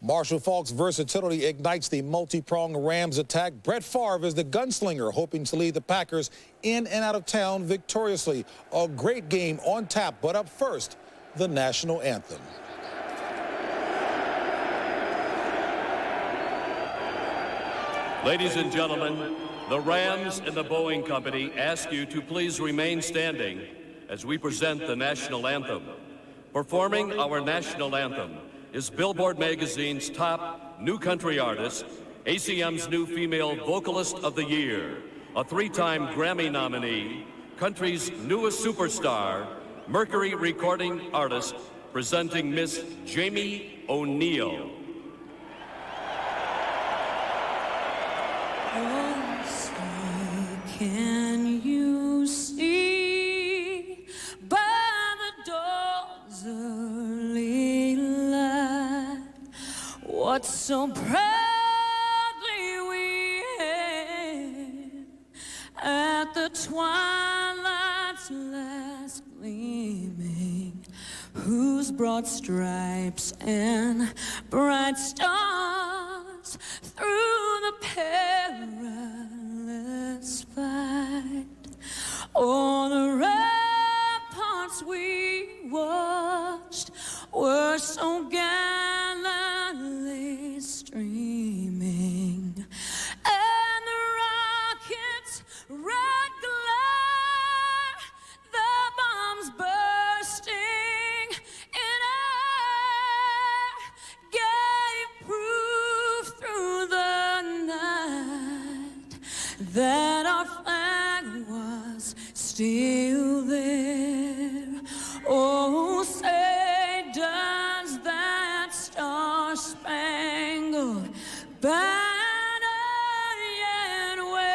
Marshall Faulk's versatility ignites the multi-pronged Rams attack. Brett Favre is the gunslinger, hoping to lead the Packers in and out of town victoriously. A great game on tap, but up first, the national anthem. Ladies and gentlemen, the Rams and the Boeing Company ask you to please remain standing as we present the national anthem. Performing our national anthem is Billboard Magazine's top new country artist, ACM's new female vocalist of the year, a three-time Grammy nominee, country's newest superstar, Mercury recording artist, presenting Miss Jamie O'Neal. Can you see by the dawn's early light what so proudly we hailed at the twilight's last gleaming, whose broad stripes and bright stars through the perilous fight o'er the ramparts we watched were so gallantly streaming, and the rockets' red glare, the bombs bursting in air, gave proof through the night that our flag was still there. Oh, say does that star-spangled banner yet wave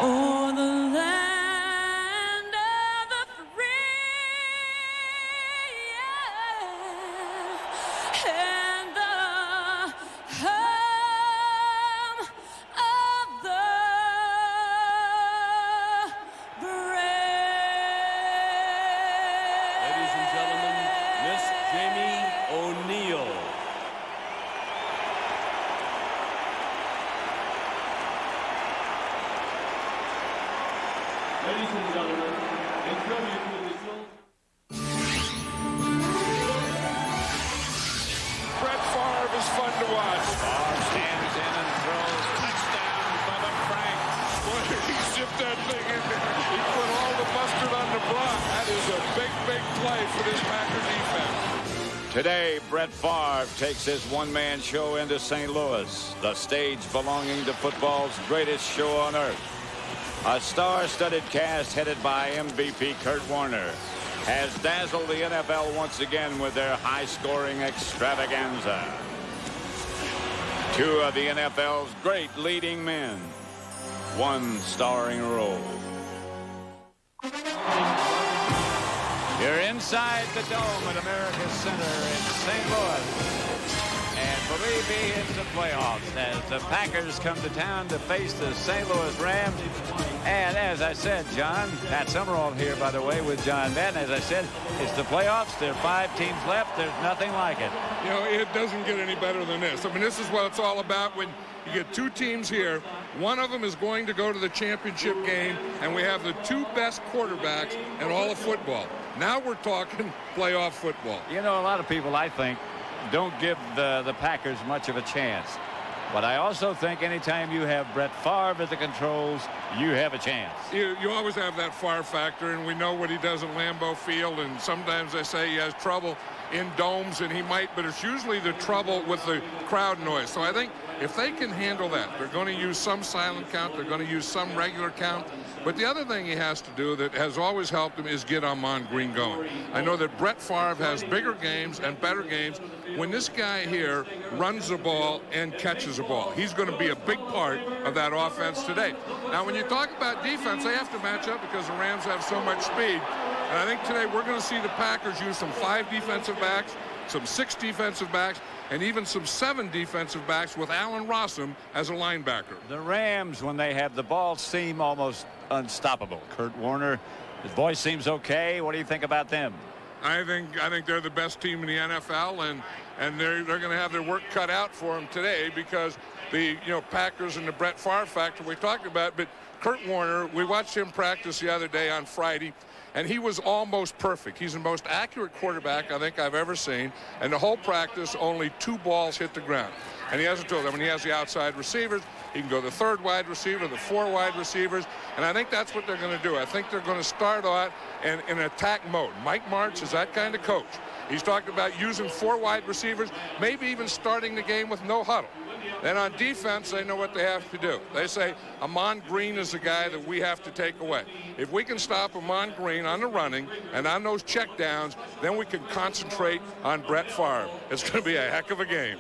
o'er the land of the free, yeah, and the home of the brave. Ladies and gentlemen, Miss Jamie O'Neal. Ladies and gentlemen, in tribute to the Brett Favre is fun to watch. Favre stands in and throws. Touchdown, Bubba Frank. Boy, he zipped that thing in there. He put all the mustard on the block. That is a big, big play for this Packer defense. Today, Brett Favre takes his one-man show into St. Louis, the stage belonging to football's greatest show on earth. A star-studded cast headed by MVP Kurt Warner has dazzled the NFL once again with their high-scoring extravaganza. Two of the NFL's great leading men, one starring role. You're inside the dome at America's Center in St. Louis. And believe me, it's the playoffs as the Packers come to town to face the St. Louis Rams. And as I said, John, Pat Summerall here, by the way, with John Madden. As I said, it's the playoffs. There are 5 teams left. There's nothing like it. You know, it doesn't get any better than this. I mean, this is what it's all about when you get two teams here. One of them is going to go to the championship game, and we have the two best quarterbacks in all of football. Now we're talking playoff football. You know, a lot of people, I think, don't give the Packers much of a chance. But I also think anytime you have Brett Favre at the controls, you have a chance. You always have that Favre factor, and we know what he does at Lambeau Field, and sometimes they say he has trouble in domes, and he might, but it's usually the trouble with the crowd noise. So I think if they can handle that, they're going to use some silent count, they're going to use some regular count. But the other thing he has to do that has always helped him is get Ahman Green going. I know that Brett Favre has bigger games and better games when this guy here runs the ball and catches the ball. He's going to be a big part of that offense today. Now, when you talk about defense, they have to match up because the Rams have so much speed. And I think today we're going to see the Packers use some 5 defensive backs, some 6 defensive backs, and even some 7 defensive backs with Allen Rossum as a linebacker. The Rams, when they have the ball, seem almost unstoppable. Kurt Warner, his voice seems okay. What do you think about them? I think they're the best team in the NFL, and they're going to have their work cut out for them today because the Packers and the Brett Favre factor we talked about. But Kurt Warner, we watched him practice the other day on Friday, and he was almost perfect. He's the most accurate quarterback I think I've ever seen, and the whole practice only 2 balls hit the ground. And he has a tool. I mean, he has the outside receivers. He can go the 3rd wide receiver, the 4 wide receivers, and I think that's what they're going to do. I think they're going to start out in attack mode. Mike Martz is that kind of coach. He's talked about using 4 wide receivers, maybe even starting the game with no huddle. Then on defense, they know what they have to do. They say, Amon Green is the guy that we have to take away. If we can stop Amon Green on the running and on those check downs, then we can concentrate on Brett Favre. It's going to be a heck of a game.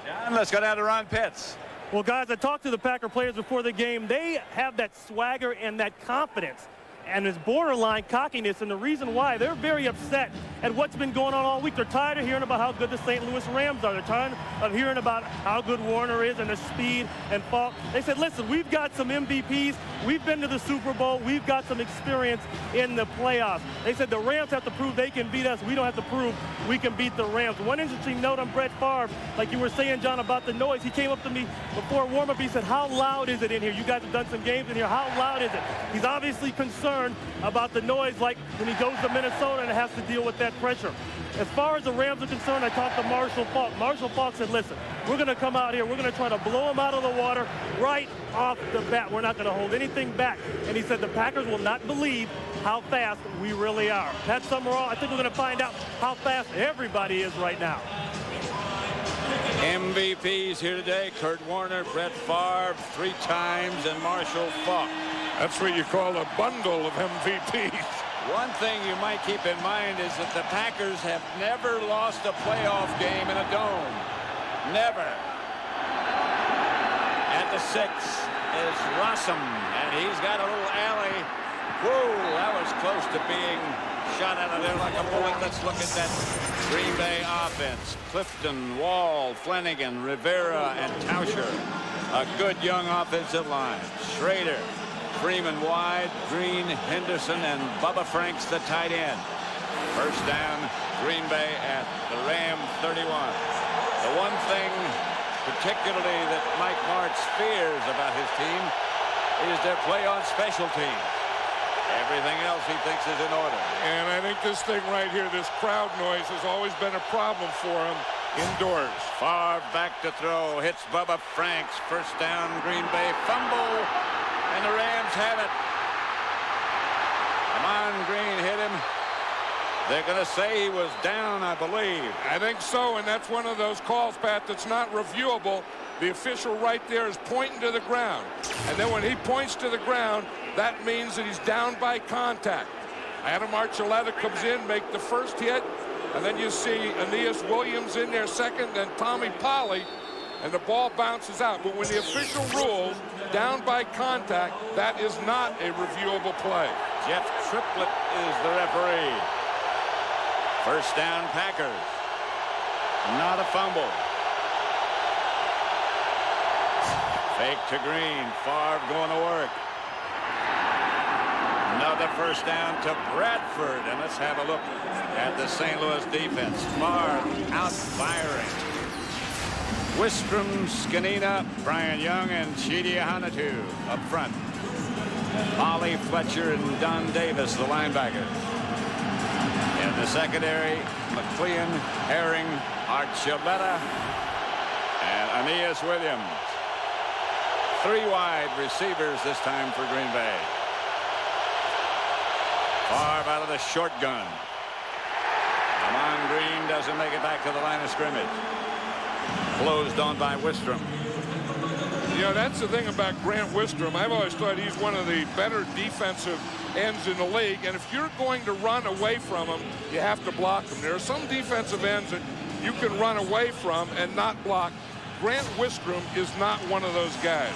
John, let's go down to Ron Pitts. Well, guys, I talked to the Packer players before the game. They have that swagger and that confidence and this borderline cockiness, and the reason why they're very upset at what's been going on all week. They're tired of hearing about how good the St. Louis Rams are. They're tired of hearing about how good Warner is and the speed and Falk. They said, listen, we've got some MVPs. We've been to the Super Bowl. We've got some experience in the playoffs. They said the Rams have to prove they can beat us. We don't have to prove we can beat the Rams. One interesting note on Brett Favre, like you were saying, John, about the noise. He came up to me before warm-up. He said, how loud is it in here? You guys have done some games in here. How loud is it? He's obviously concerned about the noise, like when he goes to Minnesota and has to deal with that pressure. As far as the Rams are concerned, I talked to Marshall Faulk. Marshall Faulk said, listen, we're going to come out here. We're going to try to blow them out of the water right off the bat. We're not going to hold anything back. And he said the Packers will not believe how fast we really are. Pat Summerall, I think we're going to find out how fast everybody is right now. MVPs here today. Kurt Warner, Brett Favre 3 times, and Marshall Faulk. That's what you call a bundle of MVPs. One thing you might keep in mind is that the Packers have never lost a playoff game in a dome. Never. At the 6 is Rossum, and he's got a little alley. Whoa, that was close to being shot out of there like a bullet. Let's look at that Green Bay offense. Clifton, Wall, Flanagan, Rivera, and Tauscher. A good young offensive line. Schrader, Freeman wide, Green, Henderson, and Bubba Franks the tight end. First down, Green Bay at the Ram 31. The one thing particularly that Mike Martz fears about his team is their play on special teams. Everything else he thinks is in order. And I think this thing right here, this crowd noise, has always been a problem for him indoors. Favre back to throw, hits Bubba Franks. First down, Green Bay, fumble. And the Rams have it. Amon Green hit him. They're going to say he was down, I believe. I think so, and that's one of those calls, Pat, that's not reviewable. The official right there is pointing to the ground. And then when he points to the ground, that means that he's down by contact. Adam Archuleta comes in, make the first hit, and then you see Aeneas Williams in there second, then Tommy Polley, and the ball bounces out. But when the official rules down by contact, that is not a reviewable play. Jeff Triplett is the referee. First down, Packers. Not a fumble. Fake to Green. Favre going to work. Another first down to Bradford. And let's have a look at the St. Louis defense. Favre out firing. Wistrom, Skanina, Brian Young, and Chidi Hanatu up front. Ollie Fletcher and Don Davis, the linebackers. In the secondary, McLean, Herring, Archuleta, and Aeneas Williams. 3 wide receivers this time for Green Bay. Favre out of the shotgun. Amon Green doesn't make it back to the line of scrimmage. Closed on by Wistrom. You know, that's the thing about Grant Wistrom. I've always thought he's one of the better defensive ends in the league. And if you're going to run away from him, you have to block him. There are some defensive ends that you can run away from and not block. Grant Wistrom is not one of those guys.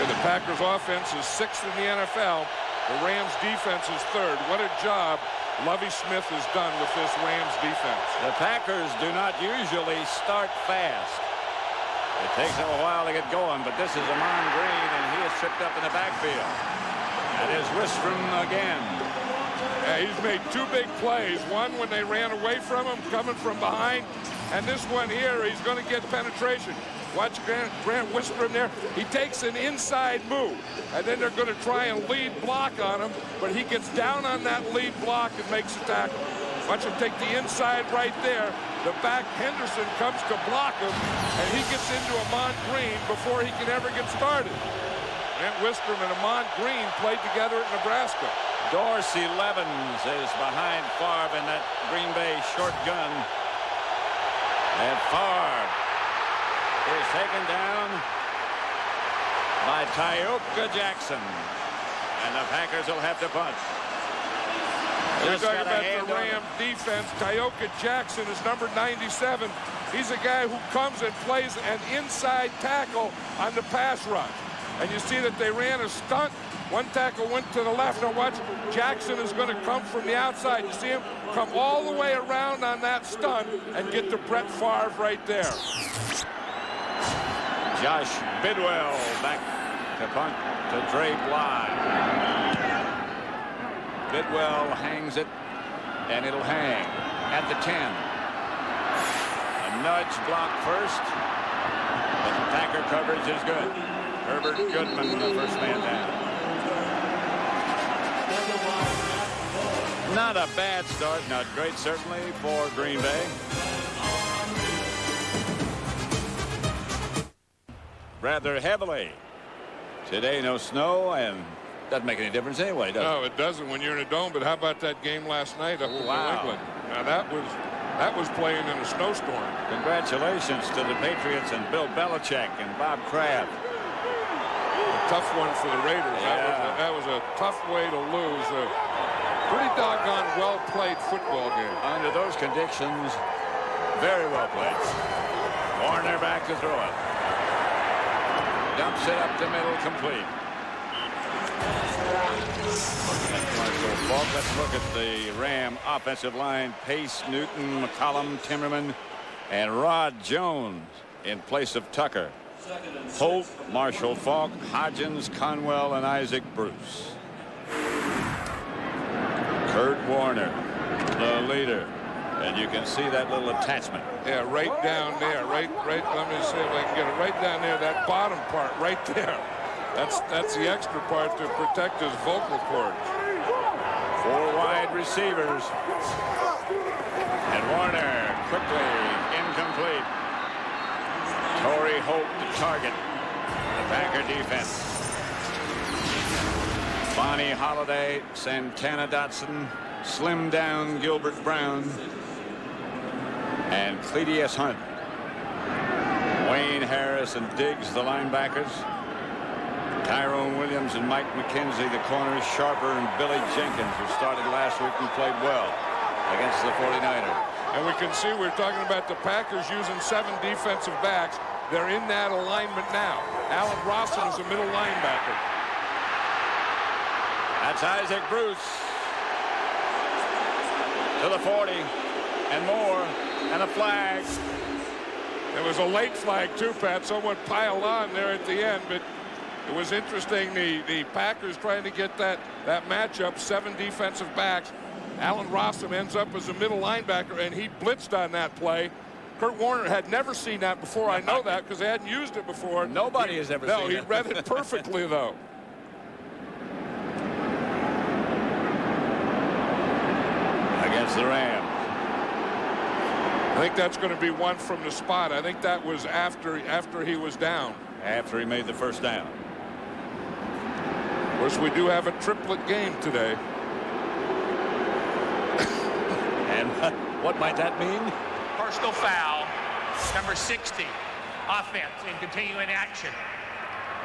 Yeah, the Packers offense is 6th in the NFL. The Rams defense is 3rd. What a job Lovie Smith has done with this Rams defense. The Packers do not usually start fast. It takes them a while to get going, but this is Amon Green, and he is tripped up in the backfield. That is Wistrom again. He's made 2 big plays. One when they ran away from him, coming from behind. And this one here, he's going to get penetration. Watch Grant Wistrom there. He takes an inside move, and then they're going to try and lead block on him, but he gets down on that lead block and makes a tackle. Watch him take the inside right there. The back, Henderson, comes to block him, and he gets into Amon Green before he can ever get started. Grant Wistrom and Amon Green played together at Nebraska. Dorsey Levens is behind Favre in that Green Bay short gun. And Favre is taken down by Tyoka Jackson. And the Packers will have to punt. We're talking about the Ram defense. Tyoka Jackson is number 97. He's a guy who comes and plays an inside tackle on the pass rush. And you see that they ran a stunt. One tackle went to the left. Now watch, Jackson is going to come from the outside. You see him come all the way around on that stunt and get to Brett Favre right there. Josh Bidwell back to punt to Dre Bly. Bidwell hangs it, and it'll hang at the 10. A nudge block first, but the Packer coverage is good. Herbert Goodman, the first man down. Not a bad start, not great certainly for Green Bay. Rather heavily. Today no snow, and doesn't make any difference anyway, does it? No, it doesn't when you're in a dome, but how about that game last night up in New England? Now that was playing in a snowstorm. Congratulations to the Patriots and Bill Belichick and Bob Kraft. A tough one for the Raiders. Yeah. That was a tough way to lose. A pretty doggone well-played football game. Under those conditions, very well played. Warner back to throw it. Dumps it up the middle, complete. Marshall Faulk. Let's look at the Ram offensive line. Pace, Newton, McCollum, Timmerman, and Rod Jones in place of Tucker. Holt, Marshall Faulk, Hodgins, Conwell, and Isaac Bruce. Kurt Warner, the leader. And you can see that little attachment. Yeah, right down there. Right. Let me see if I can get it. Right down there, that bottom part, right there. That's the extra part to protect his vocal cords. 4 wide receivers. And Warner quickly incomplete. Torrey Holt to target the Packer defense. Bonnie Holiday, Santana Dotson, slim down Gilbert Brown, and Cledius Hunt. Wayne Harris and Diggs, the linebackers. Tyrone Williams and Mike McKenzie, the corners. Sharper and Billy Jenkins, who started last week and played well against the 49ers. And we can see we're talking about the Packers using 7 defensive backs. They're in that alignment now. Allen Robinson is a middle linebacker. That's Isaac Bruce to the 40 and more, and a flag. It was a late flag too, Pat. Someone piled on there at the end, but it was interesting. The Packers trying to get that matchup, 7 defensive backs. Allen Rossum ends up as a middle linebacker, and he blitzed on that play. Kurt Warner had never seen that before. I know that because they hadn't used it before. Nobody has ever seen it. No, he read it perfectly, though. Against the Rams. I think that's going to be one from the spot. I think that was after he was down. After he made the first down. Of course, we do have a triplet game today. And what might that mean? Personal foul, number 60, offense and continuing action.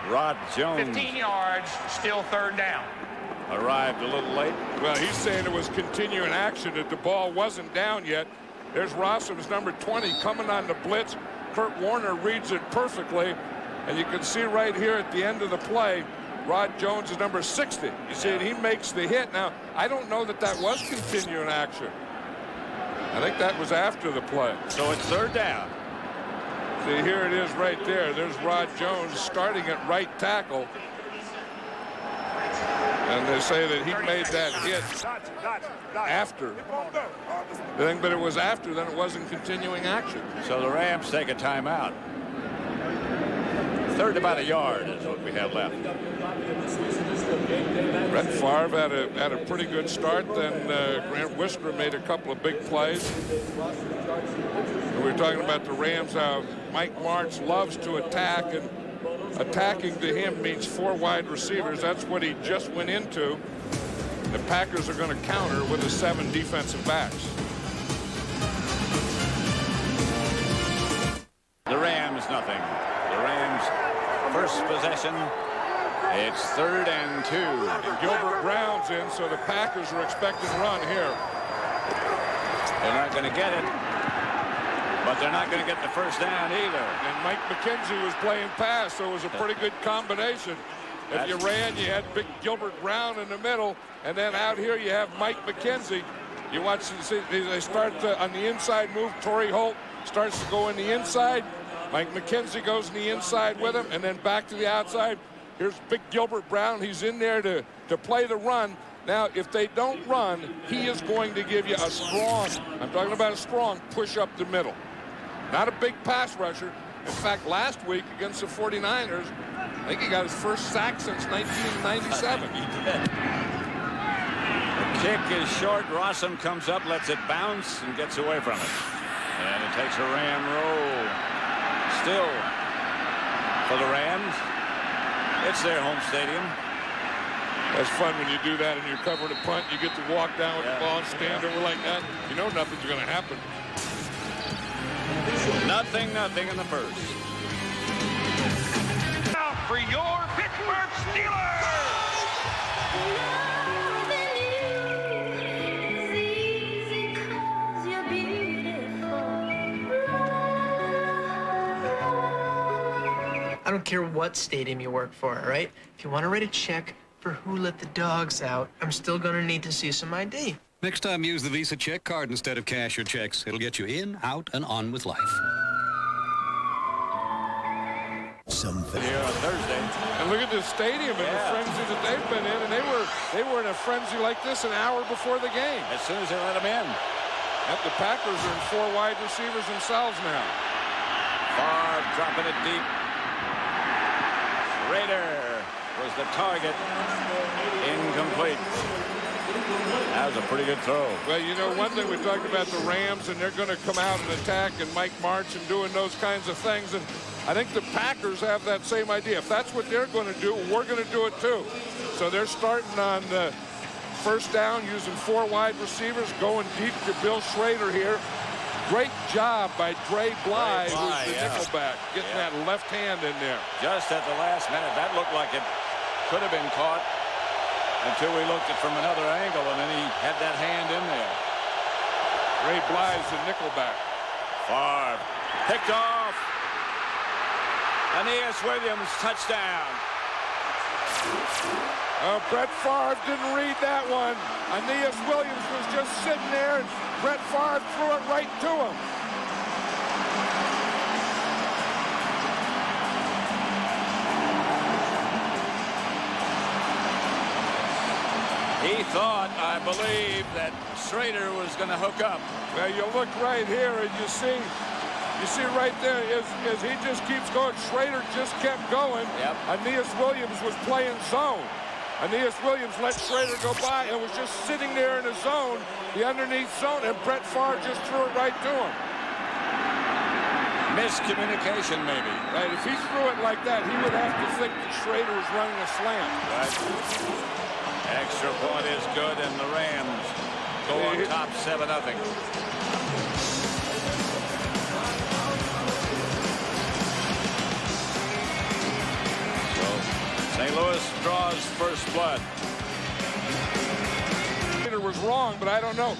Rod Jones 15 yards, still 3rd down. arrived a little late. Well, he's saying it was continuing action, that the ball wasn't down yet. There's Rossum's number 20 coming on the blitz. Kurt Warner reads it perfectly. And you can see right here at the end of the play, Rod Jones is number 60. You see it, he makes the hit. Now, I don't know that that was continuing action. I think that was after the play. So it's 3rd down. See, here it is right there. There's Rod Jones starting at right tackle. And they say that he made that hit after. But it was after, then it wasn't continuing action. So the Rams take a timeout. Third about a yard is what we have left. Brett Favre had a pretty good start. Then Grant Whisper made a couple of big plays. We were talking about the Rams, how Mike Martz loves to attack, and attacking to him means 4 wide receivers. That's what he just went into. The Packers are going to counter with the 7 defensive backs. The Rams nothing. The Rams first possession. It's 3rd and 2. And Gilbert Brown's in, so the Packers are expecting to run here. They're not going to get it, but they're not going to get the first down either. And Mike McKenzie was playing pass, so it was a pretty good combination. If you ran, you had big Gilbert Brown in the middle, and then out here you have Mike McKenzie. You watch, they start on the inside move. Torrey Holt starts to go in the inside. Mike McKenzie goes in the inside with him, and then back to the outside. Here's big Gilbert Brown. He's in there to play the run. Now, if they don't run, he is going to give you a strong, I'm talking about a strong push up the middle. Not a big pass rusher. In fact, last week against the 49ers, I think he got his first sack since 1997. He did. The kick is short. Rossum comes up, lets it bounce, and gets away from it. And it takes a Ram roll. Still for the Rams. It's their home stadium. That's fun when you do that and you're covering a punt. You get to walk down with the ball and stand over like that. You know nothing's going to happen. Nothing in the first. Now for your Pittsburgh Steelers. I don't care what stadium you work for, all right? If you want to write a check for who let the dogs out, I'm still going to need to see some ID. Next time, use the Visa check card instead of cash or checks. It'll get you in, out, and on with life. Here on Thursday. And look at this stadium and the frenzy that they've been in. And they were in a frenzy like this an hour before the game. As soon as they let them in. And the Packers are in 4 wide receivers themselves now. Favre dropping it deep. Raider was the target. Incomplete. That was a pretty good throw. Well, you know, one thing we talked about the Rams, and they're going to come out and attack, and Mike Martz and doing those kinds of things. And I think the Packers have that same idea. If that's what they're going to do, we're going to do it too. So they're starting on the first down using 4 wide receivers, going deep to Bill Schrader here. Great job by Dre Bly, who's the nickelback, getting that left hand in there. Just at the last minute, that looked like it could have been caught until we looked at it from another angle, and then he had that hand in there. Dre Bly's the nickelback. Favre picked off. Aeneas Williams, touchdown. Brett Favre didn't read that one. Aeneas Williams was just sitting there, and Brett Favre threw it right to him. He thought, I believe, that Schrader was going to hook up. Now you look right here, and you see right there as he just keeps going. Schrader just kept going. Yep. Aeneas Williams was playing zone. Aeneas Williams let Schrader go by and was just sitting there in the zone, the underneath zone, and Brett Favre just threw it right to him. Miscommunication, maybe. Right, if he threw it like that, he would have to think that Schrader was running a slant. Right. Extra point is good, and the Rams go on top 7-0. St. Louis draws first blood. It was wrong, but I don't know.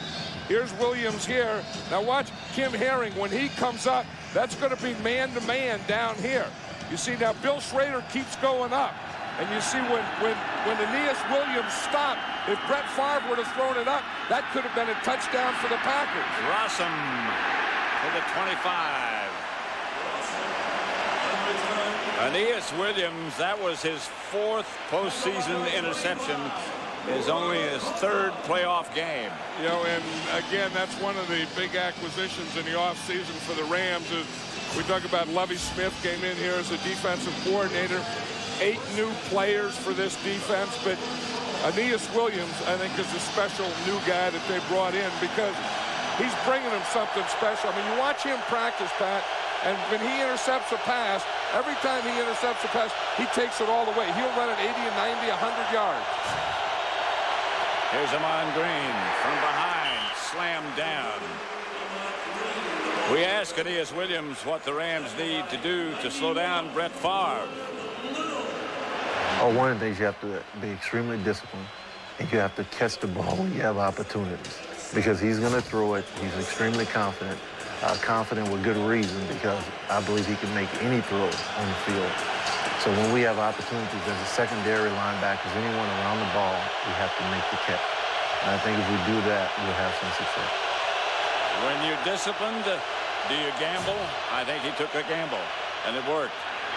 Here's Williams here. Now watch Kim Herring. When he comes up, that's going to be man-to-man down here. You see, now Bill Schrader keeps going up. And you see when Aeneas Williams stopped, if Brett Favre would have thrown it up, that could have been a touchdown for the Packers. Rossum to the 25. Aeneas Williams, that was his 4th postseason interception is only his 3rd playoff game. You know, and again, that's one of the big acquisitions in the offseason for the Rams. Is we talk about Lovie Smith came in here as a defensive coordinator. 8 new players for this defense, but Aeneas Williams, I think, is a special new guy that they brought in because he's bringing them something special. I mean, you watch him practice, Pat, and when he intercepts a pass, every time he intercepts a pass, he takes it all the way. He'll run it 80 and 90, 100 yards. Here's Amon Green from behind, slammed down. We ask Aeneas Williams what the Rams need to do to slow down Brett Favre. Oh, one of the things, you have to be extremely disciplined, and you have to catch the ball when you have opportunities, because he's going to throw it. He's extremely confident, confident with good reason, because I believe he can make any throw on the field. So when we have opportunities as a secondary linebackers, anyone around the ball, we have to make the catch. And I think if we do that, we'll have some success. When you're disciplined, do you gamble? I think he took a gamble, and it worked.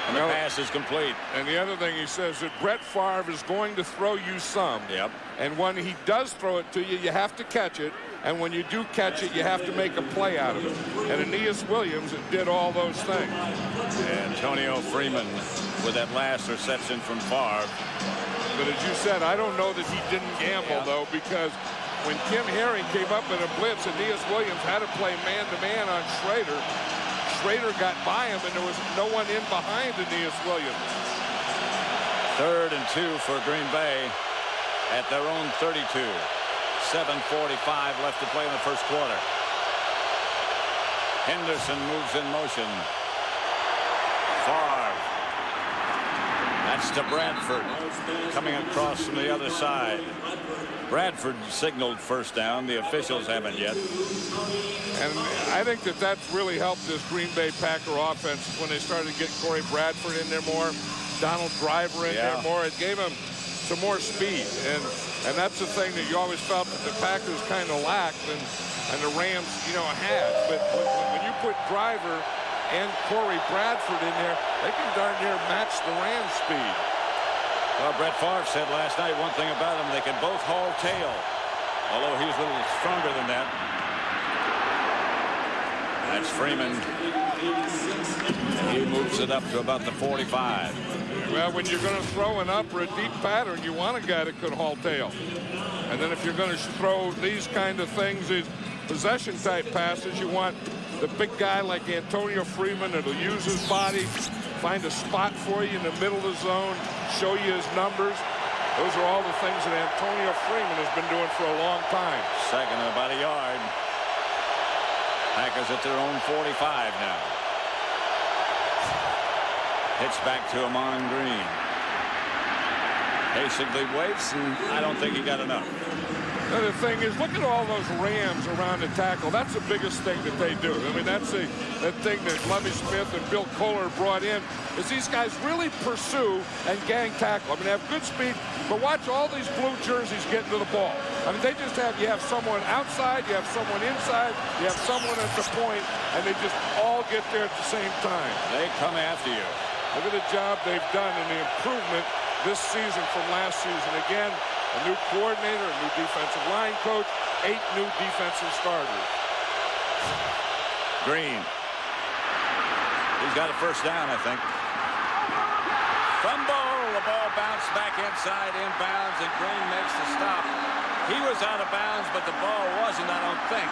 And the pass is complete. And the other thing he says that Brett Favre is going to throw you some. Yep. And when he does throw it to you, you have to catch it. And when you do catch it, you have to make a play out of it. And Aeneas Williams did all those things. Antonio Freeman with that last reception from Favre. But as you said, I don't know that he didn't gamble, though, because when Kim Herring came up in a blitz, Aeneas Williams had to play man-to-man on Schrader. Schrader got by him, and there was no one in behind Aeneas Williams. 3rd and 2 for Green Bay at their own 32. 7:45 left to play in the first quarter. Henderson moves in motion. Favre. That's to Bradford coming across from the other side. Bradford signaled first down. The officials haven't yet. And I think that that's really helped this Green Bay Packer offense when they started to get Corey Bradford in there more, Donald Driver in there more. It gave them some more speed. And that's the thing that you always felt that the Packers kind of lacked and the Rams, you know, had. But when you put Driver and Corey Bradford in there, they can darn near match the Rams' speed. Well, Brett Favre said last night one thing about them, they can both haul tail, although he's a little stronger than that. That's Freeman. He moves it up to about the 45. Well, when you're going to throw an up or a deep pattern, you want a guy that could haul tail. And then if you're going to throw these kind of things, these possession-type passes, you want the big guy like Antonio Freeman that'll use his body, find a spot for you in the middle of the zone, show you his numbers. Those are all the things that Antonio Freeman has been doing for a long time. Second and about a yard. Packers at their own 45 now. Hits back to Amon Green. Patiently waits, and I don't think he got enough. The thing is, look at all those Rams around the tackle. That's the biggest thing that they do. I mean, that's the thing that Lovie Smith and Bill Kohler brought in, is these guys really pursue and gang tackle. I mean, they have good speed, but watch all these blue jerseys getting to the ball. I mean, they just have, you have someone outside, you have someone inside, you have someone at the point, and they just all get there at the same time. They come after you. Look at the job they've done and the improvement this season from last season. Again, a new coordinator, a new defensive line coach, 8 new defensive starters. Green. He's got a first down, I think. Fumble. The ball bounced back inside, inbounds, and Green makes the stop. He was out of bounds, but the ball wasn't, I don't think.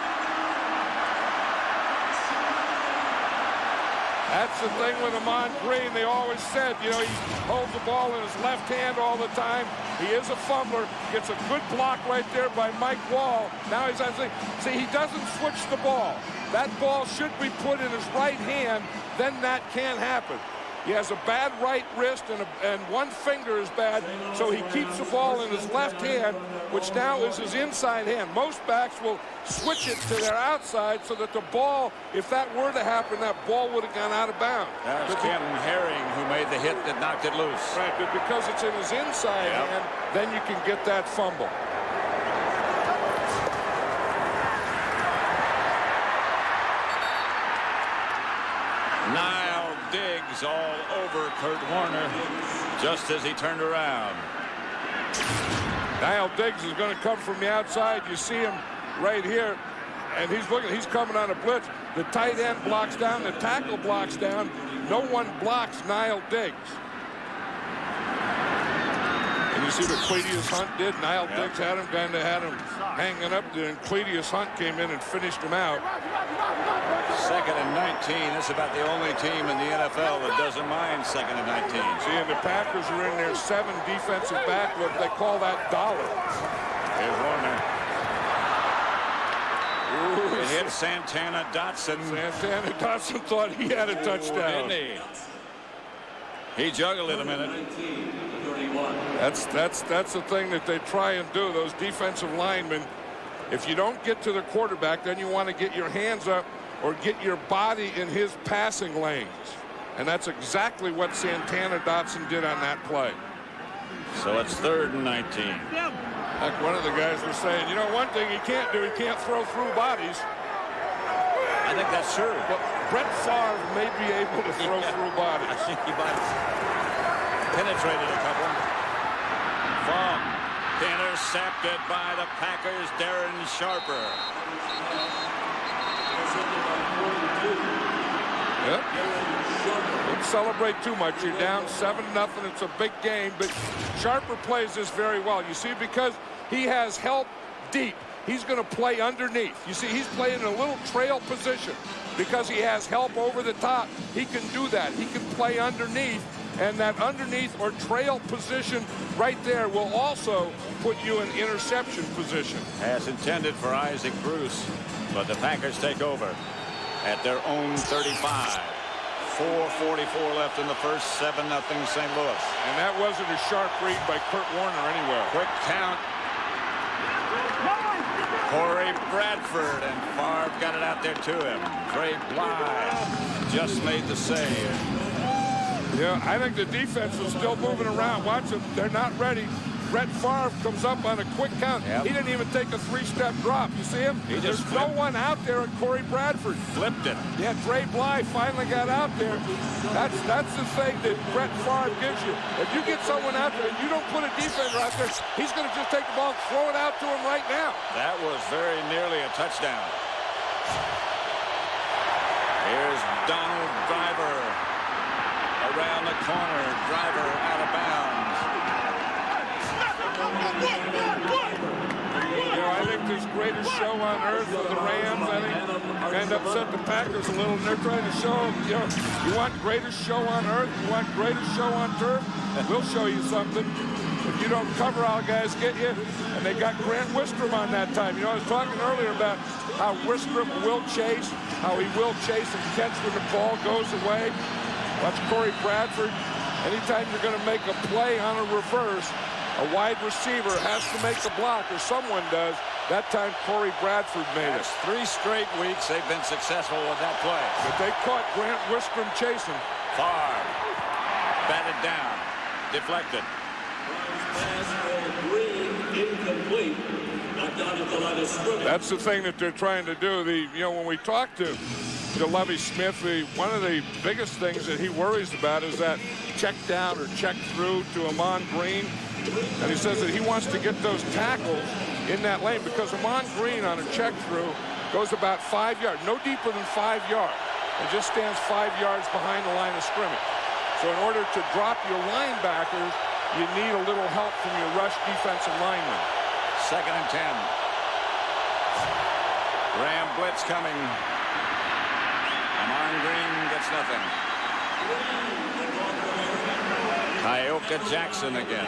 That's the thing with Amon Green. They always said, you know, he holds the ball in his left hand all the time. He is a fumbler. Gets a good block right there by Mike Wall. Now he's on. See, he doesn't switch the ball. That ball should be put in his right hand. Then that can't happen. He has a bad right wrist and one finger is bad, so he keeps the ball in his left hand, which now is his inside hand. Most backs will switch it to their outside so that the ball, if that were to happen, that ball would have gone out of bounds. That was Kim Herring who made the hit that knocked it loose. Right, but because it's in his inside hand, then you can get that fumble. Nile Diggs all over Kurt Warner just as he turned around. Niall Diggs is going to come from the outside. You see him right here, and he's coming on a blitz. The tight end blocks down, the tackle blocks down. No one blocks Niall Diggs. And you see what Cletius Hunt did. Niall Diggs had him hanging up there, and Cletius Hunt came in and finished him out. 2nd and 19. This is about the only team in the NFL that doesn't mind 2nd and 19. See, and the Packers are in their 7 defensive back look. They call that dollar. Here's Warner. It hit Santana Dotson. Santana Dotson thought he had a touchdown. Didn't he? He juggled it a minute. That's the thing that they try and do. Those defensive linemen, if you don't get to the quarterback, then you want to get your hands up or get your body in his passing lanes. And that's exactly what Santana Dotson did on that play. So it's 3rd and 19. Like one of the guys was saying, you know, one thing he can't do, he can't throw through bodies. I think that's true. But Brett Favre may be able to throw through bodies. I think he might have penetrated a couple. Fumble. Intercepted by the Packers, Darren Sharper. Yep. Don't celebrate too much. You're down 7-0. It's a big game, but Sharper plays this very well. You see, because he has help deep, he's going to play underneath. You see, he's playing in a little trail position because he has help over the top. He can do that. He can play underneath, and that underneath or trail position right there will also put you in interception position. As intended for Isaac Bruce, but the Packers take over at their own 35. 4:44 left in the first. 7-0 St. Louis. And that wasn't a sharp read by Kurt Warner anywhere. Quick count. Corey Bradford, and Favre got it out there to him. Trey Bly just made the save. Yeah, I think the defense is still moving around. Watch them. They're not ready. Brett Favre comes up on a quick count. Yep. He didn't even take a 3-step drop. You see him? There's no one out there at Corey Bradford. Flipped it. Yeah, Trey Bly finally got out there. That's the thing that Brett Favre gives you. If you get someone out there and you don't put a defender out there, he's going to just take the ball and throw it out to him right now. That was very nearly a touchdown. Here's Donald Driver around the corner. Driver out of bounds. You know, I think there's greatest show on earth for the Rams. I think kind of upset the Packers a little, and they're trying to show them, you know, you want greatest show on earth, you want greatest show on turf, we'll show you something. If you don't cover, our guys get you. And they got Grant Wistrom on that time. You know, I was talking earlier about how Wistrom will chase, how he will chase and catch when the ball goes away. Watch Corey Bradford. Anytime you're going to make a play on a reverse, a wide receiver has to make the block, or someone does. That time, Corey Bradford made it. 3 straight weeks they've been successful with that play. But they caught Grant Wistrom chasing. Favre batted down, deflected. That's the thing that they're trying to do. You know, when we talk to Lovie Smith, one of the biggest things that he worries about is that check down or check through to Amon Green. And he says that he wants to get those tackles in that lane because Amon Green on a check through goes about 5 yards, no deeper than 5 yards, and just stands 5 yards behind the line of scrimmage. So in order to drop your linebackers, you need a little help from your rush defensive linemen. 2nd and 10. Ram blitz coming. Amon Green gets nothing. Kyoka Jackson again.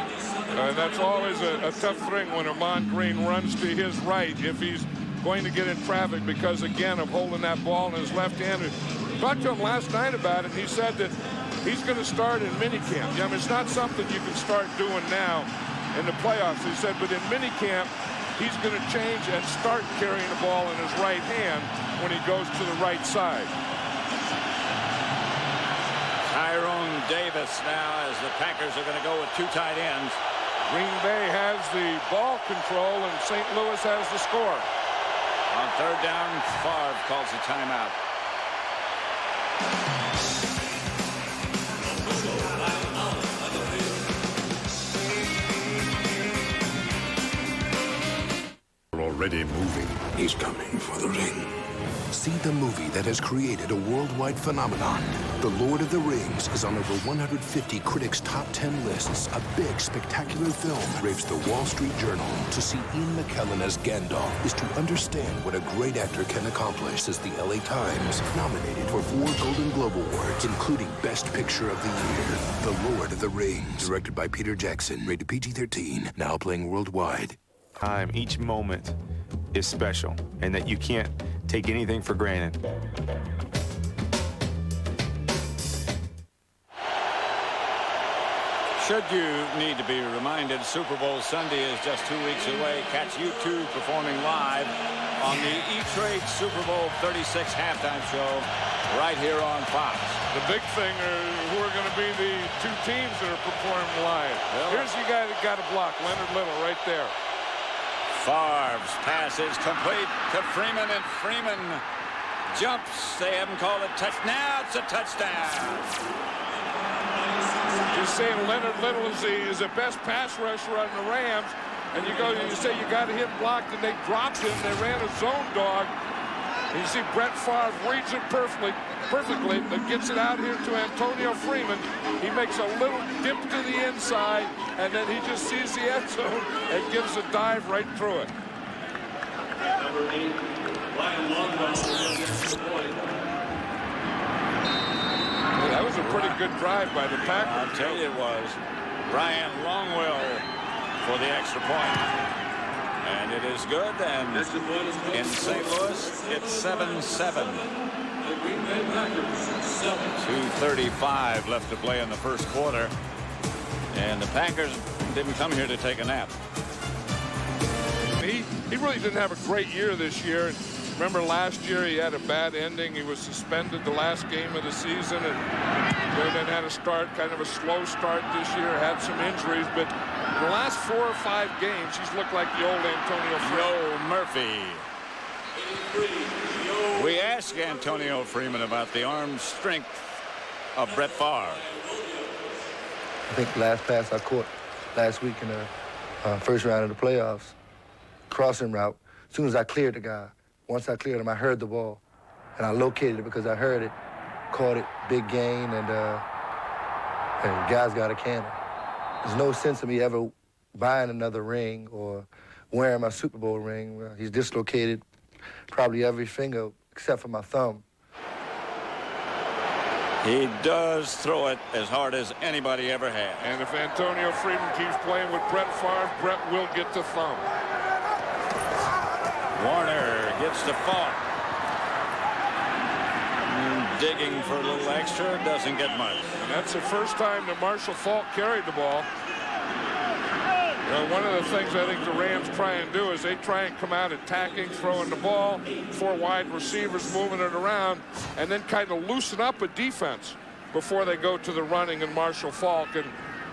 That's always a tough thing when Amon Green runs to his right if he's going to get in traffic because, again, of holding that ball in his left hand. I talked to him last night about it, and he said that he's going to start in minicamp. I mean, it's not something you can start doing now in the playoffs. He said, but in minicamp, he's going to change and start carrying the ball in his right hand when he goes to the right side. Tyrone Davis now as the Packers are going to go with 2 tight ends. Green Bay has the ball control and St. Louis has the score. On 3rd down, Favre calls a timeout. already moving. He's coming for the ring. See the movie that has created a worldwide phenomenon. The Lord of the Rings is on over 150 critics' top 10 lists. A big, spectacular film, raves the Wall Street Journal. To see Ian McKellen as Gandalf is to understand what a great actor can accomplish, says the LA Times. Nominated for 4 Golden Globe Awards, including Best Picture of the Year. The Lord of the Rings, directed by Peter Jackson, rated PG-13, now playing worldwide. Each moment is special, and that you can't take anything for granted. Should you need to be reminded, Super Bowl Sunday is just 2 weeks away. Catch U2 performing live on the E-Trade Super Bowl 36 halftime show right here on Fox. The big thing are who are going to be the 2 teams that are performing live. Here's the guy that got a block, Leonard Little, right there. Favre's pass is complete to Freeman, and Freeman jumps. They haven't called it touch. Now it's a touchdown. Just saying Leonard Little is the best pass rusher on the Rams. And you say you got to hit blocked, and they dropped him. They ran a zone dog. And you see Brett Favre reads it perfectly, but gets it out here to Antonio Freeman. He makes a little dip to the inside, and then he just sees the end zone and gives a dive right through it. Number 8, Ryan Longwell. That was a pretty good drive by the Packers. I'll tell you it was. Ryan Longwell for the extra point. And it is good, and in St. Louis, it's 7-7. 2:35 left to play in the first quarter. And the Packers didn't come here to take a nap. He really didn't have a great year this year. And remember last year he had a bad ending. He was suspended the last game of the season, and then had a kind of a slow start this year, had some injuries, but in the last 4 or 5 games, he's looked like the old Antonio Freeman. Murphy. We asked Antonio Freeman about the arm strength of Brett Favre. I think the last pass I caught last week in the first round of the playoffs, crossing route, as soon as I cleared the guy, once I cleared him, I heard the ball, and I located it because I heard it, caught it, big gain, and the guy's got a cannon. There's no sense of me ever buying another ring or wearing my Super Bowl ring. He's dislocated probably every finger except for my thumb. He does throw it as hard as anybody ever has. And if Antonio Freeman keeps playing with Brett Favre, Brett will get the thumb. Warner gets to Falk. Digging for a little extra, doesn't get much. And that's the first time that Marshall Falk carried the ball. One of the things I think the Rams try and do is they try and come out attacking, throwing the ball, 4 wide receivers moving it around, and then kind of loosen up a defense before they go to the running and Marshall Falk. And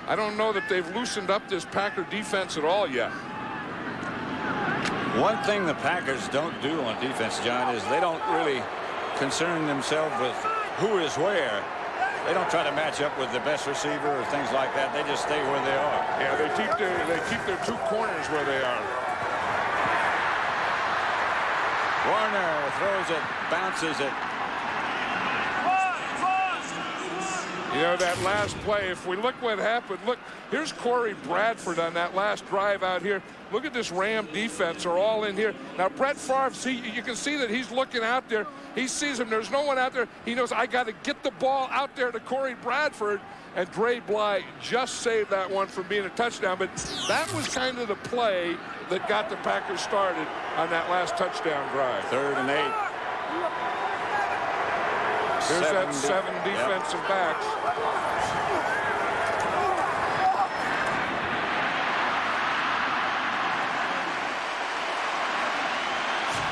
I don't know that they've loosened up this Packer defense at all yet. One thing the Packers don't do on defense, John, is they don't really concern themselves with who is where. They don't try to match up with the best receiver or things like that. They just stay where they are. Yeah, they keep their 2 corners where they are. Warner throws it, bounces it. You know, that last play, if we look what happened, look, here's Corey Bradford on that last drive out here. Look at this Ram defense, are all in here. Now, Brett Favre, you can see that he's looking out there. He sees him. There's no one out there. He knows, I got to get the ball out there to Corey Bradford. And Dre Bly just saved that one from being a touchdown. But that was kind of the play that got the Packers started on that last touchdown drive. 3rd and 8. There's that 7 defensive backs.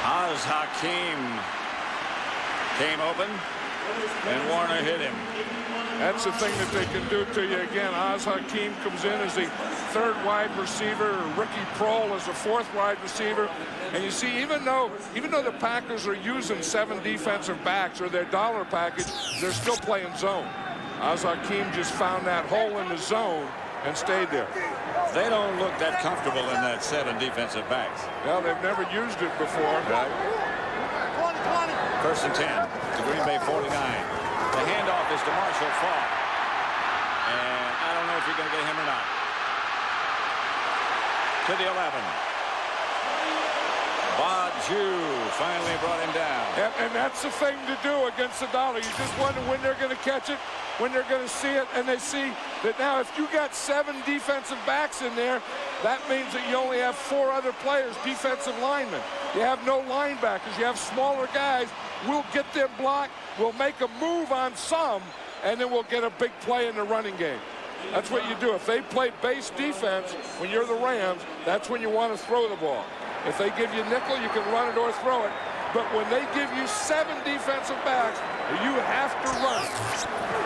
Oz Hakeem came open, and Warner hit him. That's the thing that they can do to you again. Oz Hakeem comes in as the 3rd wide receiver. Ricky Prohl is the 4th wide receiver. And you see, even though the Packers are using 7 defensive backs or their dollar package, they're still playing zone. Oz Hakeem just found that hole in the zone and stayed there. They don't look that comfortable in that 7 defensive backs. Well, they've never used it before. Right. 1st and 10 to Green Bay 49. The handoff is to Marshall Faulk. And I don't know if you're going to get him or not. To the 11. Baju finally brought him down. And that's the thing to do against the dollar. You just wonder when they're going to catch it, when they're going to see it, and they see that now if you got 7 defensive backs in there, that means that you only have 4 other players, defensive linemen. You have no linebackers. You have smaller guys. We'll get them blocked. We'll make a move on some, and then we'll get a big play in the running game. That's what you do. If they play base defense when you're the Rams, that's when you want to throw the ball. If they give you nickel, you can run it or throw it. But when they give you 7 defensive backs, you have to run.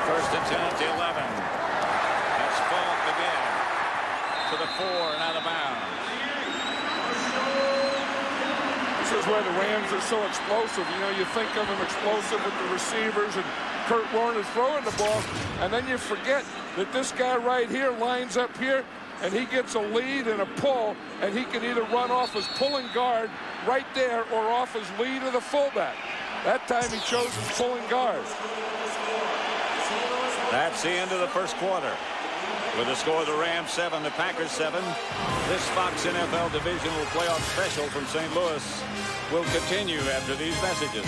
1st and 10 to 11. That's Faulk again. To the 4 and out of bounds. This is where the Rams are so explosive. You know, you think of them explosive with the receivers and Kurt Warner throwing the ball, and then you forget that this guy right here lines up here, and he gets a lead and a pull, and he can either run off his pulling guard right there or off his lead of the fullback. That time he chose his pulling guard. That's the end of the 1st quarter. With the score, the Rams 7, the Packers 7. This Fox NFL Divisional Playoff Special from St. Louis will continue after these messages.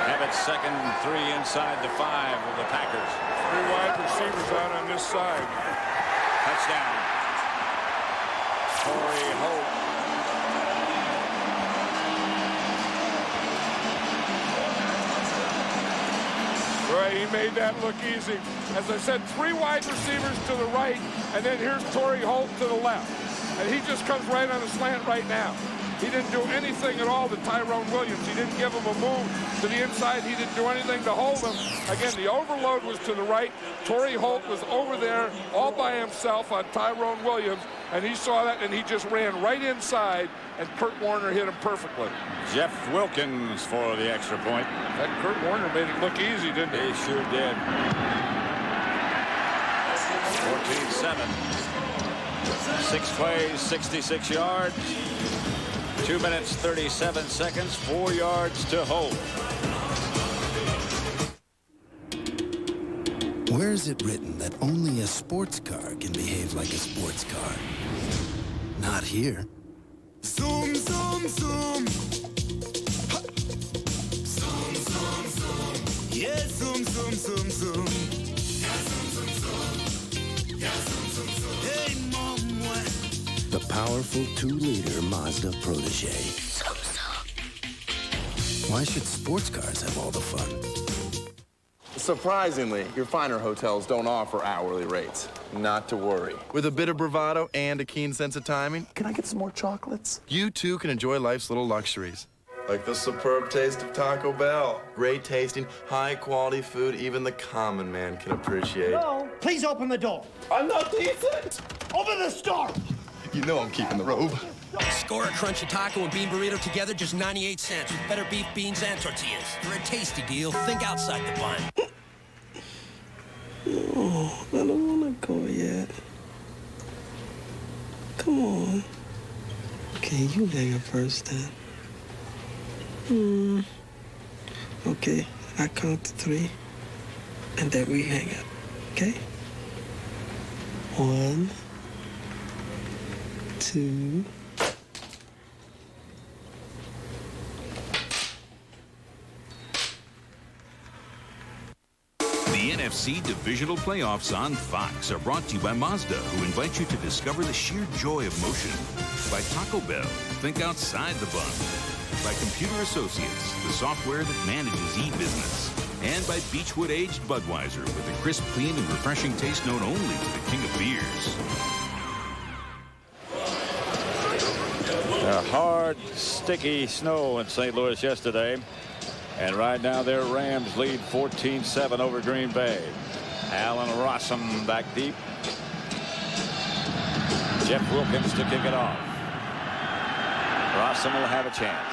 Have it 2nd and 3 inside the 5 of the Packers. 3 wide receivers out on this side. Touchdown. Torrey Holt. Right, he made that look easy. As I said, 3 wide receivers to the right, and then here's Torrey Holt to the left. And he just comes right on a slant right now. He didn't do anything at all to Tyrone Williams. He didn't give him a move to the inside. He didn't do anything to hold him. Again, the overload was to the right. Torrey Holt was over there all by himself on Tyrone Williams, and he saw that, and he just ran right inside, and Kurt Warner hit him perfectly. Jeff Wilkins for the extra point. That Kurt Warner made it look easy, didn't he? He sure did. 14-7. 6 plays, 66 yards. 2 minutes, 37 seconds, 4 yards to Holt. Where is it written that only a sports car can behave like a sports car? Not here. Zoom, zoom, zoom. Ha. Zoom, zoom, zoom. Yeah, zoom, zoom, zoom, zoom. Yeah, zoom, zoom, zoom. Yeah, zoom, zoom, zoom. Hey, mom, what? The powerful 2-liter Mazda Protege. Zoom, zoom. Why should sports cars have all the fun? Surprisingly, your finer hotels don't offer hourly rates. Not to worry. With a bit of bravado and a keen sense of timing, Can I get some more chocolates? you too can enjoy life's little luxuries. Like the superb taste of Taco Bell. Great tasting, high quality food even the common man can appreciate. No, please open the door. I'm not decent! Open the store. You know I'm keeping the robe. Score a crunchy taco and bean burrito together, just 98 cents with better beef, beans, and tortillas. For a tasty deal, think outside the bun. No, I don't want to go yet. Come on. Okay, you hang up first then. Okay, I count to 3, and then we hang up, okay? 1, 2. The NFC Divisional Playoffs on Fox are brought to you by Mazda, who invites you to discover the sheer joy of motion. By Taco Bell, think outside the bun. By Computer Associates, the software that manages e-business. And by Beechwood Aged Budweiser, with a crisp, clean, and refreshing taste known only to the king of beers. Hard, sticky snow in St. Louis yesterday. And right now their Rams lead 14-7 over Green Bay. Allen Rossum back deep. Jeff Wilkins to kick it off. Rossum will have a chance.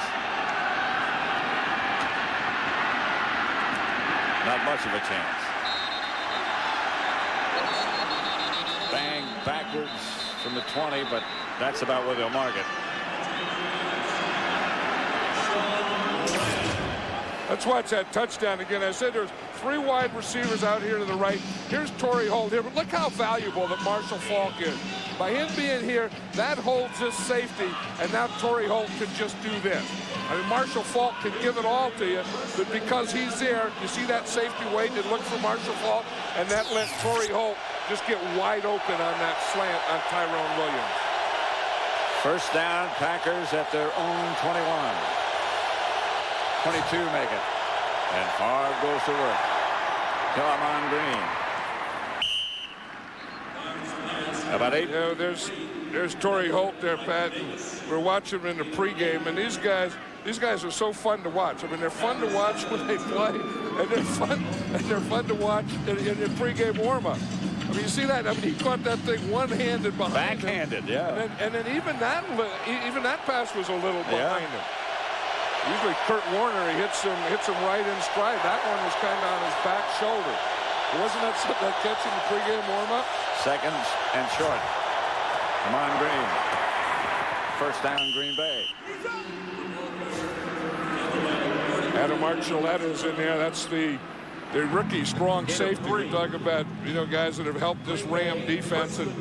Not much of a chance. Bang backwards from the 20, but that's about where they'll mark it. Let's watch that touchdown again. I said there's 3 wide receivers out here to the right. Here's Torrey Holt here, but look how valuable that Marshall Faulk is. By him being here, that holds this safety, and now Torrey Holt can just do this. I mean, Marshall Faulk can give it all to you, but because he's there, you see that safety waiting and look for Marshall Faulk, and that let Torrey Holt just get wide open on that slant on Tyrone Williams. First down, Packers at their own 21. 22 make it. And Favre goes to work. Kellerman Green. About 8. You know, there's Torrey Holt there, Pat. We're watching him in the pregame, and these guys are so fun to watch. I mean, they're fun to watch when they play, and they're fun to watch in pregame warm-up. I mean, you see that? I mean, he caught that thing one-handed behind Backhanded, him. yeah. And then even that pass was a little behind him. Usually Kurt Warner, he hits him right in stride. That one was kind of on his back shoulder. Wasn't that catch in the pregame warm-up? Seconds and short. Come on, Green. First down, Green Bay. Adam Archuleta is in there. That's the rookie strong safety. We talk about, you know, guys that have helped this Ram defense, and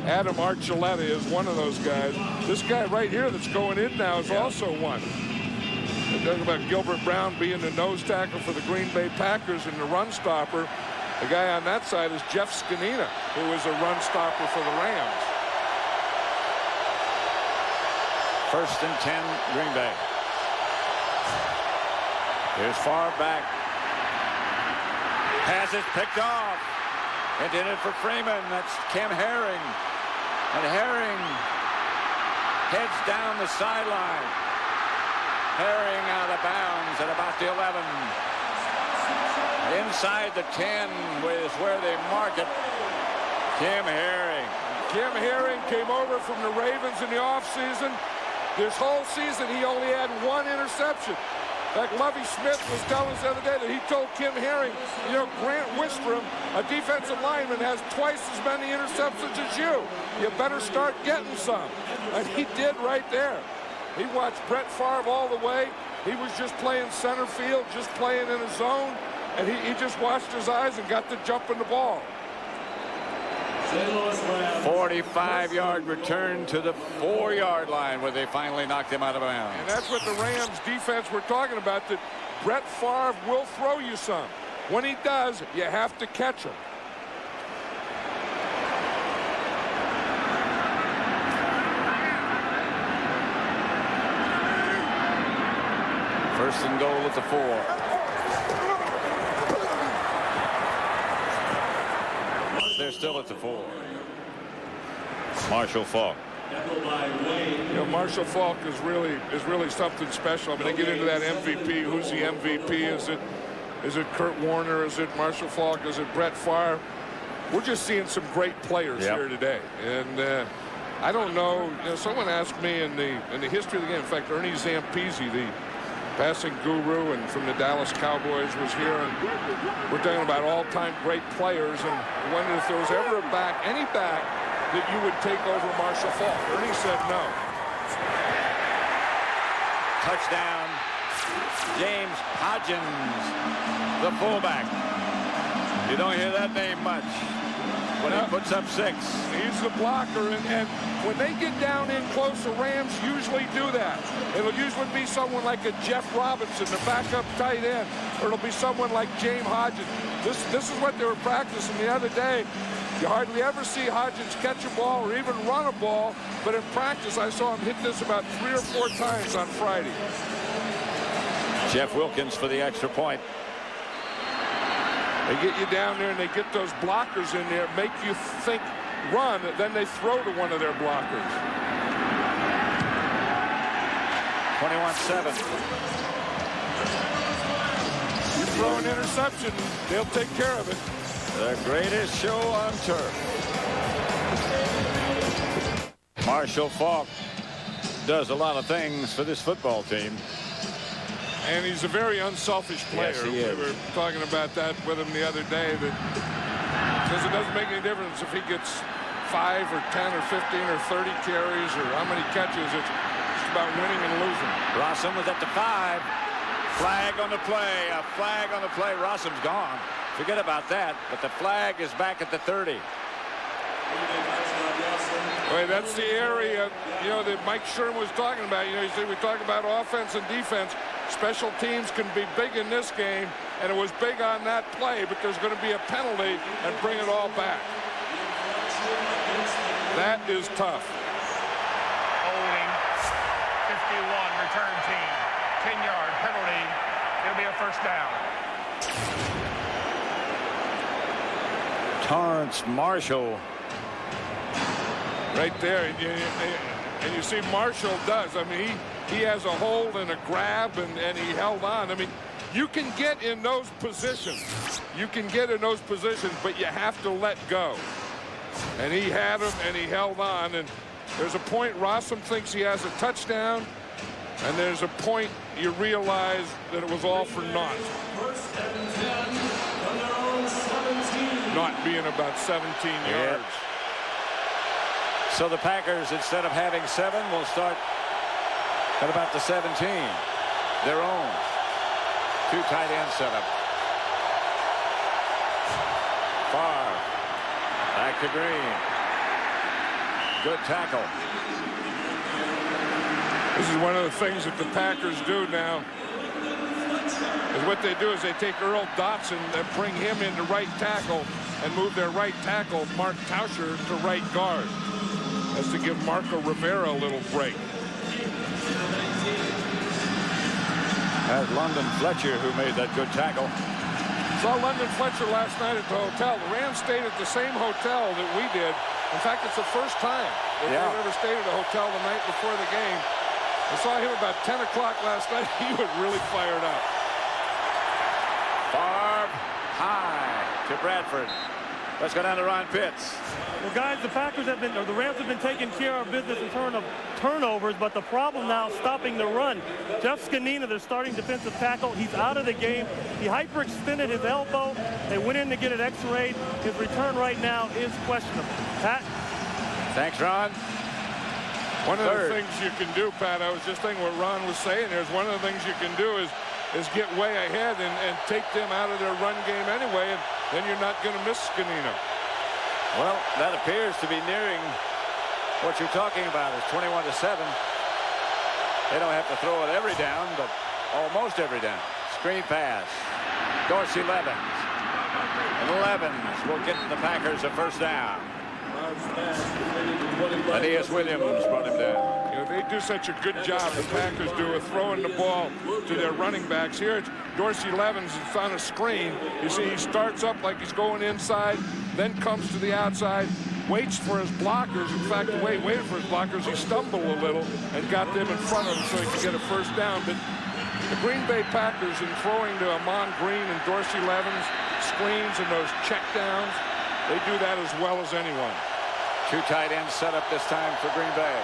Adam Archuleta is one of those guys. This guy right here that's going in now is also one. We're talking about Gilbert Brown being the nose tackle for the Green Bay Packers and the run stopper. The guy on that side is Jeff Scanina, who is a run stopper for the Rams. First and 10, Green Bay. Here's far back. Pass is picked off. Intended for Freeman. That's Cam Herring. And Herring heads down the sideline. Herring out of bounds at about the 11. Inside the 10 is where they mark it. Cam Herring. Cam Herring came over from the Ravens in the offseason. This whole season, he only had 1 interception. Like Lovie Smith was telling us the other day that he told Kim Herring, you know, Grant Wistrom, a defensive lineman, has twice as many interceptions as you. You better start getting some. And he did right there. He watched Brett Favre all the way. He was just playing center field, just playing in a zone, and he just watched his eyes and got to jump in the ball. 45-yard return to the 4-yard line where they finally knocked him out of bounds. And that's what the Rams defense we're talking about, that Brett Favre will throw you some. When he does, you have to catch him. First and goal at the 4. They're still at the 4. Marshall Faulk. You know, Marshall Faulk is really something special. I mean, they get into that MVP. Who's the MVP? Is it Kurt Warner? Is it Marshall Faulk? Is it Brett Favre? We're just seeing some great players here today. And I don't know. You know, someone asked me in the history of the game. In fact, Ernie Zampese, the passing guru and from the Dallas Cowboys, was here, and we're talking about all-time great players, and wondered if there was ever any back that you would take over Marshall Faulk. Ernie said no. Touchdown, James Hodgins, the fullback. You don't hear that name much when he puts up 6. He's the blocker, and when they get down in close, the Rams usually do that. It'll usually be someone like a Jeff Robinson, the backup tight end, or it'll be someone like James Hodgins. This is what they were practicing the other day. You hardly ever see Hodgins catch a ball or even run a ball, but in practice I saw him hit this about 3 or 4 times on Friday. Jeff Wilkins for the extra point. They get you down there and they get those blockers in there, make you think run, then they throw to one of their blockers. 21-7. You throw an interception, they'll take care of it. The greatest show on turf. Marshall Faulk does a lot of things for this football team. And he's a very unselfish player. Yes, he is. We were talking about that with him the other day, that because it doesn't make any difference if he gets 5 or 10 or 15 or 30 carries or how many catches. It's about winning and losing. Rossum was at the 5. Flag on the play. A flag on the play. Rossum's gone. Forget about that. But the flag is back at the 30. Well, that's the area, you know, that Mike Sherman was talking about. You know, you see, we talk about offense and defense. Special teams can be big in this game, and it was big on that play, but there's going to be a penalty and bring it all back. That is tough. Holding, 51, return team, 10-yard penalty. It'll be a first down. Torrance Marshall. Right there, and you see Marshall does. I mean, he has a hold and a grab, and he held on. I mean, you can get in those positions. You can get in those positions, but you have to let go. And he had him, and he held on. And there's a point Rossum thinks he has a touchdown, and there's a point you realize that it was all for naught. Not being about 17 yards. So the Packers, instead of having 7, will start at about the 17. Their own. 2 tight end setup. Favre. Back to Green. Good tackle. This is one of the things that the Packers do now. Is what they do is they take Earl Dotson and bring him into right tackle and move their right tackle, Mark Tauscher, to right guard. That's to give Marco Rivera a little break. That's London Fletcher who made that good tackle. Saw London Fletcher last night at the hotel. The Rams stayed at the same hotel that we did. In fact, it's the first time that they've ever stayed at a hotel the night before the game. I saw him about 10 o'clock last night. He was really fired up. Favre high to Bradford. Let's go down to Ron Pitts. Well, guys, the Rams have been taking care of business in terms of turnovers, but the problem now is stopping the run. Jeff Scanina, their starting defensive tackle, he's out of the game. He hyperextended his elbow. They went in to get it x-rayed. His return right now is questionable. Pat? Thanks, Ron. One of the things you can do, Pat, I was just thinking what Ron was saying here, is one of the things you can do is get way ahead and take them out of their run game anyway, and then you're not going to miss Scanino. Well, that appears to be nearing what you're talking about. It's 21-7. They don't have to throw it every down, but almost every down. Screen pass. Dorsey Levens. And Levens will get the Packers a first down. Aeneas Williams brought him down. You know, they do such a good job, the Packers do, of throwing the ball to their running backs. Here, it's Dorsey Levens is on a screen. You see, he starts up like he's going inside, then comes to the outside, waits for his blockers. In fact, the way he waited for his blockers, he stumbled a little and got them in front of him so he could get a first down. But the Green Bay Packers, in throwing to Amon Green and Dorsey Levens, screens and those checkdowns, they do that as well as anyone. 2 tight ends set up this time for Green Bay.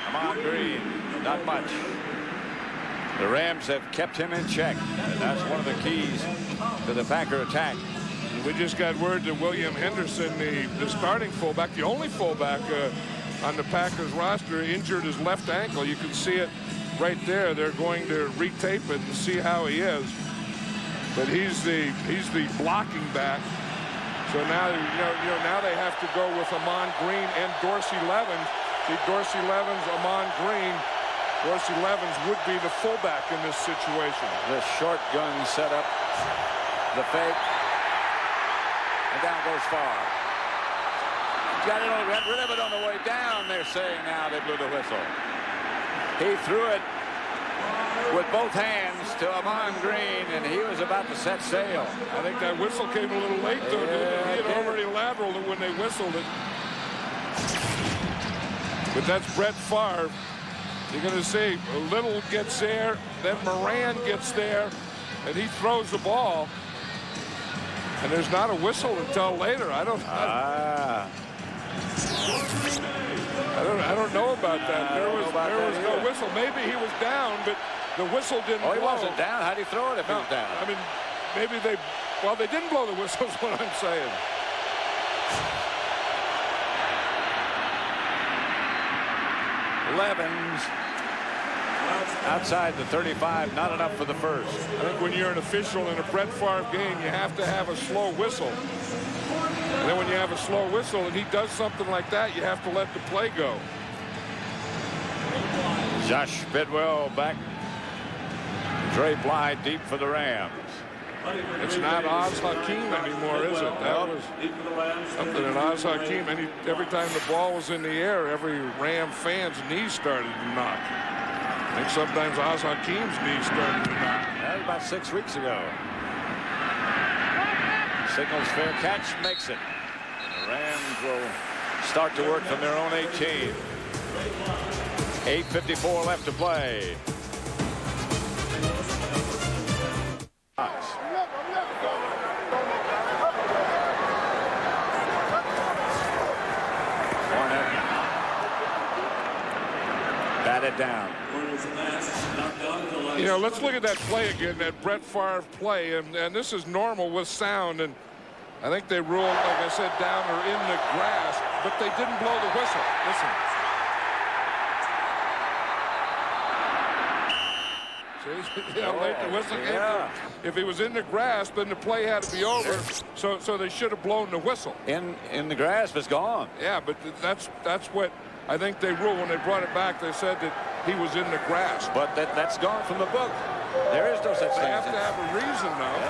Amon Green, not much. The Rams have kept him in check, and that's one of the keys to the Packer attack. We just got word that William Henderson, the starting fullback, the only fullback on the Packers roster, injured his left ankle. You can see it right there. They're going to retape it and see how he is. But he's the blocking back. So now now they have to go with Amon Green and Dorsey Levens. See, Dorsey Levens, Amon Green. Dorsey Levens would be the fullback in this situation. The short gun set up, the fake, and down goes Favre. Got rid of it on the way down. They're saying now they blew the whistle. He threw it with both hands to Amon Green, and he was about to set sail. I think that whistle came a little late, though. He had already lateraled it when they whistled it. But that's Brett Favre. You're going to see Little gets there, then Moran gets there, and he throws the ball. And there's not a whistle until later. I don't know. I don't know about that. There was no whistle. Maybe he was down, but the whistle didn't blow. He wasn't down. How'd he throw it if he was down? I mean, maybe they didn't blow the whistle is what I'm saying. Levens outside the 35, not enough for the first. I think when you're an official in a Brett Favre game, you have to have a slow whistle. And then when you have a slow whistle and he does something like that, you have to let the play go. Josh Bidwell back. Dre Bly deep for the Rams. It's not Oz Hakeem anymore, is it? That was something that Oz Hakeem, every time the ball was in the air, every Ram fan's knees started to knock. I think sometimes Oz Hakeem's knees started to knock. That was about 6 weeks ago. Signals fair catch, makes it. And the Rams will start to work from their own 18. 8:54 left to play. Batted down. You know, let's look at that play again, that Brett Favre play, and this is normal with sound, and I think they ruled, like I said, down or in the grass, but they didn't blow the whistle. Listen. See, how late the whistle came. If he was in the grass, then the play had to be over, so they should have blown the whistle. In the grass, it's gone. Yeah, but that's what I think they ruled when they brought it back. They said that he was in the grass. But that's gone from the book. There is no such thing. They have to have a reason, though.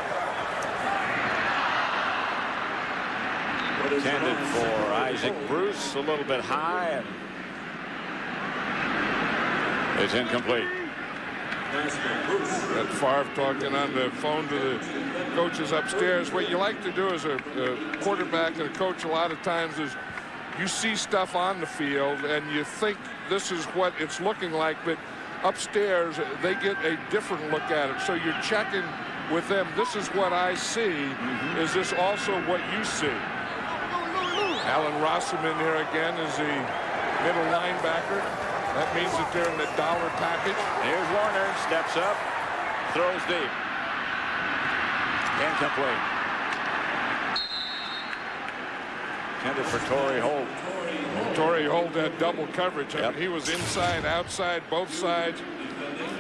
Intended for Isaac Bruce, a little bit high, and it's incomplete. That Favre talking on the phone to the coaches upstairs. What you like to do as a quarterback and a coach a lot of times is you see stuff on the field and you think this is what it's looking like, but upstairs they get a different look at it. So you're checking with them. This is what I see. Is this also what you see? Alan Rossman here again is the middle linebacker. That means that they're in the dollar package. Here's Warner, steps up, throws deep. Incomplete. Intended for Torrey Holt. Torrey Holt had double coverage. I mean, he was inside, outside, both sides.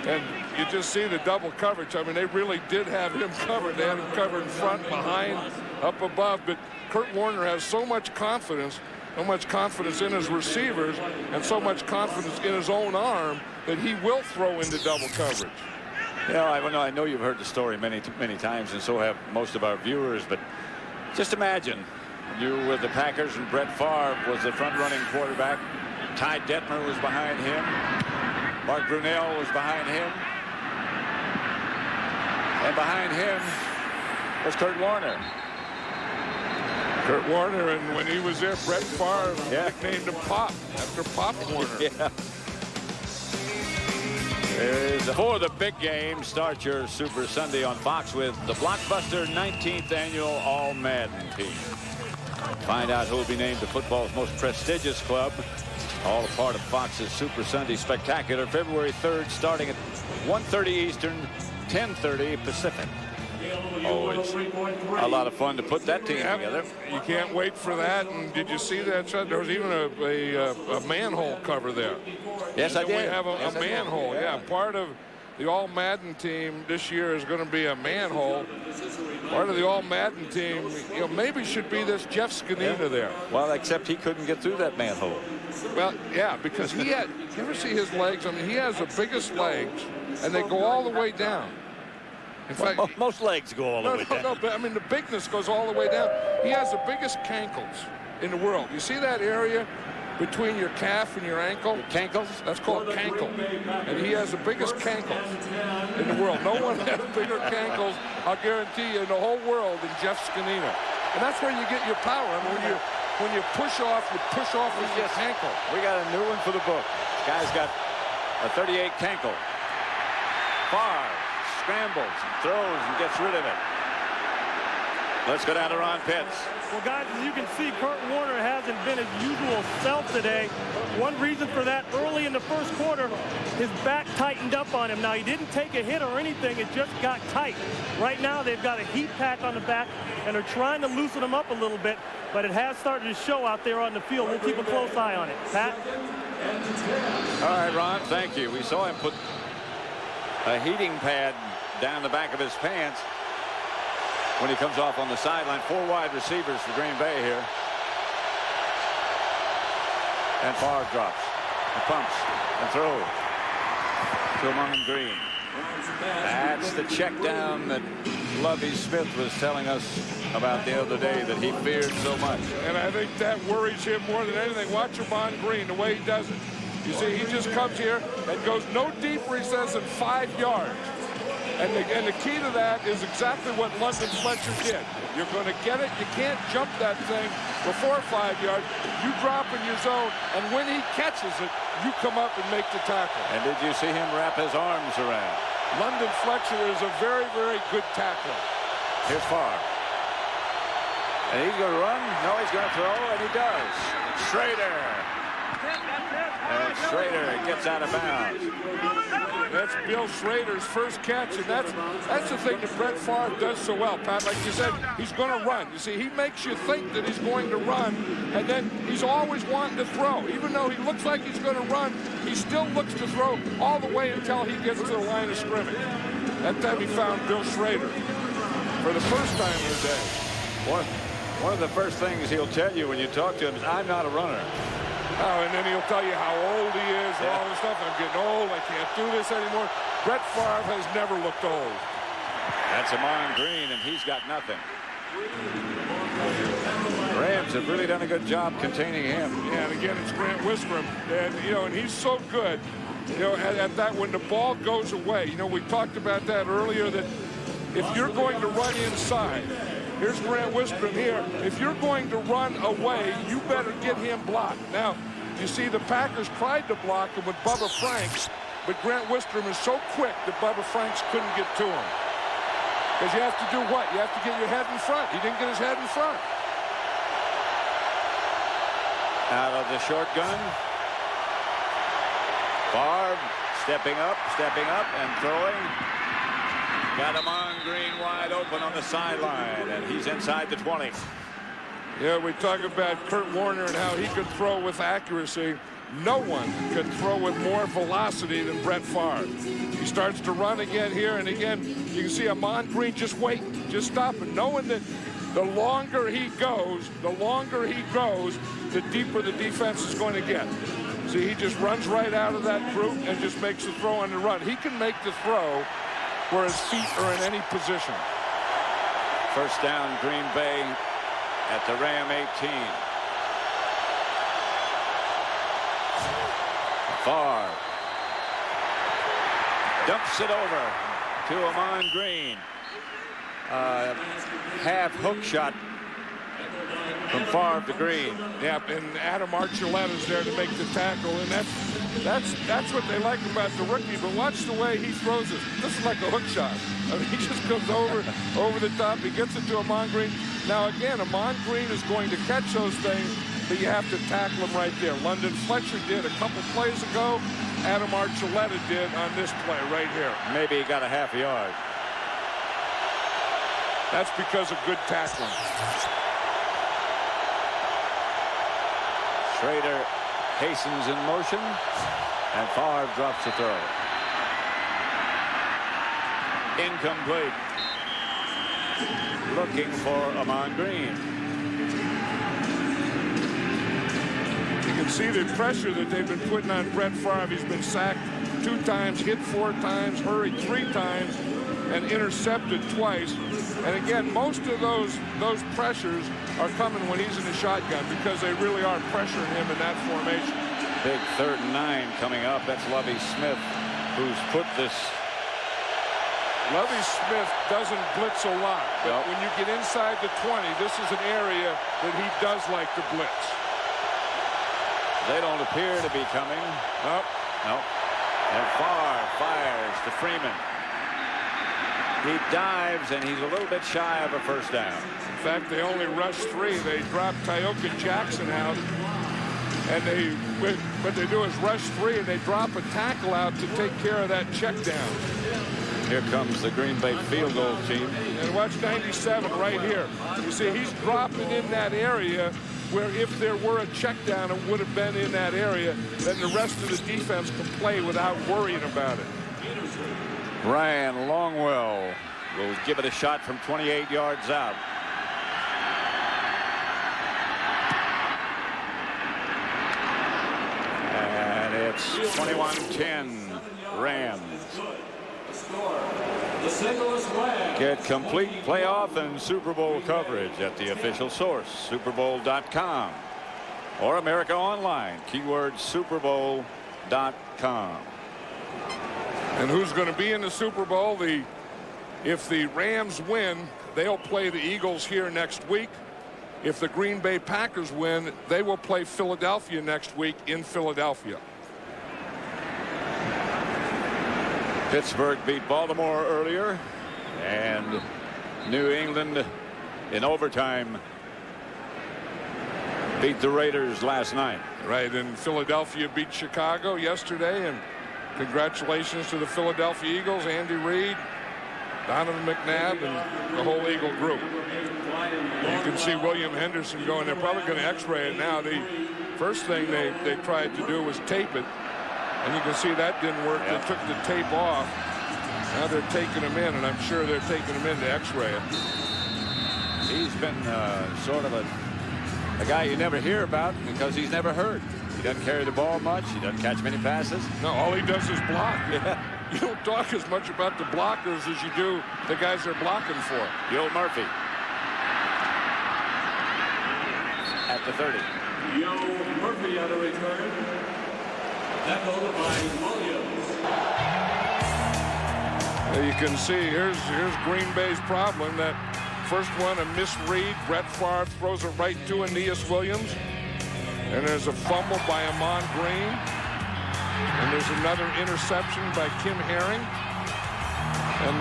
And you just see the double coverage. I mean, they really did have him covered. They had him covered in front, behind, up above. But Kurt Warner has so much confidence in his receivers and so much confidence in his own arm that he will throw into double coverage. Yeah, I know you've heard the story many times, and so have most of our viewers, but just imagine you with the Packers and Brett Favre was the front-running quarterback. Ty Detmer was behind him. Mark Brunell was behind him. And behind him was Kurt Warner. Kurt Warner, and when he was there, Brett Favre nicknamed him Pop, after Pop Warner. For the big game, start your Super Sunday on Fox with the blockbuster 19th annual All Madden team. Find out who will be named the football's most prestigious club. All a part of Fox's Super Sunday Spectacular, February 3rd, starting at 1:30 Eastern, 10:30 Pacific. Always a lot of fun to put that team together. You can't wait for that. And did you see that? There was even a manhole cover there. Yes, I did. We have a manhole. Yeah, part of the All Madden team this year is going to be a manhole. Part of the All Madden team, maybe should be this Jeff Scanina there. Well, except he couldn't get through that manhole. Well, yeah, because he had. You ever see his legs? I mean, he has the biggest legs, and they go all the way down. In fact, most legs go all the way down. No, but I mean, the bigness goes all the way down. He has the biggest cankles in the world. You see that area between your calf and your ankle? Cankles? That's called cankle. And he has the biggest cankles in the world. No one has bigger cankles, I'll guarantee you, in the whole world than Jeff Scanina. And that's where you get your power. I mean, when you push off with your cankle. We got a new one for the book. This guy's got a 38 cankle. Favre scrambles and throws and gets rid of it. Let's go down to Ron Pitts. Well, guys, as you can see, Kurt Warner hasn't hasn't been his usual self today. One reason for that, early in the first quarter, his back tightened up on him. Now, he didn't take a hit or anything. It just got tight. Right now, they've got a heat pack on the back, and they're trying to loosen him up a little bit, but it has started to show out there on the field. We'll keep a close eye on it. Pat? All right, Ron, thank you. We saw him put a heating pad down the back of his pants when he comes off on the sideline. 4 wide receivers for Green Bay here. And Favre drops and pumps and throws to Amon Green. That's the check down that Lovie Smith was telling us about the other day that he feared so much. And I think that worries him more than anything. Watch Amon Green, the way he does it. You see, he just comes here and goes no deeper, he says, than 5 yards. And the key to that is exactly what London Fletcher did. You're going to get it. You can't jump that thing before 5 yards. You drop in your zone, and when he catches it, you come up and make the tackle. And did you see him wrap his arms around? London Fletcher is a very, very good tackler. Here's Favre. And he's going to run. No, he's going to throw, and he does. Schrader. And Schrader gets out of bounds. That's Bill Schrader's first catch, and that's the thing that Brett Favre does so well, Pat. Like you said, he's going to run. You see, he makes you think that he's going to run, and then he's always wanting to throw. Even though he looks like he's going to run, he still looks to throw all the way until he gets to the line of scrimmage. That time he found Bill Schrader for the first time in the day. One of the first things he'll tell you when you talk to him is, I'm not a runner. Oh, and then he'll tell you how old he is and all this stuff. I'm getting old. I can't do this anymore. Brett Favre has never looked old. That's Amon Green, and he's got nothing. Rams have really done a good job containing him. Yeah, and again, it's Grant Wistrom. And, you know, and he's so good, you know, at that when the ball goes away. You know, we talked about that earlier, that if you're going to run inside, here's Grant Wistrom here. If you're going to run away, you better get him blocked. Now, you see the Packers tried to block him with Bubba Franks, but Grant Wistrom is so quick that Bubba Franks couldn't get to him. Because you have to do what? You have to get your head in front. He didn't get his head in front. Out of the shotgun. Favre stepping up, and throwing. Got Amon Green wide open on the sideline, and he's inside the 20. Yeah, we talk about Kurt Warner and how he could throw with accuracy. No one could throw with more velocity than Brett Favre. He starts to run again here, and again, you can see Amon Green just waiting, just stopping, knowing that the longer he goes, the deeper the defense is going to get. See, he just runs right out of that group and just makes the throw on the run. He can make the throw where his feet are in any position. First down, Green Bay at the Ram 18. Favre dumps it over to Amon Green. Half hook shot from Favre to Green. Yep, and Adam Archuleta is there to make the tackle, and that's what they like about the rookie. But watch the way he throws it. This is like a hook shot. I mean, he just comes over the top. He gets it to Amon Green. Now again, Amon Green is going to catch those things, but you have to tackle him right there. London Fletcher did a couple plays ago. Adam Archuleta did on this play right here. Maybe he got a half a yard. That's because of good tackling. Schrader hastens in motion, and Favre drops the throw. Incomplete. Looking for Amon Green. You can see the pressure that they've been putting on Brett Favre. He's been sacked 2 times, hit 4 times, hurried 3 times, and intercepted twice. And again, most of those pressures are coming when he's in the shotgun because they really are pressuring him in that formation. Big 3rd and 9 coming up. That's Lovie Smith, who's put this. Lovie Smith doesn't blitz a lot, but when you get inside the 20, this is an area that he does like to blitz. They don't appear to be coming. Nope. Nope. And Favre fires to Freeman. He dives, and he's a little bit shy of a first down. In fact, they only rushed 3. They dropped Tyoka Jackson out, and what they do is rush 3, and they drop a tackle out to take care of that check down. Here comes the Green Bay field goal team. And watch 97 right here. You see, he's dropping in that area where if there were a check down, it would have been in that area. Then the rest of the defense can play without worrying about it. Ryan Longwell will give it a shot from 28 yards out. And it's 21-10 Rams. Get complete playoff and Super Bowl coverage at the official source, superbowl.com, or America Online, keyword superbowl.com. And who's going to be in the Super Bowl? If the Rams win, they'll play the Eagles here next week. If the Green Bay Packers win, they will play Philadelphia next week in Philadelphia. Pittsburgh beat Baltimore earlier, and New England in overtime beat the Raiders last night. Right, and Philadelphia beat Chicago yesterday, and congratulations to the Philadelphia Eagles, Andy Reid, Donovan McNabb, and the whole Eagle group. You can see William Henderson going. They're probably going to x-ray it now. The first thing they tried to do was tape it, and you can see that didn't work. They took the tape off. Now they're taking him in, and I'm sure they're taking him in to x-ray it. He's been sort of a guy you never hear about because he's never hurt. He doesn't carry the ball much. He doesn't catch many passes. No, all he does is block. Yeah. You don't talk as much about the blockers as you do the guys they're blocking for. Yo Murphy at the 30. Yo Murphy on the return. Tackled by Williams. You can see here's Green Bay's problem. That first one, a misread. Brett Favre throws it right to Aeneas Williams. And there's a fumble by Amon Green. And there's another interception by Kim Herring. And,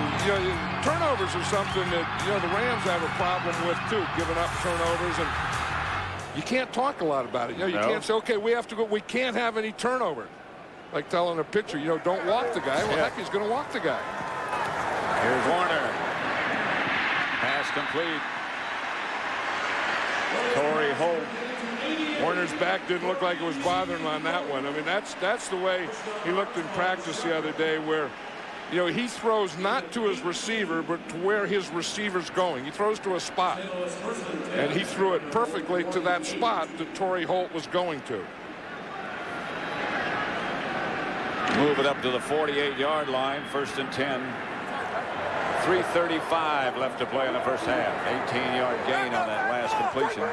turnovers are something that, the Rams have a problem with, too, giving up turnovers. And you can't talk a lot about it. You can't say, okay, we have to go. We can't have any turnover. Like telling a pitcher, don't walk the guy. Well, heck, he's going to walk the guy. Here's Warner. Pass complete. Torrey Holt. Warner's back didn't look like it was bothering him on that one. I mean, that's the way he looked in practice the other day, where, he throws not to his receiver, but to where his receiver's going. He throws to a spot, and he threw it perfectly to that spot that Torrey Holt was going to. Move it up to the 48-yard line, 1st and 10. 3:35 left to play in the first half. 18-yard gain on that last completion.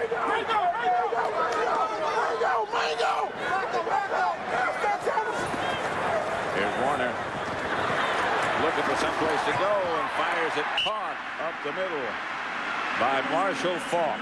Here's Warner. Looking for someplace to go and fires it caught up the middle by Marshall Faulk.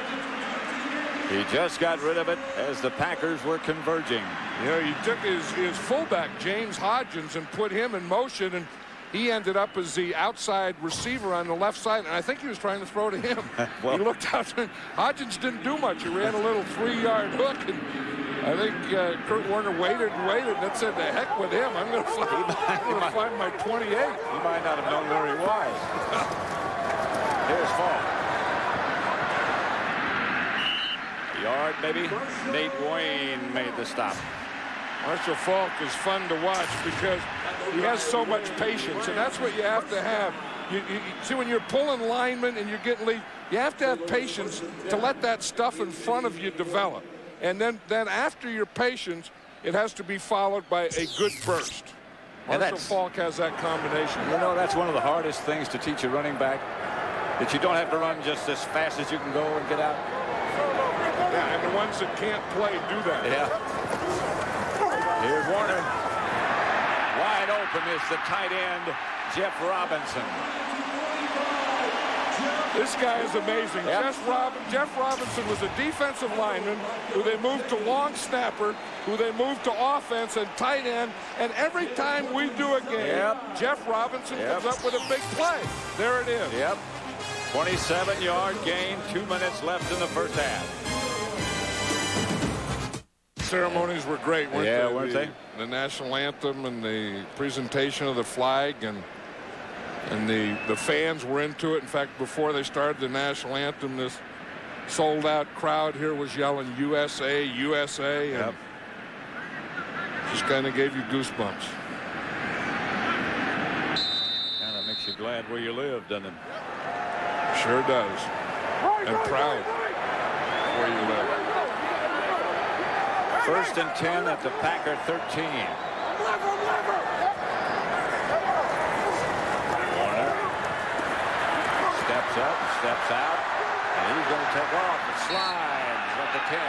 He just got rid of it as the Packers were converging. He took his fullback, James Hodgins, and put him in motion, and he ended up as the outside receiver on the left side, and I think he was trying to throw to him. He looked out. Hodgins didn't do much. He ran a little 3-yard hook, and I think Kurt Warner waited and waited, and said, "The heck with him. I'm going to find my 28." He might not have known where he was. Here's Faulk. Yard, maybe. Nate Wayne made the stop. Marshall Faulk is fun to watch because he has so much patience, and that's what you have to have. You see, when you're pulling linemen and you're getting lead, you have to have patience to let that stuff in front of you develop. And then after your patience, it has to be followed by a good burst. Marshall Faulk has that combination. That's one of the hardest things to teach a running back, that you don't have to run just as fast as you can go and get out. Yeah, and the ones that can't play do that. Yeah. Here's Warner. Wide open is the tight end, Jeff Robinson. This guy is amazing. Jeff Robinson was a defensive lineman who they moved to long snapper, who they moved to offense and tight end. And every time we do a game, Jeff Robinson comes up with a big play. There it is. 27-yard gain, 2 minutes left in the first half. Ceremonies were great, weren't Yeah, they? weren't they? The national anthem and the presentation of the flag, and the fans were into it. In fact, before they started the national anthem, this sold-out crowd here was yelling USA, USA, and just kind of gave you goosebumps. Kind of makes you glad where you live, doesn't it? Sure does. And proud where you live. 1st and 10 at the Packer 13. Warner steps up, steps out, and he's going to take off. It slides at the 10.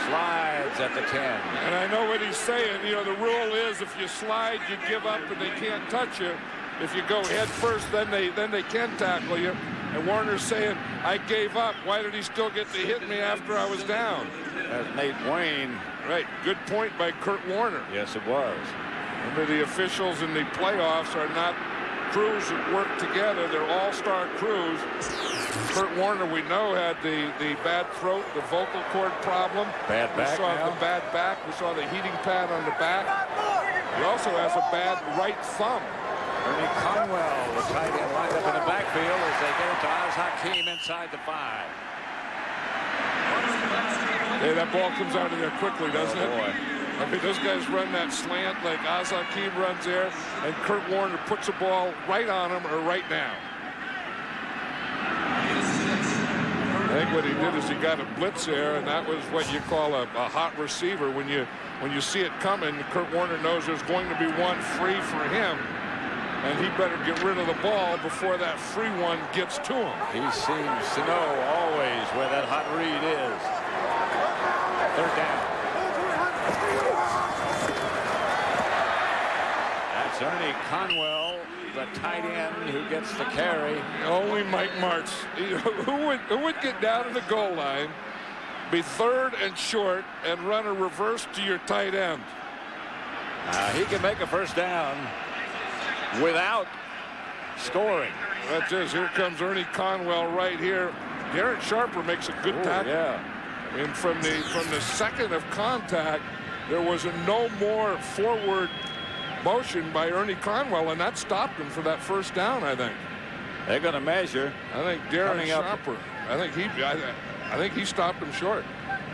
Slides at the 10. And I know what he's saying. You know, the rule is if you slide, you give up and they can't touch you. If you go head first, then they can tackle you. And Warner's saying, I gave up. Why did he still get to hit me after I was down? That's Nate Wayne. Right. Good point by Kurt Warner. Yes, it was. Remember, the officials in the playoffs are not crews that work together. They're all-star crews. Kurt Warner, we know, had the bad throat, the vocal cord problem. Bad back. We saw now. the bad back. We saw the heating pad on the back. He also has a bad right thumb. Ernie Conwell, the tight end, lined up in the backfield as they get it to Oz Hakeem inside the 5. Hey, that ball comes out of there quickly, doesn't it? Boy. I mean, those guys run that slant like Oz Hakeem runs there, and Kurt Warner puts the ball right on him or right now. I think what he did is he got a blitz there, and that was what you call a hot receiver. When you see it coming, Kurt Warner knows there's going to be one free for him, and he better get rid of the ball before that free one gets to him. He seems to know always where that hot read is. 3rd down. That's Ernie Conwell, the tight end, who gets the carry. Only Mike Martz. Who would get down to the goal line, be 3rd and short, and run a reverse to your tight end? He can make a first down without scoring. That's it. Here comes Ernie Conwell right here. Darren Sharper makes a good tackle. Yeah. And from the second of contact, there was no more forward motion by Ernie Conwell, and that stopped him for that first down, I think. They're going to measure. I think Darren Sharper. I think he stopped him short.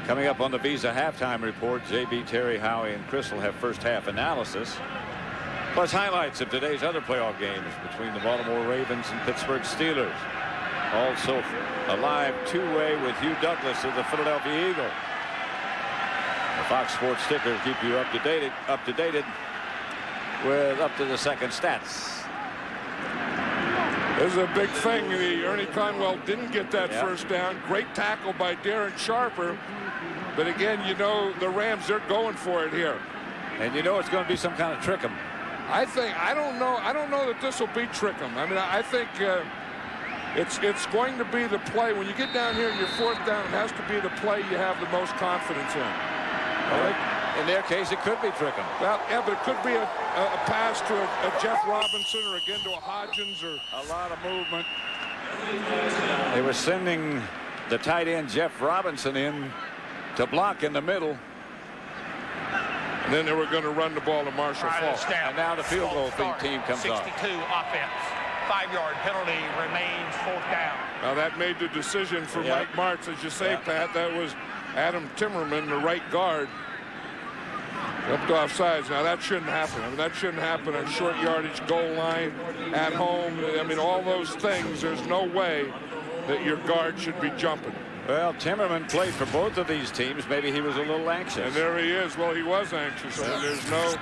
Coming up on the Visa halftime report, JB, Terry, Howie, and Chris will have first half analysis. Plus highlights of today's other playoff games between the Baltimore Ravens and Pittsburgh Steelers. Also a live two-way with Hugh Douglas of the Philadelphia Eagle. The Fox Sports stickers keep you up to date with up to the second stats. This is a big thing. Ernie Conwell didn't get that first down. Great tackle by Darren Sharper. But again, you know, the Rams, they're going for it here. And you know it's going to be some kind of trick 'em. I don't know that this will be trick 'em. I mean, I think it's going to be the play. When you get down here in your 4th down, it has to be the play you have the most confidence in. I think in their case, it could be trick 'em. Well, yeah, but it could be a pass to a Jeff Robinson or again to a Hodgins or a lot of movement. They were sending the tight end Jeff Robinson in to block in the middle. And then they were going to run the ball to Marshall Faulk. And now the field goal team comes off. 62 offense. 5-yard penalty remains 4th down. Now that made the decision for Mike Martz, as you say, Pat. That was Adam Timmerman, the right guard. Up to offsides. Now that shouldn't happen. I mean, that shouldn't happen on short yardage, goal line, at home. I mean, all those things. There's no way that your guard should be jumping. Well, Timmerman played for both of these teams. Maybe he was a little anxious. And there he is. Well, he was anxious. I mean, there's no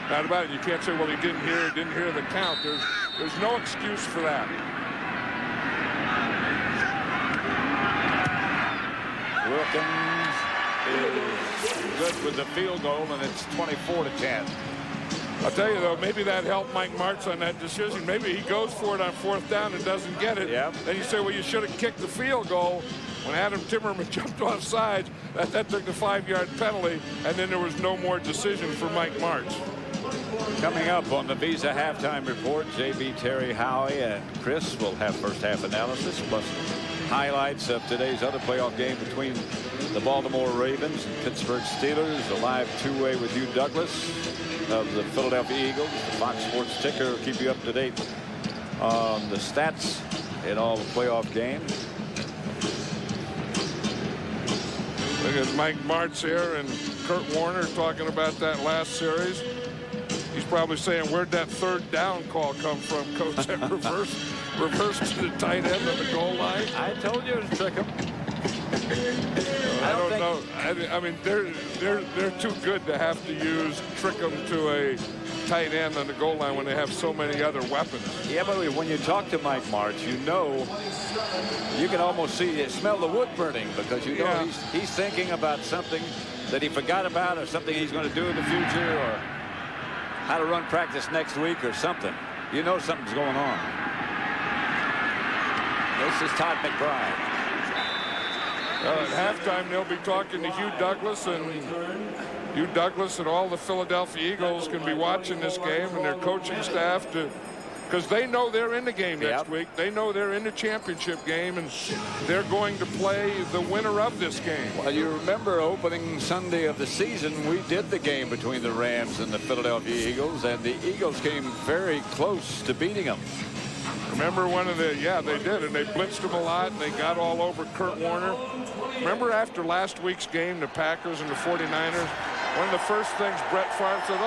doubt about it. You can't say, well, he didn't hear the count. There's no excuse for that. Wilkins is good with the field goal, and it's 24-10. I'll tell you, though, maybe that helped Mike Martz on that decision. Maybe he goes for it on 4th down and doesn't get it. Yep. Then you say, well, you should have kicked the field goal. When Adam Timmerman jumped off sides, that took the 5-yard penalty, and then there was no more decision for Mike Martz. Coming up on the Visa halftime report, JB, Terry, Howie, and Chris will have first half analysis plus highlights of today's other playoff game between the Baltimore Ravens and Pittsburgh Steelers. A live two-way with Hugh Douglas of the Philadelphia Eagles. The Fox Sports ticker will keep you up to date on the stats in all the playoff games. Look at Mike Martz here and Kurt Warner talking about that last series. He's probably saying, where'd that 3rd down call come from, Coach? That reverse to the tight end of the goal line. I told you to trick him. I don't know. I mean, they're too good to have to trick them to a tight end on the goal line when they have so many other weapons. Yeah, but when you talk to Mike Martz, you know, you can almost smell the wood burning, because you know he's thinking about something that he forgot about, or something he's going to do in the future, or how to run practice next week or something. You know something's going on. This is Todd McBride. At halftime, they'll be talking to Hugh Douglas, and Hugh Douglas and all the Philadelphia Eagles can be watching this game, and their coaching staff, because they know they're in the game next week. They know they're in the championship game, and they're going to play the winner of this game. Well, you remember opening Sunday of the season, we did the game between the Rams and the Philadelphia Eagles, and the Eagles came very close to beating them. Remember one of the, they did, and they blitzed him a lot, and they got all over Kurt Warner. Remember after last week's game, the Packers and the 49ers, one of the first things Brett Favre said,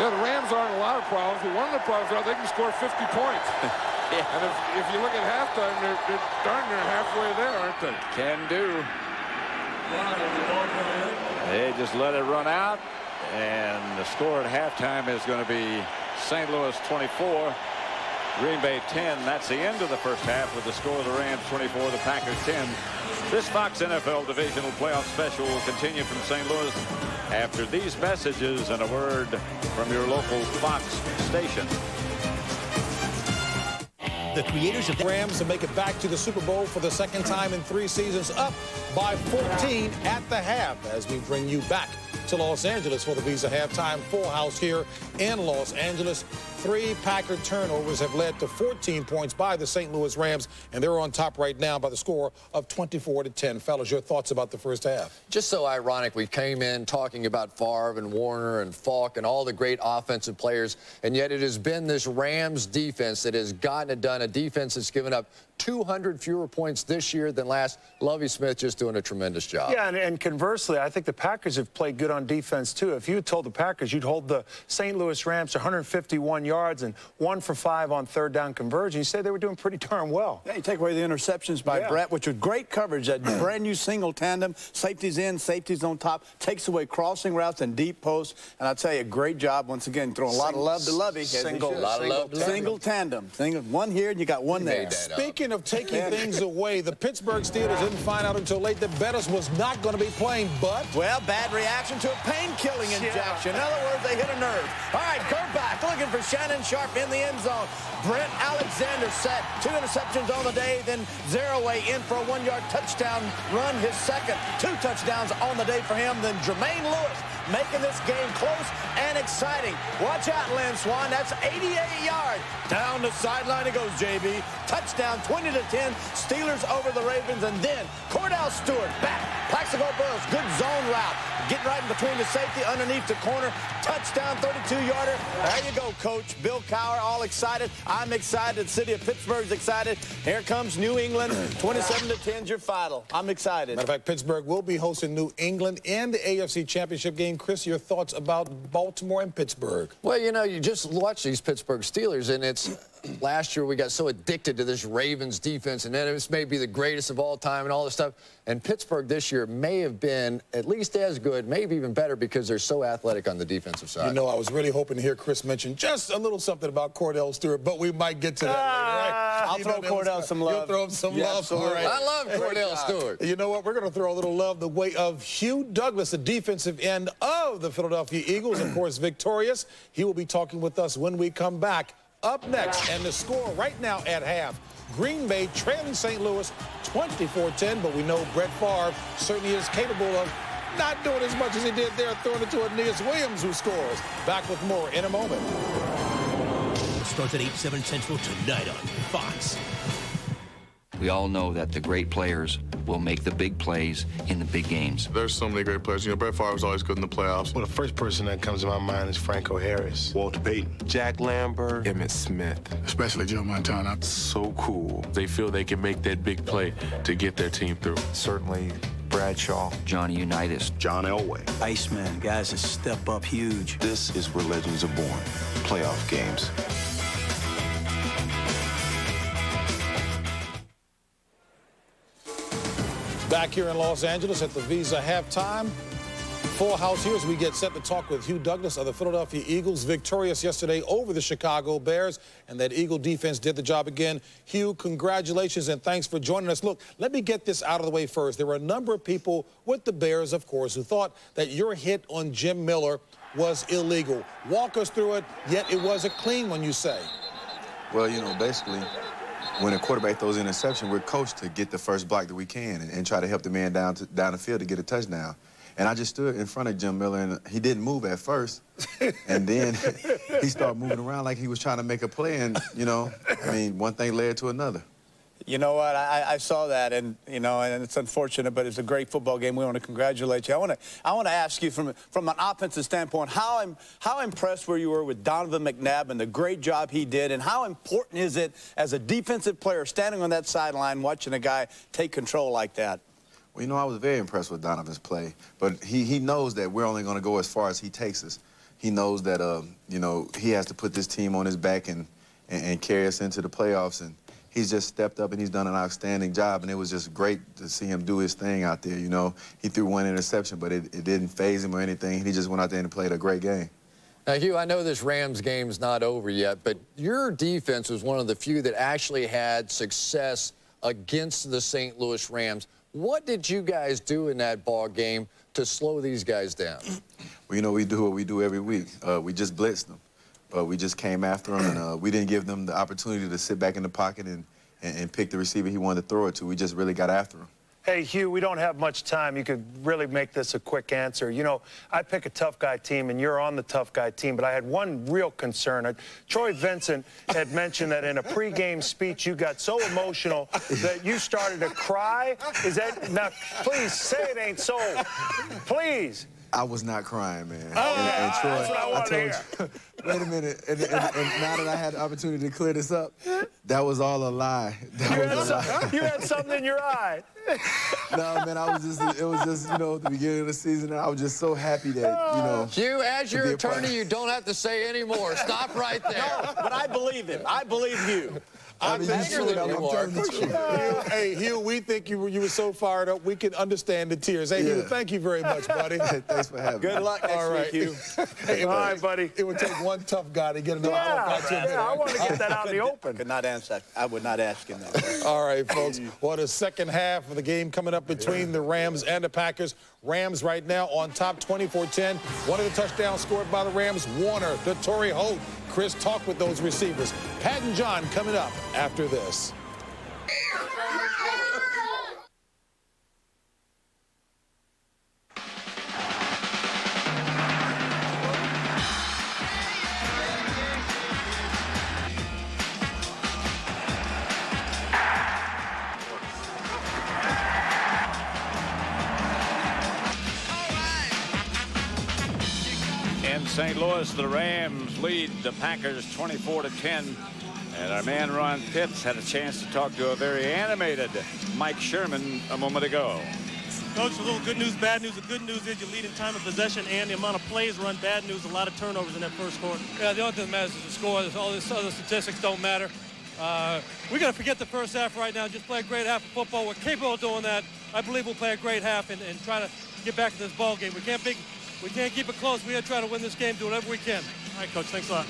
the Rams aren't a lot of problems, but one of the problems are they can score 50 points. And if you look at halftime, they're darn near halfway there, aren't they? Can do. They just let it run out, and the score at halftime is going to be St. Louis 24. Green Bay 10. That's the end of the first half with the score of the Rams 24, the Packers 10. This Fox NFL Divisional Playoff Special will continue from St. Louis after these messages and a word from your local Fox station. The creators of the Rams to make it back to the Super Bowl for the 2nd time in 3 seasons, up by 14 at the half, as we bring you back to Los Angeles for the Visa halftime full house here in Los Angeles. 3 Packer turnovers have led to 14 points by the St. Louis Rams, and they're on top right now by the score of 24-10. Fellas, your thoughts about the first half? Just so ironic, we came in talking about Favre and Warner and Falk and all the great offensive players, and yet it has been this Rams defense that has gotten it done, a defense that's given up 200 fewer points this year than last. Lovie Smith just doing a tremendous job. Yeah, and conversely, I think the Packers have played good on defense, too. If you had told the Packers you'd hold the St. Louis Rams to 151 yards and 1 for 5 on 3rd down conversion, you say they were doing pretty darn well. Yeah, you take away the interceptions by Brett, which was great coverage. That brand new single tandem, safeties in, safeties on top, takes away crossing routes and deep posts. And I tell you, great job once again, throwing a lot of love to Lovie. Single tandem. One here and you got one there. Speaking of taking things away, the Pittsburgh Steelers didn't find out until late that Bettis was not going to be playing, but... Well, bad reaction to a pain-killing injection. In other words, they hit a nerve. All right, go back, looking for Shannon Sharp in the end zone. Brent Alexander set 2 interceptions on the day, then Zeraway in for a 1-yard touchdown run, his second. 2 touchdowns on the day for him. Then Jermaine Lewis making this game close and exciting. Watch out, Lynn Swan. That's 88 yards. Down the sideline it goes, JB. Touchdown, 20-10. Steelers over the Ravens. And then Cordell Stewart back. Plaxico Burress, good zone route. Getting right in between the safety, underneath the corner. Touchdown, 32-yarder. There you go, Coach. Bill Cowher, all excited. I'm excited. The city of Pittsburgh's excited. Here comes New England. 27-10's your final. I'm excited. Matter of fact, Pittsburgh will be hosting New England in the AFC Championship game. Chris, your thoughts about Baltimore and Pittsburgh? Well, you know, you just watch these Pittsburgh Steelers, and it's last year we got so addicted to this Ravens defense, and then this may be the greatest of all time and all this stuff. And Pittsburgh this year may have been at least as good, maybe even better, because they're so athletic on the defensive side. You know, I was really hoping to hear Chris mention just a little something about Cordell Stewart, but we might get to that later, right? I'll throw Cordell some love. You'll throw him some love. All right. I love Cordell Stewart. You know what? We're going to throw a little love the way of Hugh Douglas, the defensive end of the Philadelphia Eagles, of course, victorious. He will be talking with us when we come back. Up next, and the score right now at half. Green Bay trailing St. Louis 24-10, but we know Brett Favre certainly is capable of not doing as much as he did there, throwing it to Aeneas Williams, who scores. Back with more in a moment. Starts at 8, 7 Central tonight on Fox. We all know that the great players will make the big plays in the big games. There's so many great players. You know, Brett Favre was always good in the playoffs. Well, the first person that comes to my mind is Franco Harris, Walter Payton, Jack Lambert, Emmitt Smith. Especially Joe Montana. So cool. They feel they can make that big play to get their team through. Certainly Bradshaw, Johnny Unitas, John Elway. Iceman, guys that step up huge. This is where legends are born. Playoff games. Back here in Los Angeles at the Visa halftime. Full house here as we get set to talk with Hugh Douglas of the Philadelphia Eagles, victorious yesterday over the Chicago Bears, and that Eagle defense did the job again. Hugh, congratulations and thanks for joining us. Look, let me get this out of the way first. There were a number of people with the Bears, of course, who thought that your hit on Jim Miller was illegal. Walk us through it, yet it was a clean one, you say. Well, you know, basically, when a quarterback throws an interception, we're coached to get the first block that we can and try to help the man down the field to get a touchdown. And I just stood in front of Jim Miller, and he didn't move at first. And then he started moving around like he was trying to make a play. And, you know, I mean, one thing led to another. You know what? I saw that, and you know, and it's unfortunate, but it's a great football game. We want to congratulate you. I want to ask you from an offensive standpoint, how impressed were you with Donovan McNabb and the great job he did, and how important is it as a defensive player standing on that sideline watching a guy take control like that? Well, you know, I was very impressed with Donovan's play, but he knows that we're only going to go as far as he takes us. He knows that you know, he has to put this team on his back and carry us into the playoffs, and he's just stepped up and he's done an outstanding job, and it was just great to see him do his thing out there, you know. He threw one interception, but it didn't faze him or anything. He just went out there and played a great game. Now, Hugh, I know this Rams game's not over yet, but your defense was one of the few that actually had success against the St. Louis Rams. What did you guys do in that ball game to slow these guys down? Well, you know, we do what we do every week. We just blitzed them. We just came after him, and we didn't give them the opportunity to sit back in the pocket and pick the receiver he wanted to throw it to. We just really got after him. Hey, Hugh, we don't have much time. You could really make this a quick answer. You know, I pick a tough guy team, and you're on the tough guy team, but I had one real concern. Troy Vincent had mentioned that in a pregame speech you got so emotional that you started to cry. Is that, now, please say it ain't so. Please. I was not crying, man. Oh, and Troy, that's what I want to hear. Wait a minute. And now that I had the opportunity to clear this up, that was all a lie. You had something in your eye. No, man, it was just, you know, the beginning of the season, and I was just so happy that, you know. Hugh, as your attorney, you don't have to say any more. Stop right there. No, but I believe him. I believe you. I'm telling the truth. Hey, Hugh, we think you were so fired up, we can understand the tears. Hey, Hugh, thank you very much, buddy. Thanks for having me. Good luck next week, Hugh. Hey, all right, buddy. It would take one tough guy to get another. I want to get that out in the open. Could not answer that. I would not ask him that. All right, folks. Well, the second half of the game coming up between the Rams and the Packers. Rams right now on top 24-10. One of the touchdowns scored by the Rams, Warner, Torrey Holt. Chris talked with those receivers. Pat and John coming up after this. In St. Louis, the Rams lead the Packers 24-10. And our man Ron Pitts had a chance to talk to a very animated Mike Sherman a moment ago. Coach, a little good news, bad news. The good news is you lead in time of possession and the amount of plays run. Bad news, a lot of turnovers in that first quarter. Yeah, the only thing that matters is the score. All these other statistics don't matter. We got to forget the first half right now. Just play a great half of football. We're capable of doing that. I believe we'll play a great half and try to get back to this ball game. We can't keep it close. We got to try to win this game, do whatever we can. All right, Coach, thanks a lot.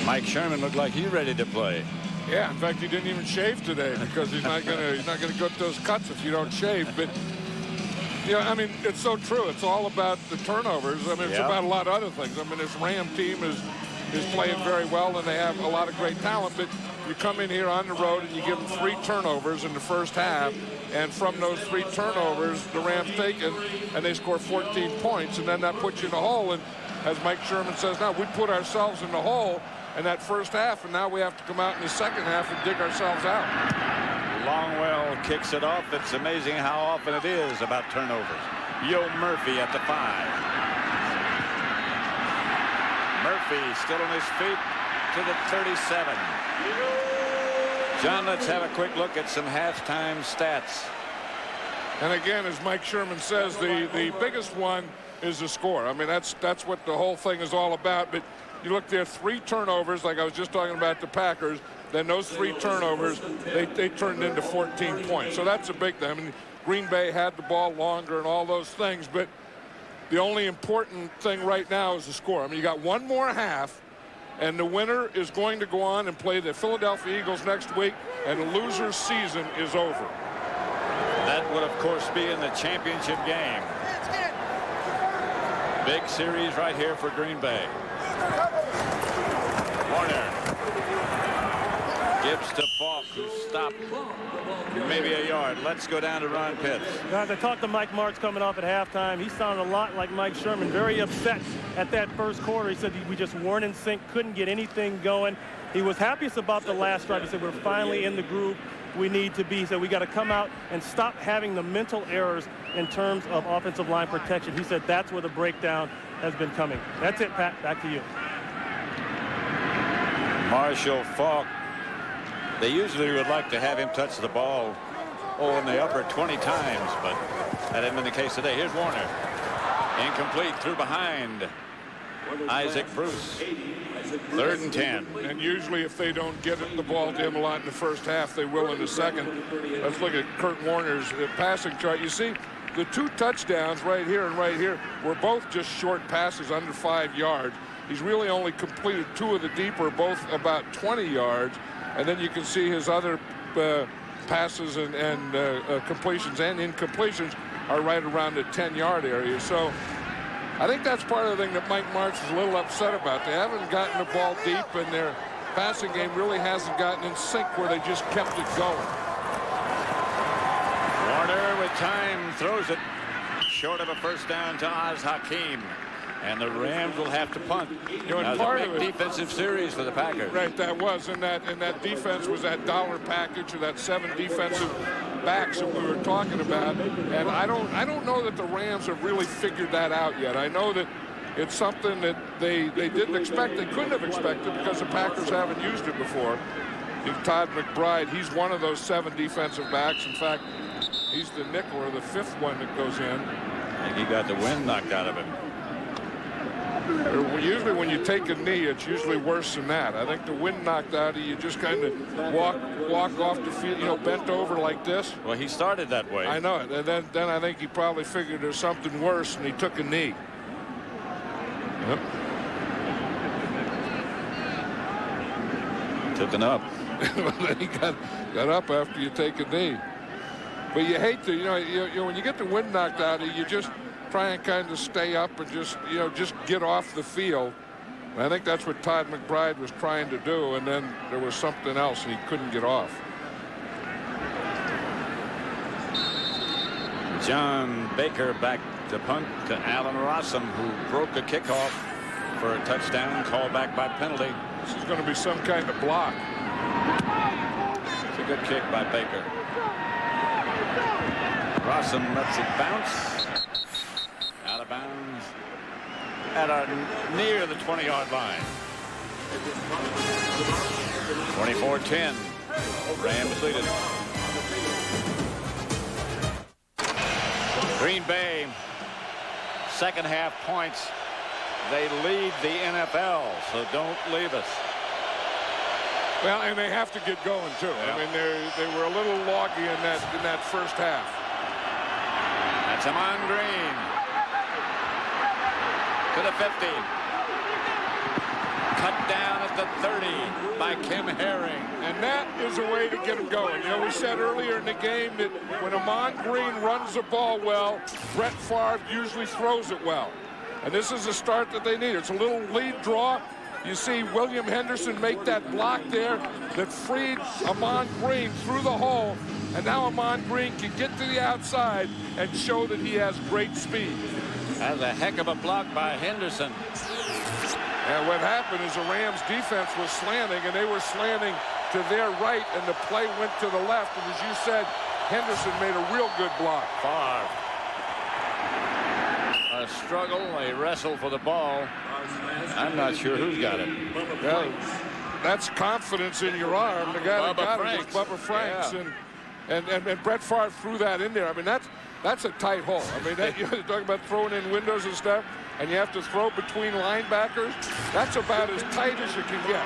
Mike Sherman looked like he's ready to play. Yeah, in fact, he didn't even shave today because he's not gonna get those cuts if you don't shave. But yeah, I mean, it's so true. It's all about the turnovers. I mean, it's about a lot of other things. I mean, this Ram team is playing very well, and they have a lot of great talent. But you come in here on the road and you give them 3 turnovers in the first half, and from those 3 turnovers, the Rams take it, and they score 14 points, and then that puts you in a hole. And as Mike Sherman says now, we put ourselves in the hole in that first half, and now we have to come out in the second half and dig ourselves out. Longwell kicks it off. It's amazing how often it is about turnovers. Yo Murphy at the 5. Murphy still on his feet to the 37. John, let's have a quick look at some halftime stats. And again, as Mike Sherman says, the biggest one is the score. I mean, that's what the whole thing is all about. But you look there, 3 turnovers, like I was just talking about the Packers. Then those 3 turnovers, they turned into 14 points. So that's a big thing. I mean, Green Bay had the ball longer and all those things, but the only important thing right now is the score. I mean, you got one more half, and the winner is going to go on and play the Philadelphia Eagles next week, and the loser's season is over. That would, of course, be in the championship game. Big series right here for Green Bay. Warner gives to Falk, who stopped maybe a yard. Let's go down to Ron Pitts. Guys, I talked to Mike Martz coming off at halftime. He sounded a lot like Mike Sherman, very upset at that first quarter. He said we just weren't in sync, couldn't get anything going. He was happiest about the last drive. He said we're finally in the groove we need to be. He said we got to come out and stop having the mental errors in terms of offensive line protection. He said that's where the breakdown has been coming. That's it, Pat. Back to you. Marshall Faulk. They usually would like to have him touch the ball in the upper 20 times, but that hasn't been the case today. Here's Warner. Incomplete through behind. Isaac Bruce. 3rd and 10. And usually if they don't get the ball to him a lot in the first half, they will in the second. Let's look at Kurt Warner's passing chart. You see, the 2 touchdowns right here and right here were both just short passes under 5 yards. He's really only completed 2 of the deeper, both about 20 yards. And then you can see his other passes and completions and incompletions are right around the 10-yard area. So I think that's part of the thing that Mike Martz is a little upset about. They haven't gotten the ball deep, and their passing game really hasn't gotten in sync where they just kept it going. Warner with time throws it short of a first down to Oz Hakeem. And the Rams will have to punt. You know, that was part a big of it, defensive series for the Packers. Right, that was. And that defense was that dollar package or that 7 defensive backs that we were talking about. And I don't know that the Rams have really figured that out yet. I know that it's something that they didn't expect. They couldn't have expected because the Packers haven't used it before. Todd McBride, he's one of those 7 defensive backs. In fact, he's the nickel or the 5th one that goes in. I think he got the wind knocked out of him. Usually when you take a knee, it's usually worse than that. I think the wind knocked out of you, just kind of walk off the field, you know, bent over like this. Well, he started that way. I know it. And then I think he probably figured there's something worse, and he took a knee. Yep. Took an up. Then he got up after you take a knee. But you hate to, you know, when you get the wind knocked out of you, you just try and kind of stay up and just get off the field. And I think that's what Todd McBride was trying to do, and then there was something else and he couldn't get off. John Baker back to punt to Allen Rossum, who broke a kickoff for a touchdown, called back by penalty. This is going to be some kind of block. It's a good kick by Baker. Rossum lets it bounce. Out of bounds near the 20-yard line. 24-10. Rams lead it. Green Bay, second half points. They lead the NFL, so don't leave us. Well, and they have to get going too. Yeah. I mean, they were a little loggy in that first half. That's Amon Green. To the 50. cut down at the 30 by Kim Herring. And that is a way to get him going. You know, we said earlier in the game that when Amon Green runs the ball well, Brett Favre usually throws it well. And this is a start that they need. It's a little lead draw. You see William Henderson make that block there that freed Amon Green through the hole. And now Amon Green can get to the outside and show that he has great speed. That's a heck of a block by Henderson. And what happened is the Rams defense was slanting, and they were slanting to their right, and the play went to the left. And as you said, Henderson made a real good block. Favre. A struggle, a wrestle for the ball. I'm not sure who's got it. Well, that's confidence in your arm. The guy that got it was Bubba Franks. Yeah. And Brett Favre threw that in there. I mean, that's a tight hole. I mean, you're talking about throwing in windows and stuff, and you have to throw between linebackers. That's about as tight as you can get.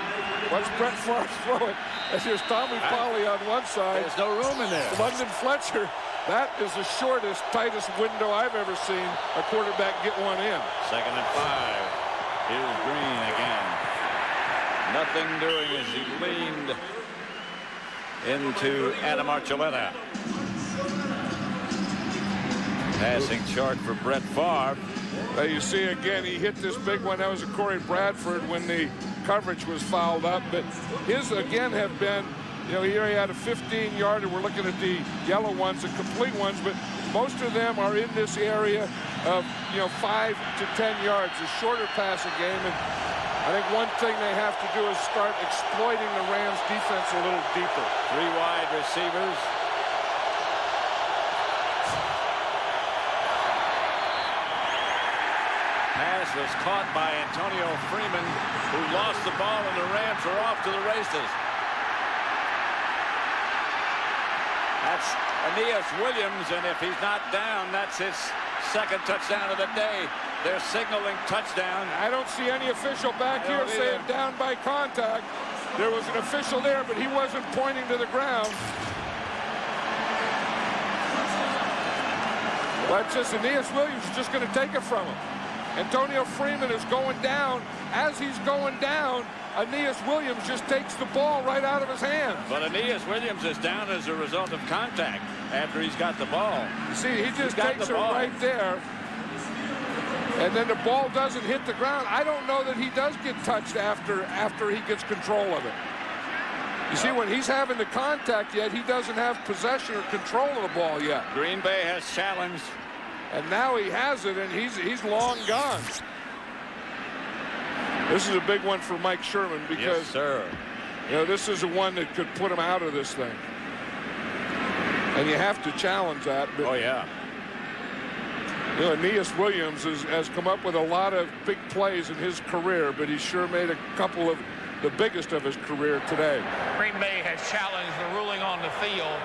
Once Brett Favre throw it, and there's Tommy Polley on one side. There's no room in there. London Fletcher. That is the shortest, tightest window I've ever seen a quarterback get one in. 2nd and 5. Here's Green again. Nothing doing as he leaned into Adam Archuleta. Passing chart for Brett Favre. You see again, he hit this big one. That was a Corey Bradford when the coverage was fouled up. But his again have been, you know, here he had a 15-yarder. We're looking at the yellow ones, the complete ones, but most of them are in this area of, 5 to 10 yards, a shorter passing game. And I think one thing they have to do is start exploiting the Rams defense a little deeper. 3 wide receivers. Pass was caught by Antonio Freeman, who lost the ball, and the Rams are off to the races. That's Aeneas Williams, and if he's not down, that's his 2nd touchdown of the day. They're signaling touchdown. I don't see any official back here saying down by contact. There was an official there, but he wasn't pointing to the ground. But just Aeneas Williams is just going to take it from him. Antonio Freeman is going down. As he's going down, Aeneas Williams just takes the ball right out of his hands. But Aeneas Williams is down as a result of contact after he's got the ball. You see, he just takes it right there. And then the ball doesn't hit the ground. I don't know that he does get touched after he gets control of it. You see, when he's having the contact yet, he doesn't have possession or control of the ball yet. Green Bay has challenged. And now he has it, and he's long gone. This is a big one for Mike Sherman because, this is the one that could put him out of this thing. And you have to challenge that. But, Aeneas Williams has come up with a lot of big plays in his career, but he sure made a couple of the biggest of his career today. Green Bay has challenged the ruling on the field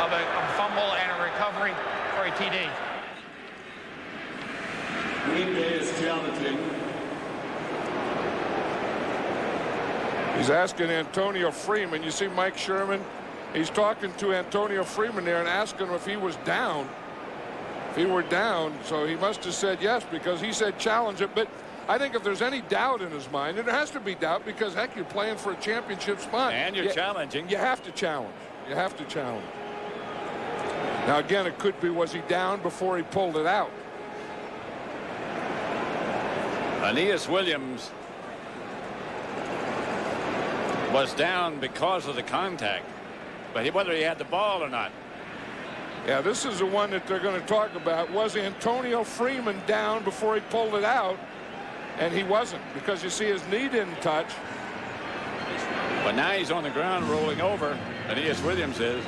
of a fumble and a recovery for a TD. Green Bay is challenging. He's asking Antonio Freeman. You see Mike Sherman, he's talking to Antonio Freeman there and asking him if he was down. If he were down, so he must have said yes because he said challenge it. But I think if there's any doubt in his mind, and there has to be doubt because, heck, you're playing for a championship spot. And you're challenging. You have to challenge. You have to challenge. Now, again, it could be, was he down before he pulled it out? Aeneas Williams was down because of the contact, but whether he had the ball or not. Yeah, this is the one that they're going to talk about. Was Antonio Freeman down before he pulled it out? And he wasn't, because you see his knee didn't touch. But now he's on the ground rolling over. Aeneas Williams is.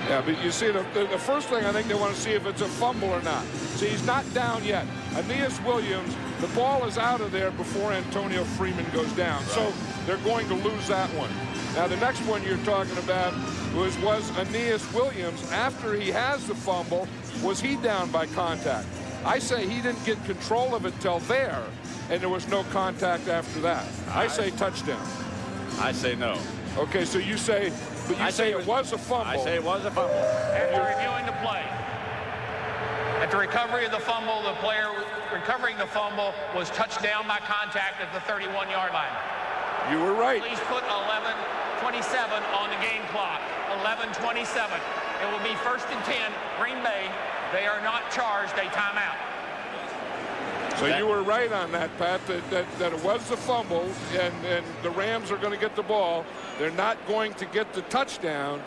Yeah, but you see, the first thing I think they want to see if it's a fumble or not. See, he's not down yet. Aeneas Williams, the ball is out of there before Antonio Freeman goes down. Right. So they're going to lose that one. Now, the next one you're talking about was Aeneas Williams, after he has the fumble, was he down by contact? I say he didn't get control of it till there, and there was no contact after that. I say touchdown. I say no. Okay, so you say, but you say it was a fumble. I say it was a fumble. After reviewing the play, at the recovery of the fumble, the player recovering the fumble was touched down by contact at the 31-yard line. You were right. Please put 11:27 on the game clock. 11:27. It will be 1st and 10, Green Bay. They are not charged a timeout. So you were right on that, Pat, that it was the fumble, and the Rams are going to get the ball. They're not going to get the touchdown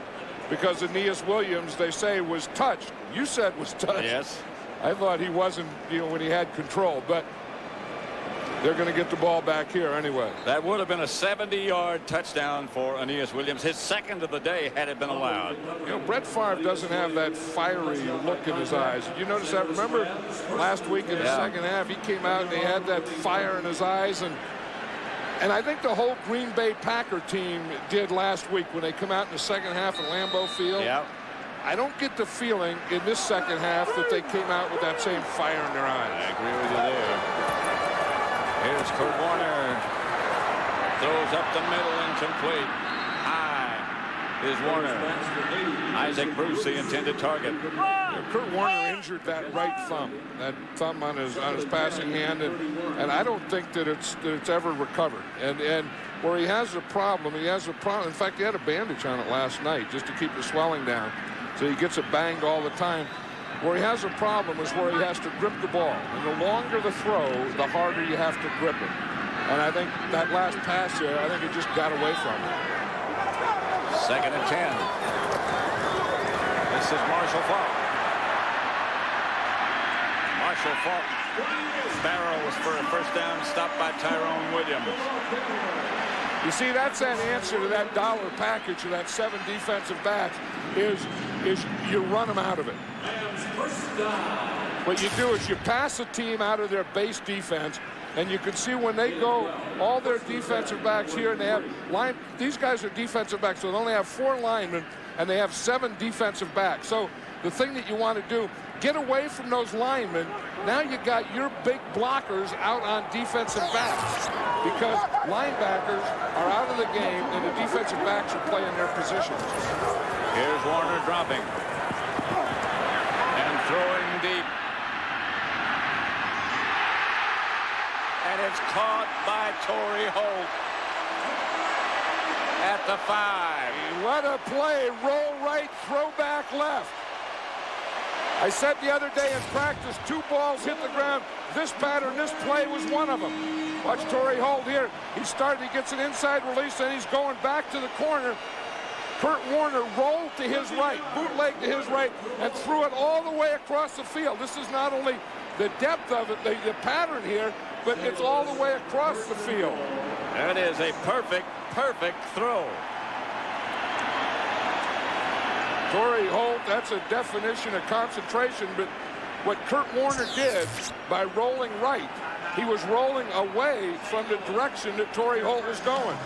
because Aeneas Williams, they say, was touched. You said was touched. Yes. I thought he wasn't, when he had control, but they're going to get the ball back here anyway. That would have been a 70-yard touchdown for Aeneas Williams, his second of the day had it been allowed. Brett Favre doesn't have that fiery look in his eyes. Did you notice that? Remember last week in the second half, he came out and he had that fire in his eyes, and I think the whole Green Bay Packer team did last week when they come out in the second half at Lambeau Field. Yeah. I don't get the feeling in this second half that they came out with that same fire in their eyes. I agree with you there. Here's Kurt Warner. Throws up the middle, incomplete. High is Warner. Isaac Bruce, the intended target. Kurt Warner injured that right thumb, on his passing hand, and I don't think that it's ever recovered. And where he has a problem. In fact, he had a bandage on it last night just to keep the swelling down. So he gets it banged all the time. Where he has a problem is where he has to grip the ball. And the longer the throw, the harder you have to grip it. And I think that last pass there, I think he just got away from it. 2nd and 10. This is Marshall Faulk. Marshall Faulk barrels for a first down, stopped by Tyrone Williams. You see, that's that answer to that dollar package of that 7 defensive backs is you run them out of it. What you do is you pass a team out of their base defense, and you can see when they go, all their defensive backs here, and they have these guys are defensive backs, so they only have 4 linemen, and they have 7 defensive backs. So the thing that you want to do, get away from those linemen. Now you got your big blockers out on defensive backs because linebackers are out of the game, and the defensive backs are playing their positions. Here's Warner dropping and throwing deep. And it's caught by Torrey Holt at the 5. What a play. Roll right, throw back left. I said the other day in practice, 2 balls hit the ground. This pattern, this play was one of them. Watch Torrey Holt here. He gets an inside release, and he's going back to the corner. Kurt Warner rolled to his right, bootleg to his right, and threw it all the way across the field. This is not only the depth of it, the pattern here, but it's all the way across the field. That is a perfect throw. Torrey Holt, that's a definition of concentration, but what Kurt Warner did by rolling right, he was rolling away from the direction that Torrey Holt was going.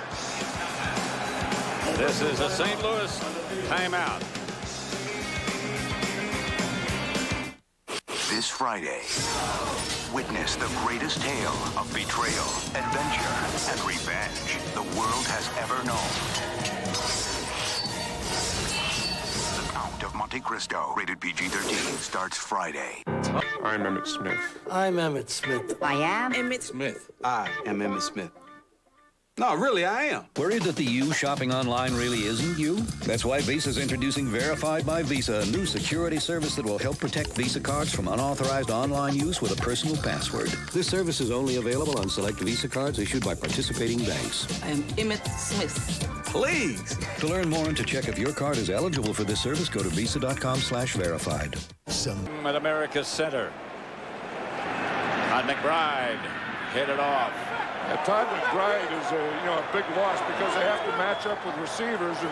This is a St. Louis timeout. This Friday, witness the greatest tale of betrayal, adventure, and revenge the world has ever known. The Count of Monte Cristo, rated PG-13, starts Friday. I'm Emmitt Smith. I'm Emmitt Smith. I am Emmitt Smith. I am Emmitt Smith. No, really, I am. Worried that the you shopping online really isn't you? That's why Visa's introducing Verified by Visa, a new security service that will help protect Visa cards from unauthorized online use with a personal password. This service is only available on select Visa cards issued by participating banks. I am Emmitt Smith. Please. To learn more and to check if your card is eligible for this service, go to visa.com/verified. At America's Center. Todd McBride hit it off. Todd McBride is a big loss because they have to match up with receivers, and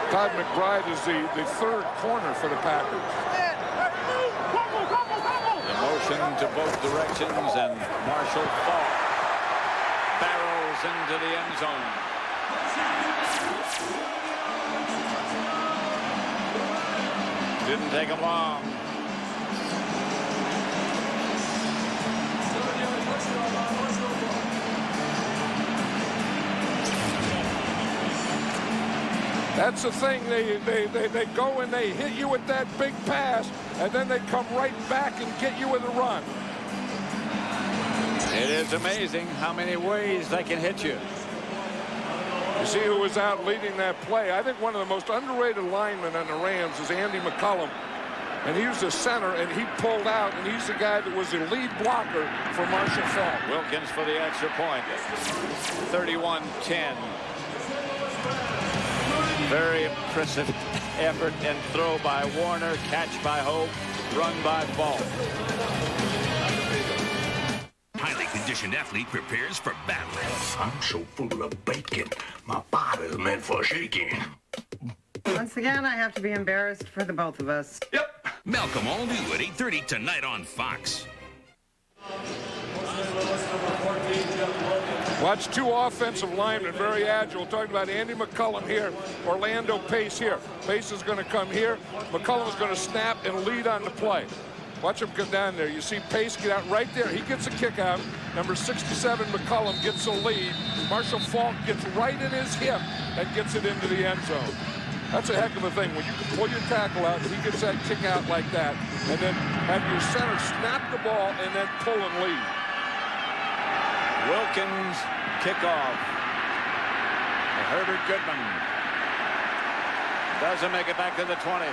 Todd McBride is the 3rd corner for the Packers. The motion to both directions, and Marshall Faulk barrels into the end zone. Didn't take him long. That's the thing. They go and they hit you with that big pass, and then they come right back and get you with a run. It is amazing how many ways they can hit you. You see who was out leading that play? I think one of the most underrated linemen on the Rams is Andy McCullum. And he was the center, and he pulled out, and he's the guy that was the lead blocker for Marshall Faulk. Wilkins for the extra point. 31-10. Very impressive effort and throw by Warner, catch by Hope, run by Faulk. Highly conditioned athlete prepares for battle. I'm so full of bacon, my body's meant for shaking. Once again, I have to be embarrassed for the both of us. Yep. Malcolm all new at 8:30 tonight on Fox. Watch two offensive linemen, very agile. Talking about Andy McCullum here, Orlando Pace here. Pace is going to come here. McCullum is going to snap and lead on the play. Watch him come down there. You see Pace get out right there. He gets a kick out. Number 67, McCullum, gets a lead. Marshall Faulk gets right in his hip and gets it into the end zone. That's a heck of a thing. When you can pull your tackle out, he gets that kick out like that, and then have your center snap the ball and then pull and lead. Wilkins kickoff. Herbert Goodman doesn't make it back to the 20.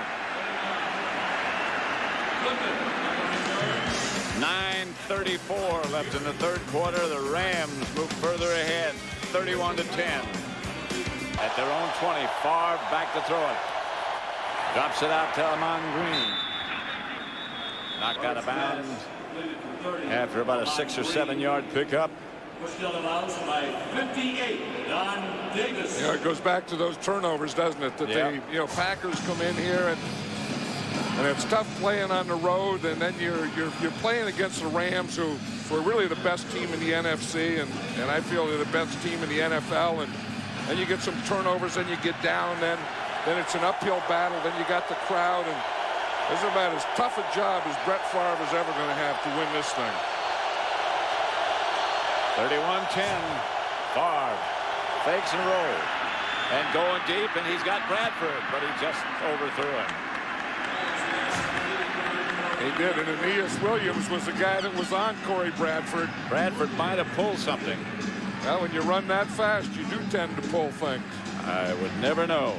9:34 left in the third quarter. The Rams move further ahead, 31-10. At their own 20, Favre back to throw it. Drops it out to Amon Green. Knocked out of bounds after about a 6 or 7 yard pickup. It goes back to those turnovers, doesn't it? That they, Packers come in here and it's tough playing on the road, and then you're playing against the Rams, who are really the best team in the NFC, and I feel they're the best team in the NFL, and you get some turnovers, and you get down, then it's an uphill battle, then you got the crowd, and this is about as tough a job as Brett Favre is ever going to have to win this thing. 31-10. Favre fakes and rolls and going deep, and he's got Bradford, but he just overthrew him. He did, and Aeneas Williams was the guy that was on Corey Bradford. Bradford might have pulled something. Well, when you run that fast, you do tend to pull things. I would never know.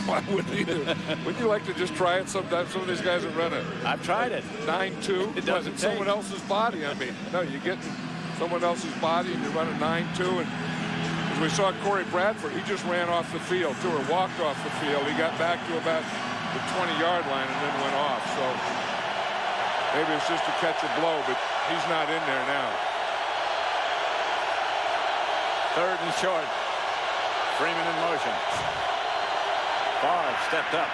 No, I wouldn't either. Wouldn't you like to just try it sometime? Some of these guys have run it. I've tried it. 9.2. It doesn't take. Someone else's body, I mean. No, you get someone else's body and you run a 9.2. And as we saw Corey Bradford, he just ran off the field, too, or walked off the field. He got back to about the 20-yard line and then went off. So maybe it's just to catch a blow, but he's not in there now. 3rd and short. Freeman in motion. Favre stepped up.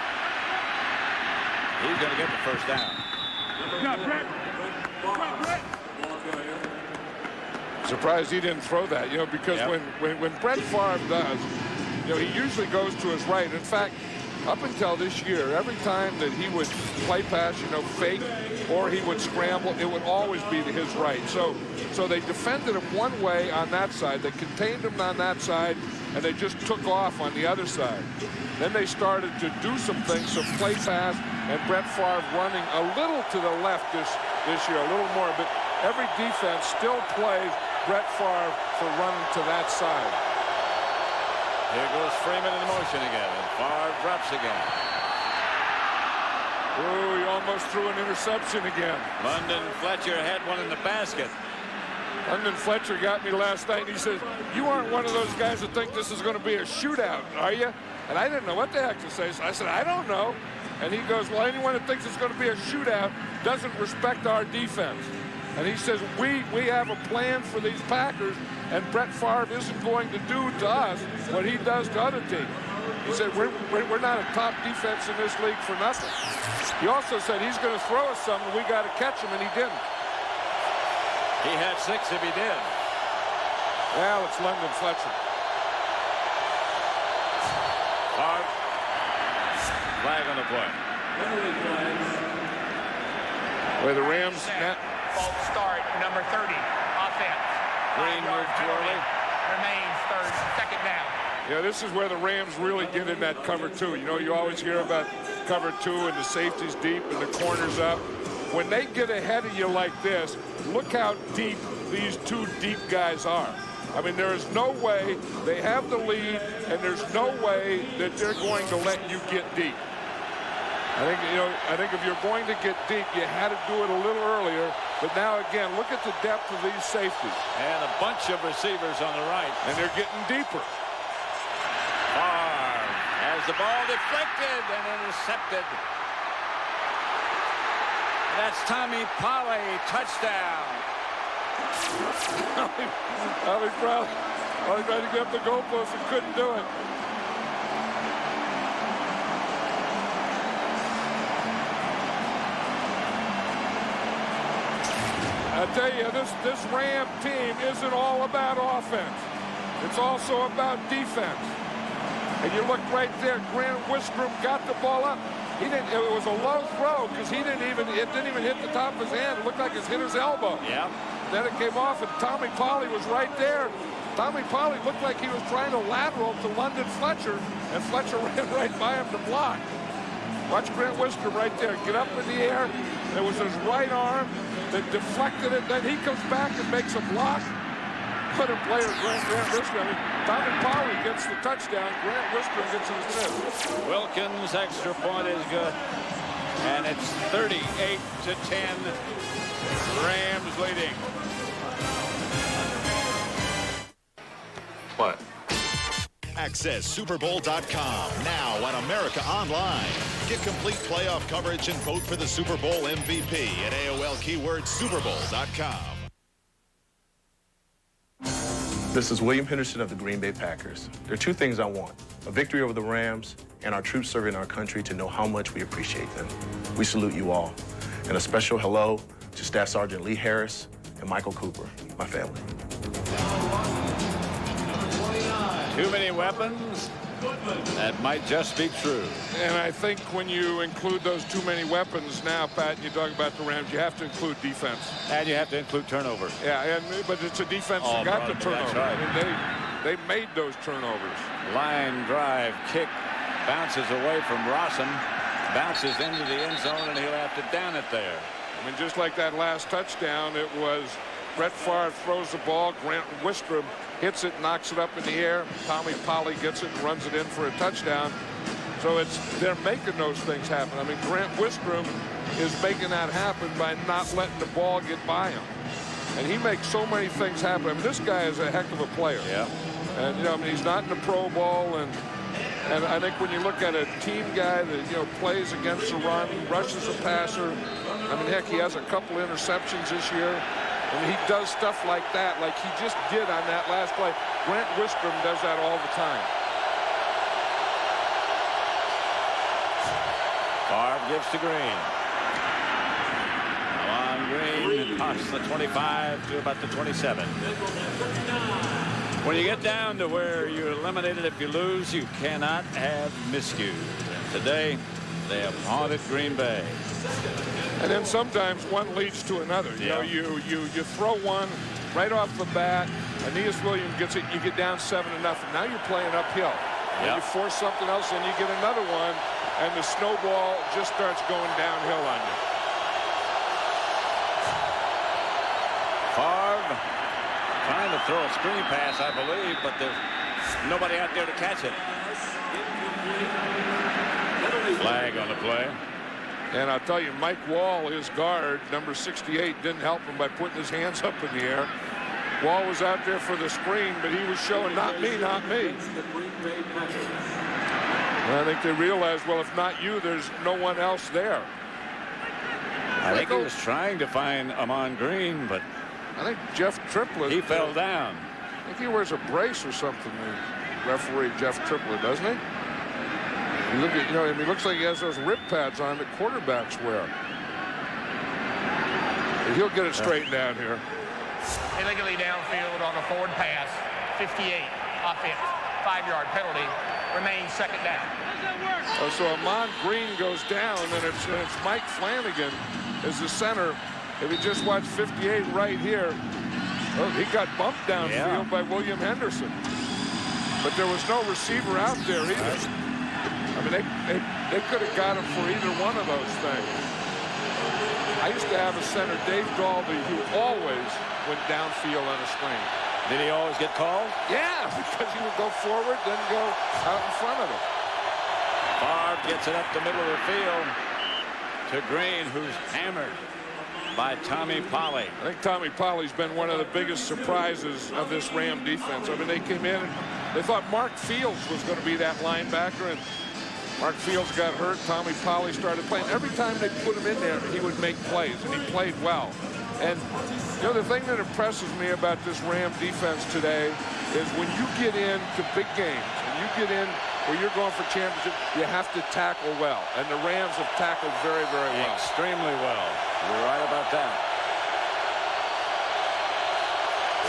He's going to get the first down. Surprised he didn't throw that, because when Brett Favre does, he usually goes to his right. In fact, up until this year, every time that he would play pass, fake, or he would scramble, it would always be to his right. So they defended him one way on that side. They contained him on that side, and they just took off on the other side. Then they started to do some things, so play pass, and Brett Favre running a little to the left this year, a little more. But every defense still plays Brett Favre for running to that side. Here goes Freeman in motion again, and Favre drops again. Ooh, he almost threw an interception again. London Fletcher had one in the basket. London Fletcher got me last night, and he says, you aren't one of those guys that think this is going to be a shootout, are you? And I didn't know what the heck to say. So I said, I don't know. And he goes, well, anyone that thinks it's going to be a shootout doesn't respect our defense. And he says, we have a plan for these Packers, and Brett Favre isn't going to do to us what he does to other teams. He said, we're not a top defense in this league for nothing. He also said he's going to throw us something, we got to catch him, and he didn't. He had 6 if he did. Well, it's London Fletcher. Favre. Flag on the play. Where the Rams... False start, number 30, offense. Green moved too early. Remains second down. Yeah, this is where the Rams really get in that cover 2. You always hear about cover 2 and the safety's deep and the corner's up. when they get ahead of you like this, look how deep these two deep guys are. I mean, there is no way they have the lead, and there's no way that they're going to let you get deep. I think if you're going to get deep, you had to do it a little earlier. But now, again, look at the depth of these safeties. And a bunch of receivers on the right. And they're getting deeper. Favre has the ball deflected and intercepted. That's Tommy Polley, touchdown. Polley tried to get up the goalpost and couldn't do it. I tell you, this Ram team isn't all about offense. It's also about defense. And you look right there, Grant Wistrom got the ball up. It was a low throw because it didn't even hit the top of his hand. It looked like it hit his elbow. Yeah. Then it came off, and Tommy Polley was right there. Tommy Polley looked like he was trying to lateral to London Fletcher, and Fletcher ran right by him to block. Watch Grant Wistrom right there get up in the air. It was his right arm that deflected it. Then he comes back and makes a block. Put a player, Grant Wistrom. I mean, Tommy Polley gets the touchdown. Grant Wistrom gets an assist. Wilkins' extra point is good. And it's 38-10. Rams leading. What? Access SuperBowl.com now on America Online. Get complete playoff coverage and vote for the Super Bowl MVP at AOL keyword SuperBowl.com. This is William Henderson of the Green Bay Packers. There are two things I want: a victory over the Rams and our troops serving our country to know how much we appreciate them. We salute you all. And a special hello to Staff Sergeant Lee Harris and Michael Cooper, my family. Too many weapons? That might just be true. And I think when you include those too many weapons now, Pat, and you talk about the Rams, you have to include defense. And you have to include turnovers. Yeah, but it's a defense that got the turnover. Right. I mean, they made those turnovers. Line drive, kick, bounces away from Rossum, bounces into the end zone, and he'll have to down it there. I mean, just like that last touchdown, it was Brett Favre throws the ball, Grant Wistrom hits it, knocks it up in the air. Tommy Polley gets it and runs it in for a touchdown. So they're making those things happen. I mean, Grant Wistrom is making that happen by not letting the ball get by him. And he makes so many things happen. I mean, this guy is a heck of a player. Yeah. And, I mean, he's not in the Pro Bowl. And I think when you look at a team guy that, plays against the run, rushes a passer. I mean, heck, he has a couple interceptions this year. I mean, he does stuff like that, like he just did on that last play. Grant Wistrom does that all the time. Favre gives to Green. On Green, past the 25 to about the 27. When you get down to where you're eliminated if you lose, you cannot have miscues. Today, they have haunted Green Bay. And then sometimes one leads to another. Yeah. You throw one right off the bat. Aeneas Williams gets it. You get down 7-0. Now you're playing uphill. And you force something else, and you get another one, and the snowball just starts going downhill on you. Favre trying to throw a screen pass, I believe, but there's nobody out there to catch it. Flag on the play. And I'll tell you, Mike Wall, his guard, number 68, didn't help him by putting his hands up in the air. Wall was out there for the screen, but he was showing, not me, not me. And I think they realized, well, if not you, there's no one else there. I think he was trying to find Amon Green, but I think Jeff Triplett. He fell down. I think he wears a brace or something, the referee, Jeff Triplett, doesn't he? You look at, he looks like he has those rib pads on that quarterbacks wear. But he'll get it straightened down here. Illegally downfield on a forward pass. 58 offense. 5-yard penalty. Remains second down. Oh, so Amon Green goes down, and it's Mike Flanagan as the center. If you just watch 58 right here, he got bumped downfield by William Henderson. But there was no receiver out there either. I mean, they could have got him for either one of those things. I I used to have a center, Dave Dalby, who always went downfield on a screen. Did he always get called? Yeah, because he would go forward, then go out in front of it. Favre gets it up the middle of the field to Green, who's hammered by Tommy Polley. I think Tommy Polley's been one of the biggest surprises of this Ram defense. I mean, they came in and they thought Mark Fields was going to be that linebacker, and Mark Fields got hurt. Tommy Polley started playing. Every time they put him in there, he would make plays, and he played well. And, you know, the thing that impresses me about this Ram defense today is when you get into big games and you get in where you're going for championship, you have to tackle well. And the Rams have tackled very, very well. Extremely well. You're right about that.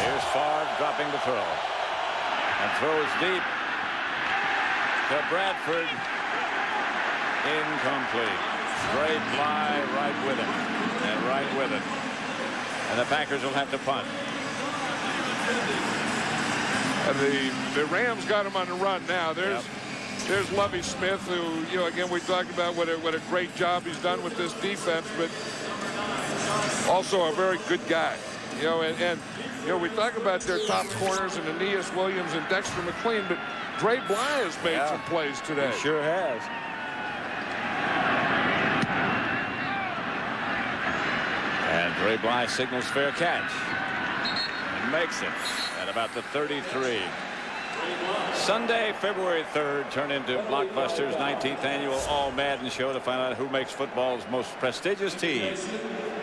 Here's Favre dropping the throw. And throws deep to Bradford. Incomplete. Dre Bly right with him. And right with it. And the Packers will have to punt. And the Rams got him on the run now. There's Lovie Smith, who, you know, again, we talked about what a great job he's done with this defense, but also a very good guy. You know, and you know, we talk about their top corners and Aeneas Williams and Dexter McLean, but Dre Bly has made some plays today. He sure has. And Dre Bly signals fair catch and makes it at about the 33. Sunday, February 3rd, turn into Blockbuster's 19th annual All Madden show to find out who makes football's most prestigious team.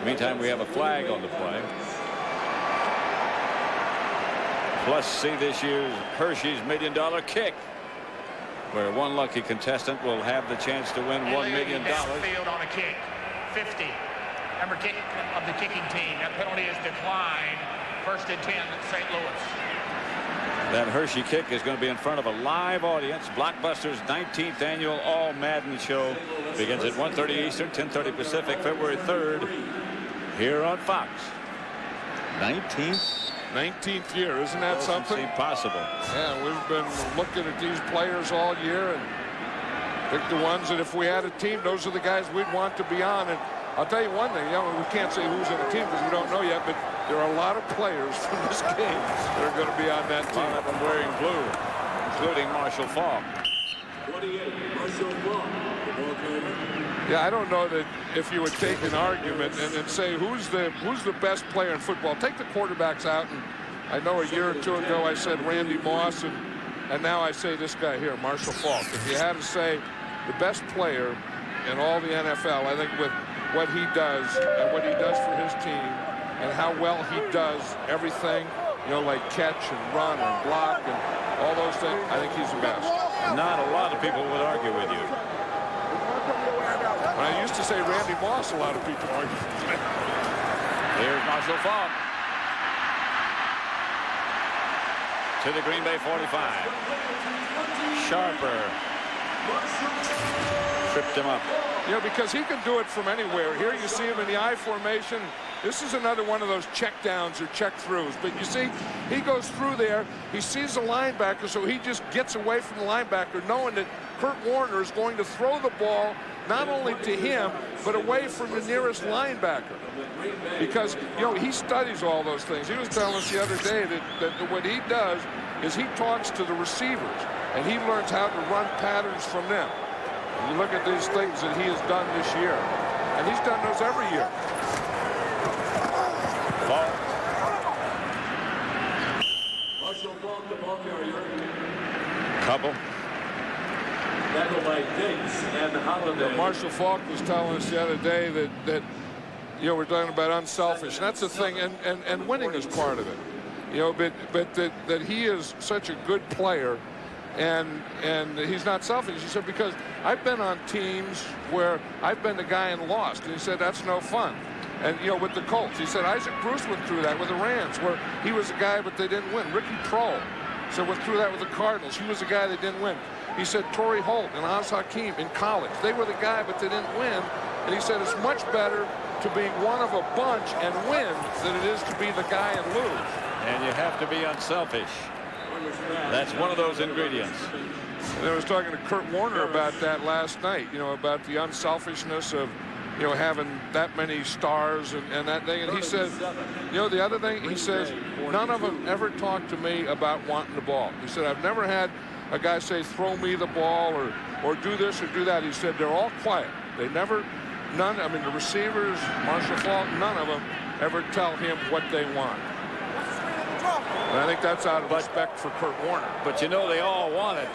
Meantime, we have a flag on the play. Plus, see this year's Hershey's $1 Million Kick, where one lucky contestant will have the chance to win $1 million. Field on a kick. 50. Number kick of the kicking team. That penalty is declined. 1st and 10 at St. Louis. That Hershey kick is going to be in front of a live audience. Blockbuster's 19th annual All Madden show begins at 1:30 Eastern, 10:30 Pacific, February 3rd, here on Fox. 19th year, isn't that something? Seem possible. Yeah, we've been looking at these players all year and picked the ones that if we had a team, those are the guys we'd want to be on. And I'll tell you one thing, you know, we can't say who's in the team because we don't know yet, but there are a lot of players from this game that are going to be on that team. A lot of them wearing blue, including Marshall Faulk. 28, Marshall Faulk. Yeah, I don't know that if you would take an argument and say who's the best player in football. Take the quarterbacks out, and I know a year or two ago I said Randy Moss, and now I say this guy here, Marshall Faulk. If you had to say the best player in all the NFL, I think with what he does and what he does for his team and how well he does everything, you know, like catch and run and block and all those things, I think he's the best. Not a lot of people would argue with you. When I used to say Randy Moss, a lot of people argued with me. Here's Marshall Faulk to the Green Bay 45. Sharper tripped him up. You know, because he can do it from anywhere. Here you see him in the I formation. This is another one of those check downs or check throughs. But you see, he goes through there. He sees the linebacker, so he just gets away from the linebacker, knowing that Kurt Warner is going to throw the ball not only to him, but away from the nearest linebacker. Because, you know, he studies all those things. He was telling us the other day that what he does is he talks to the receivers, and he learns how to run patterns from them. And you look at these things that he has done this year, and he's done those every year. Ball. Marshall Faulk, the ball carrier. Couple. Tackled by Diggs and Holiday. Marshall Faulk was telling us the other day that you know, we're talking about unselfish. And that's the thing, and winning is part of it. You know, but that he is such a good player. And he's not selfish. He said, because I've been on teams where I've been the guy and lost. And he said, that's no fun. And, you know, with the Colts, he said, Isaac Bruce went through that with the Rams, where he was a guy, but they didn't win. Ricky Prohl went through that with the Cardinals. He was a guy that didn't win. He said, Torrey Holt and Oz Hakeem in college, they were the guy, but they didn't win. And he said, it's much better to be one of a bunch and win than it is to be the guy and lose. And you have to be unselfish. That's one of those ingredients. And I was talking to Kurt Warner about that last night, you know, about the unselfishness of having that many stars and that thing. And he says, the other thing, he says, none of them ever talked to me about wanting the ball. He said, I've never had a guy say, throw me the ball or do this or do that. He said, they're all quiet. They never, I mean, the receivers, Marshall Faulk, none of them ever tell him what they want. And I think that's out of respect for Kurt Warner. But they all want it,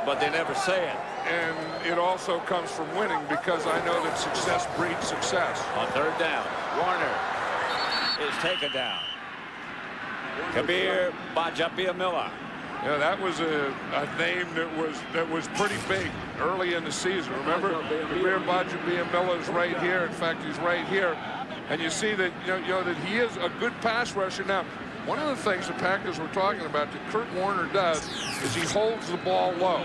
but they never say it. And it also comes from winning, because I know that success breeds success. On third down, Warner is taken down. Kabir Bajapia-Miller. That was a name that was pretty big early in the season. Remember, Kabir Bajapia-Miller is right here. In fact, he's right here, and you see that that he is a good pass rusher. Now, one of the things the Packers were talking about that Kurt Warner does is he holds the ball low.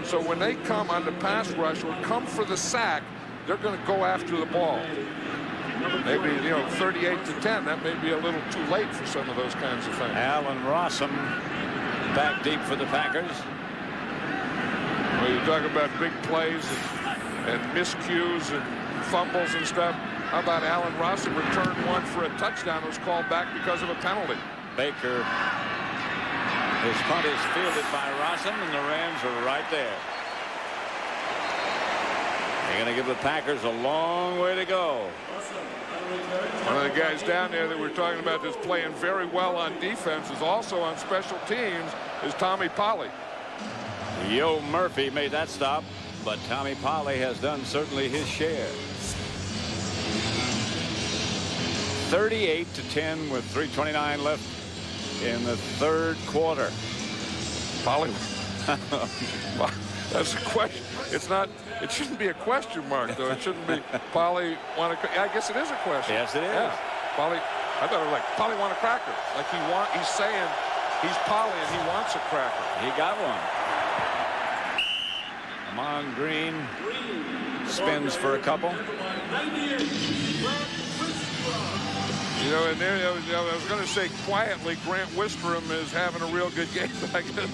So when they come on the pass rush or come for the sack, they're going to go after the ball. Maybe 38-10. That may be a little too late for some of those kinds of things. Allen Rossum back deep for the Packers. Well, you talk about big plays and miscues and fumbles and stuff. How about Allen Rossum returned one for a touchdown that was called back because of a penalty? Baker, his punt is fielded by Rossum, and the Rams are right there. They're going to give the Packers a long way to go. One of the guys down there that we're talking about that's playing very well on defense is also on special teams is Tommy Polley. Yo Murphy made that stop, but Tommy Polley has done certainly his share. 38-10 with 3:29 left in the third quarter. Polley. Well, that's a question. It shouldn't be a question mark, though. It shouldn't be Polley want to. I guess it is a question. Yes, it is. Yeah. Polley. I thought it was like Polley want a cracker. Like he's saying he's Polley and he wants a cracker. He got one. Amon Green spins for a couple. And there, I was going to say quietly, Grant Wistrom is having a real good game. But I guess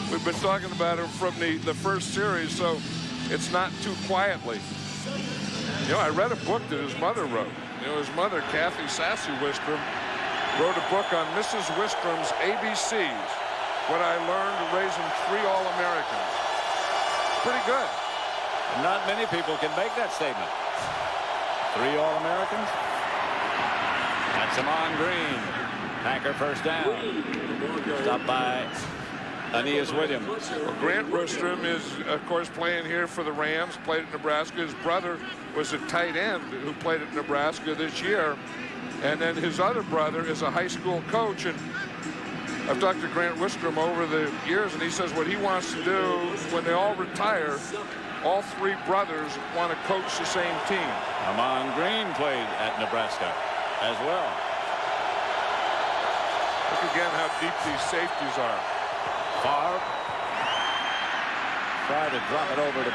we've been talking about him from the first series, so it's not too quietly. I read a book that his mother wrote. His mother, Kathy Sassy Wistrom, wrote a book on Mrs. Wistrom's ABCs, what I learned raising 3 All-Americans. Pretty good. Not many people can make that statement. 3 All-Americans. That's Amon Green. Packer first down. Stopped by Aeneas Williams. Well, Grant Wistrom is, of course, playing here for the Rams, played at Nebraska. His brother was a tight end who played at Nebraska this year. And then his other brother is a high school coach. And I've talked to Grant Wistrom over the years, and he says what he wants to do when they all retire, all 3 brothers want to coach the same team. Amon Green played at Nebraska as well. Look again how deep these safeties are. Favre tried to drop it over to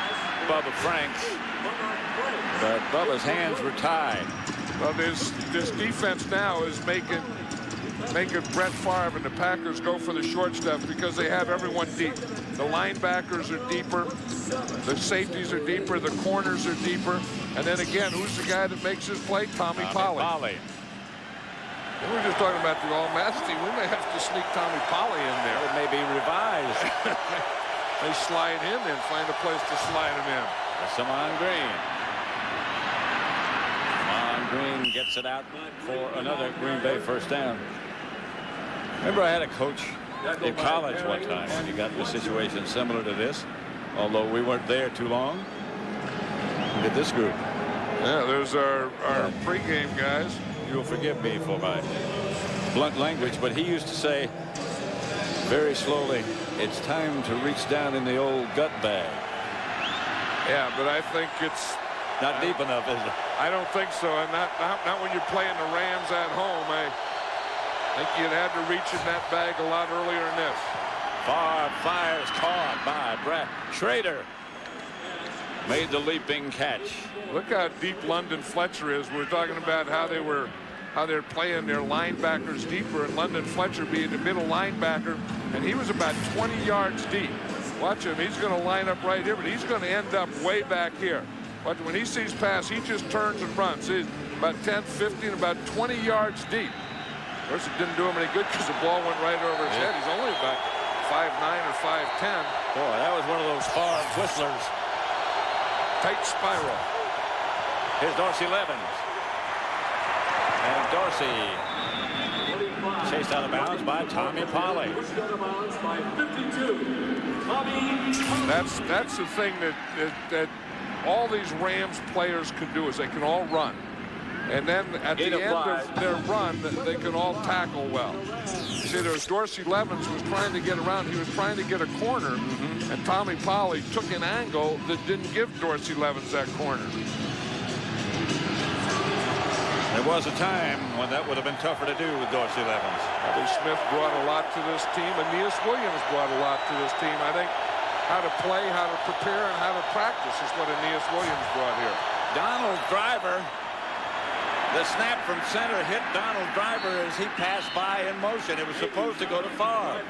Bubba Franks, but Bubba's hands were tied. Well, this defense now is making Brett Favre and the Packers go for the short stuff because they have everyone deep. The linebackers are deeper, the safeties are deeper, the corners are deeper, and then again, who's the guy that makes his play? Tommy Polley. We were just talking about the All-Madden team. We may have to sneak Tommy Polley in there. It may be revised. They slide him in, find a place to slide him in. That's Amon Green. Amon Green gets it out for another Green Bay first down. Remember, I had a coach in college one time when he got in a situation similar to this, although we weren't there too long. Look at this group. Yeah, there's our pregame guys. You'll forgive me for my blunt language, but he used to say very slowly, it's time to reach down in the old gut bag. Yeah, but I think it's not deep enough, is it? I don't think so, and not when you're playing the Rams at home. I think you'd have to reach in that bag a lot earlier than this. Favre fires, caught by Brad Schrader. Made the leaping catch. Look how deep London Fletcher is. We're talking about how they're playing their linebackers deeper, and London Fletcher being the middle linebacker, and he was about 20 yards deep. Watch him. He's going to line up right here, but he's going to end up way back here. but when he sees pass, he just turns and runs. He's about 10, 15, about 20 yards deep. Of course, it didn't do him any good because the ball went right over his head. He's only about 5'9" or 5'10". Boy, that was one of those far whistlers. Tight spiral. Here's Dorsey Levens. And Dorsey chased out of bounds by Tommy Polley. That's the thing that all these Rams players can do is they can all run. And then at the end of their run, they can all tackle well. You see, there was Dorsey Levens who was trying to get around. He was trying to get a corner, and Tommy Polley took an angle that didn't give Dorsey Levens that corner. There was a time when that would have been tougher to do with Dorsey Levens. Bobby Smith brought a lot to this team. Aeneas Williams brought a lot to this team. I think how to play, how to prepare, and how to practice is what Aeneas Williams brought here. Donald Driver. The snap from center hit Donald Driver as he passed by in motion. It was supposed to go to Favre.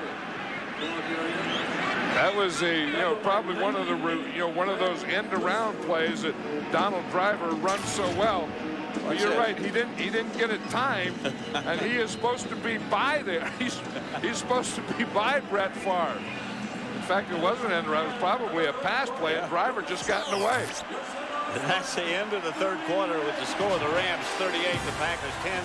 That was probably one of the one of those end around plays that Donald Driver runs so well. Well, you're right. He didn't get it timed, and he is supposed to be by there. He's supposed to be by Brett Favre. In fact, it wasn't end around. It was probably a pass play, and Driver just got in the way. And that's the end of the third quarter with the score. The Rams 38, the Packers 10.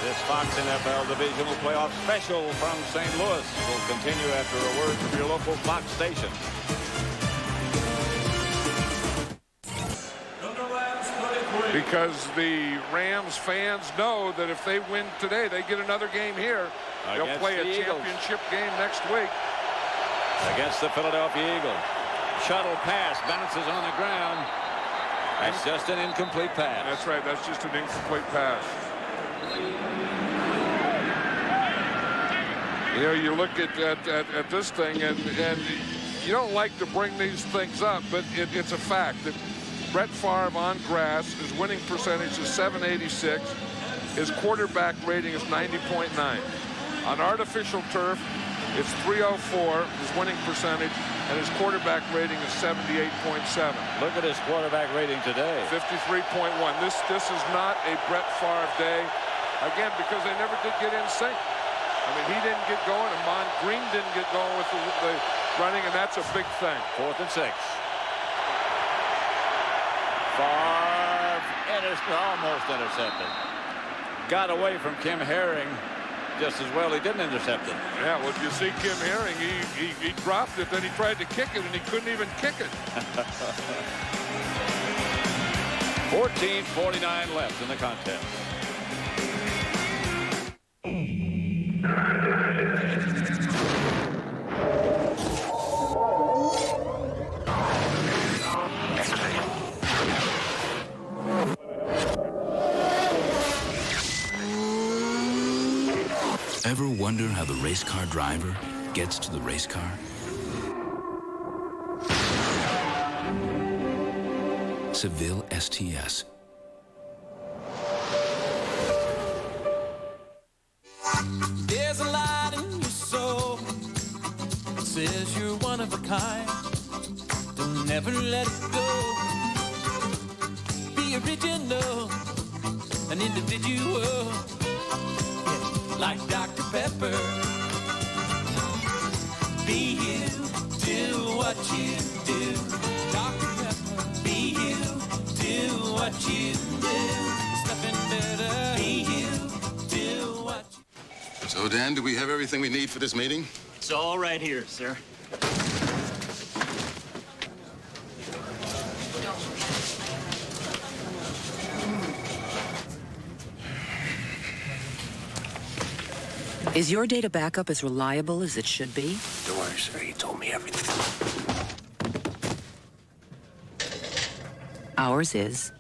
This Fox NFL Divisional Playoff special from St. Louis will continue after a word from your local Fox station. Because the Rams fans know that if they win today, they get another game here. They'll play a championship game next week. Against the Philadelphia Eagles. Shuttle pass bounces on the ground. That's just an incomplete pass. That's right. That's just an incomplete pass. You know, you look at this thing, and you don't like to bring these things up, but it's a fact that Brett Favre on grass, his winning percentage is .786. His quarterback rating is 90.9. On artificial turf, it's .304, his winning percentage, and his quarterback rating is 78.7. Look at his quarterback rating today. 53.1. This is not a Brett Favre day. Again, because they never did get in sync. I mean, he didn't get going, and Mon Green didn't get going with the running, and that's a big thing. 4th and 6. Favre almost intercepted. Got away from Kim Herring just as well. He didn't intercept it. Yeah, well, you see Kim Herring, he dropped it, then he tried to kick it, and he couldn't even kick it. 14:49 left in the contest. Ever wonder how the race car driver gets to the race car? Seville STS. There's a light in your soul that says you're one of a kind. Don't never let it go. Be original, an individual. Like Dr. Pepper. Be you, do what you do. Dr. Pepper. Be you, do what you do. There's nothing better. Be you, do what you do. So, Dan, do we have everything we need for this meeting? It's all right here, sir. Is your data backup as reliable as it should be? Don't worry, sir. He told me everything. Ours is.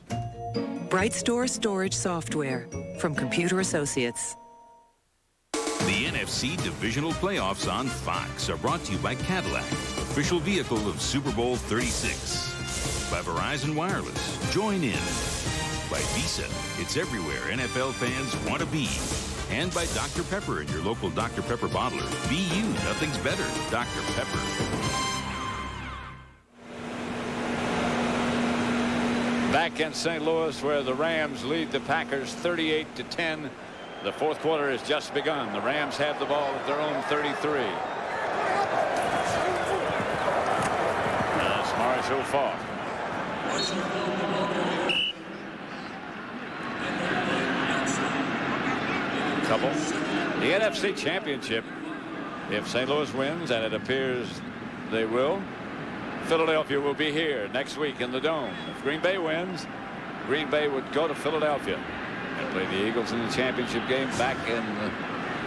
Bright Store Storage Software from Computer Associates. The NFC Divisional Playoffs on Fox are brought to you by Cadillac, official vehicle of Super Bowl 36. By Verizon Wireless, join in. By Visa, it's everywhere NFL fans want to be. And by Dr. Pepper and your local Dr. Pepper bottler. Be you, nothing's better. Dr. Pepper. Back in St. Louis, where the Rams lead the Packers 38-10. The fourth quarter has just begun. The Rams have the ball at their own 33. That's Marshall Faulk. Couple. The NFC Championship, if St. Louis wins, and it appears they will, Philadelphia will be here next week in the Dome. If Green Bay wins, Green Bay would go to Philadelphia and play the Eagles in the championship game back in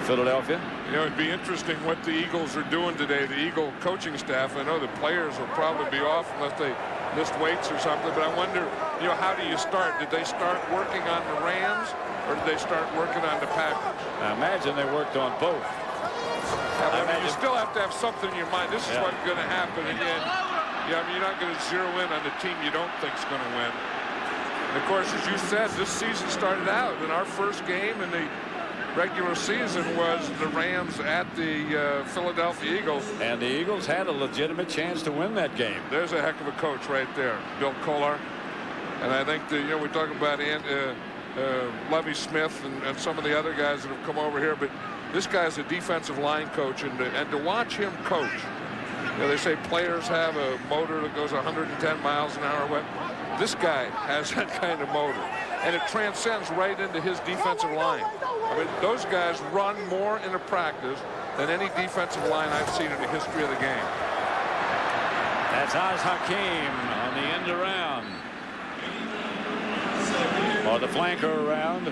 Philadelphia. You know, it'd be interesting what the Eagles are doing today. The Eagle coaching staff, I know the players will probably be off unless they list weights or something, but I wonder, you know, how do you start? Did they start working on the Rams, or did they start working on the Packers? I imagine they worked on both. Yeah, I mean, you still have to have something in your mind. This is what's going to happen. Again, yeah, I mean, you're not going to zero in on the team you don't think is going to win. And of course, as you said, this season started out, and our first game in the regular season was the Rams at the Philadelphia Eagles. And the Eagles had a legitimate chance to win that game. There's a heck of a coach right there, Bill Kolar. And I think that, you know, we talk about Lovie Smith and some of the other guys that have come over here, but this guy's a defensive line coach, and to watch him coach, you know, they say players have a motor that goes 110 miles an hour. Well, this guy has that kind of motor, and it transcends right into his defensive line. I mean, those guys run more in a practice than any defensive line I've seen in the history of the game. That's Oz Hakeem on the end around, or the flanker around,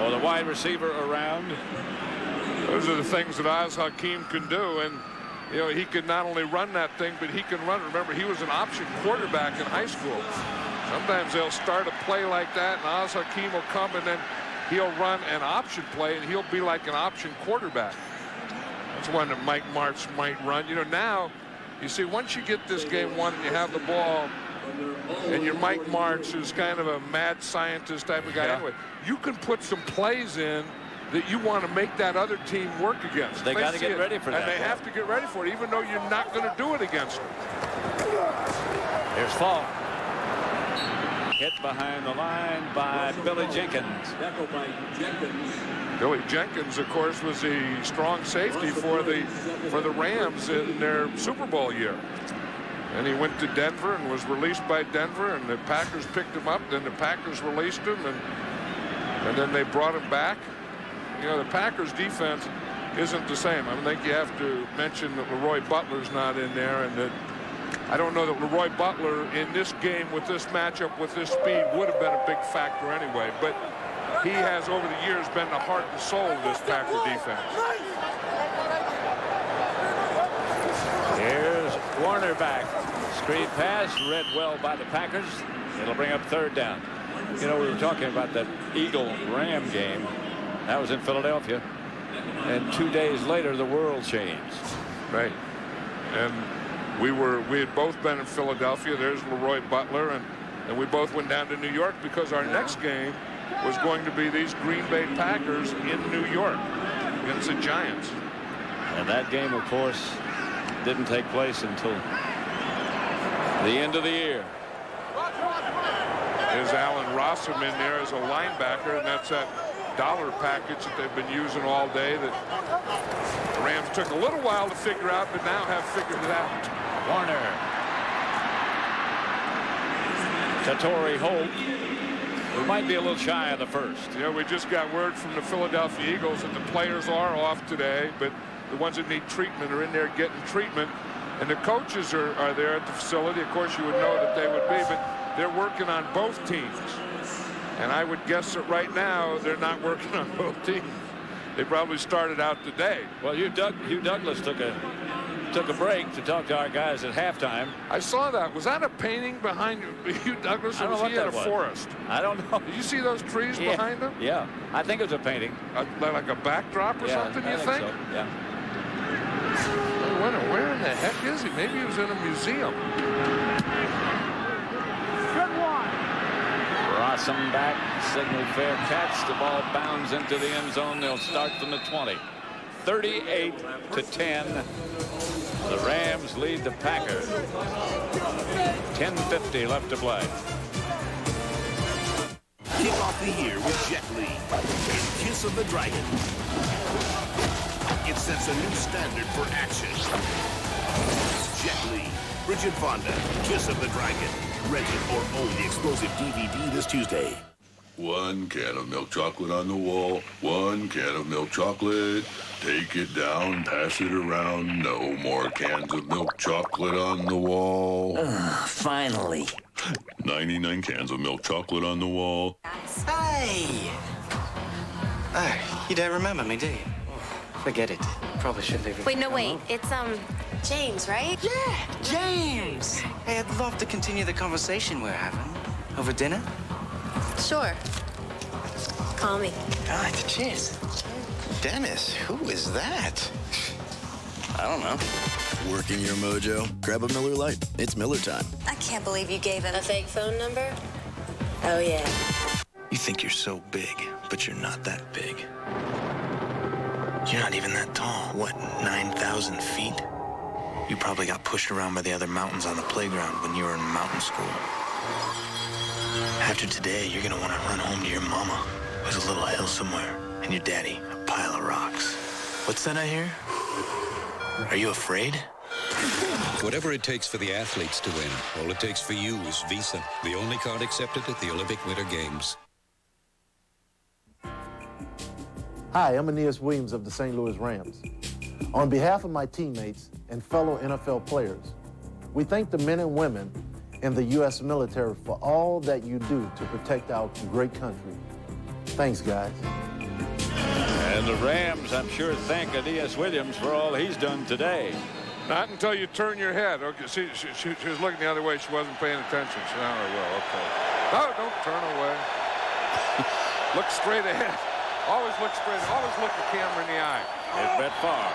or the wide receiver around. Those are the things that Oz Hakeem can do, and you know, he can not only run that thing, but he can run. Remember, he was an option quarterback in high school. Sometimes they'll start a play like that, and Oz Hakeem will come, and then he'll run an option play, and he'll be like an option quarterback. That's one that Mike Martz might run. You know, now, you see, once you get this game won and you have the ball, and you're Mike Martz, who's kind of a mad scientist type of guy anyway, you can put some plays in that you want to make that other team work against. They got to get ready for that. And they have to get ready for it, even though you're not going to do it against them. Here's Faulk. Hit behind the line by Billy Jenkins. Billy Jenkins, of course, was a strong safety for the Rams in their Super Bowl year. And he went to Denver and was released by Denver, and the Packers picked him up. Then the Packers released him, and then they brought him back. You know, the Packers defense isn't the same. I think you have to mention that Leroy Butler's not in there, and that I don't know that Leroy Butler in this game with this matchup with this speed would have been a big factor anyway, but he has over the years been the heart and soul of this Packer defense. Here's Warner back. Screen pass read well by the Packers. It'll bring up third down. You know, we were talking about that Eagle-Ram game. That was in Philadelphia, and 2 days later the world changed. Right, and we had both been in Philadelphia. There's Leroy Butler, and we both went down to New York because our next game was going to be these Green Bay Packers in New York against the Giants. And that game, of course, didn't take place until the end of the year. There's Allen Rossum in there as a linebacker, and that's that dollar package that they've been using all day that the Rams took a little while to figure out, but now have figured it out. Warner. To Torrey Holt. We might be a little shy of the first. Yeah, we just got word from the Philadelphia Eagles that the players are off today, but the ones that need treatment are in there getting treatment, and the coaches are there at the facility. Of course, you would know that they would be, but they're working on both teams. And I would guess that right now they're not working on both teams. They probably started out today. Well, Hugh Douglas took a break to talk to our guys at halftime. I saw that. Was that a painting behind Hugh Douglas, or was he in a forest? I don't know. Did you see those trees behind him? Yeah, I think it was a painting. Like a backdrop or something, you think? So. Yeah. Where in the heck is he? Maybe he was in a museum. Rossum back, signal fair catch. The ball bounds into the end zone. They'll start from the 20. 38-10. The Rams lead the Packers. 10:50 left to play. Kick off the year with Jet Li in Kiss of the Dragon. It sets a new standard for action. Jet Li, Bridget Fonda, Kiss of the Dragon. Rent it or own the explosive DVD this Tuesday. 1 can of milk chocolate on the wall. 1 can of milk chocolate. Take it down, pass it around. No more cans of milk chocolate on the wall. Finally. 99 cans of milk chocolate on the wall. Hey! You don't remember me, do you? Forget it. Probably should leave it. Wait, no, wait. It's, James, right? Yeah, James! Hey, I'd love to continue the conversation we're having. Over dinner? Sure. Call me. All right, cheers. Dennis, who is that? I don't know. Working your mojo? Grab a Miller Lite. It's Miller time. I can't believe you gave him a fake phone number. Oh, yeah. You think you're so big, but you're not that big. You're not even that tall. What, 9,000 feet? You probably got pushed around by the other mountains on the playground when you were in mountain school. After today, you're gonna want to run home to your mama, who's a little hill somewhere, and your daddy, a pile of rocks. What's that I hear? Are you afraid? Whatever it takes for the athletes to win, all it takes for you is Visa, the only card accepted at the Olympic Winter Games. Hi, I'm Aeneas Williams of the St. Louis Rams. On behalf of my teammates and fellow NFL players, we thank the men and women in the U.S. military for all that you do to protect our great country. Thanks, guys. And the Rams, I'm sure, thank Aeneas Williams for all he's done today. Not until you turn your head. Okay, see, she was looking the other way. She wasn't paying attention. She said, oh, well, okay. No, don't turn away. Look straight ahead. Always look straight. Always look the camera in the eye. It's Brett Favre.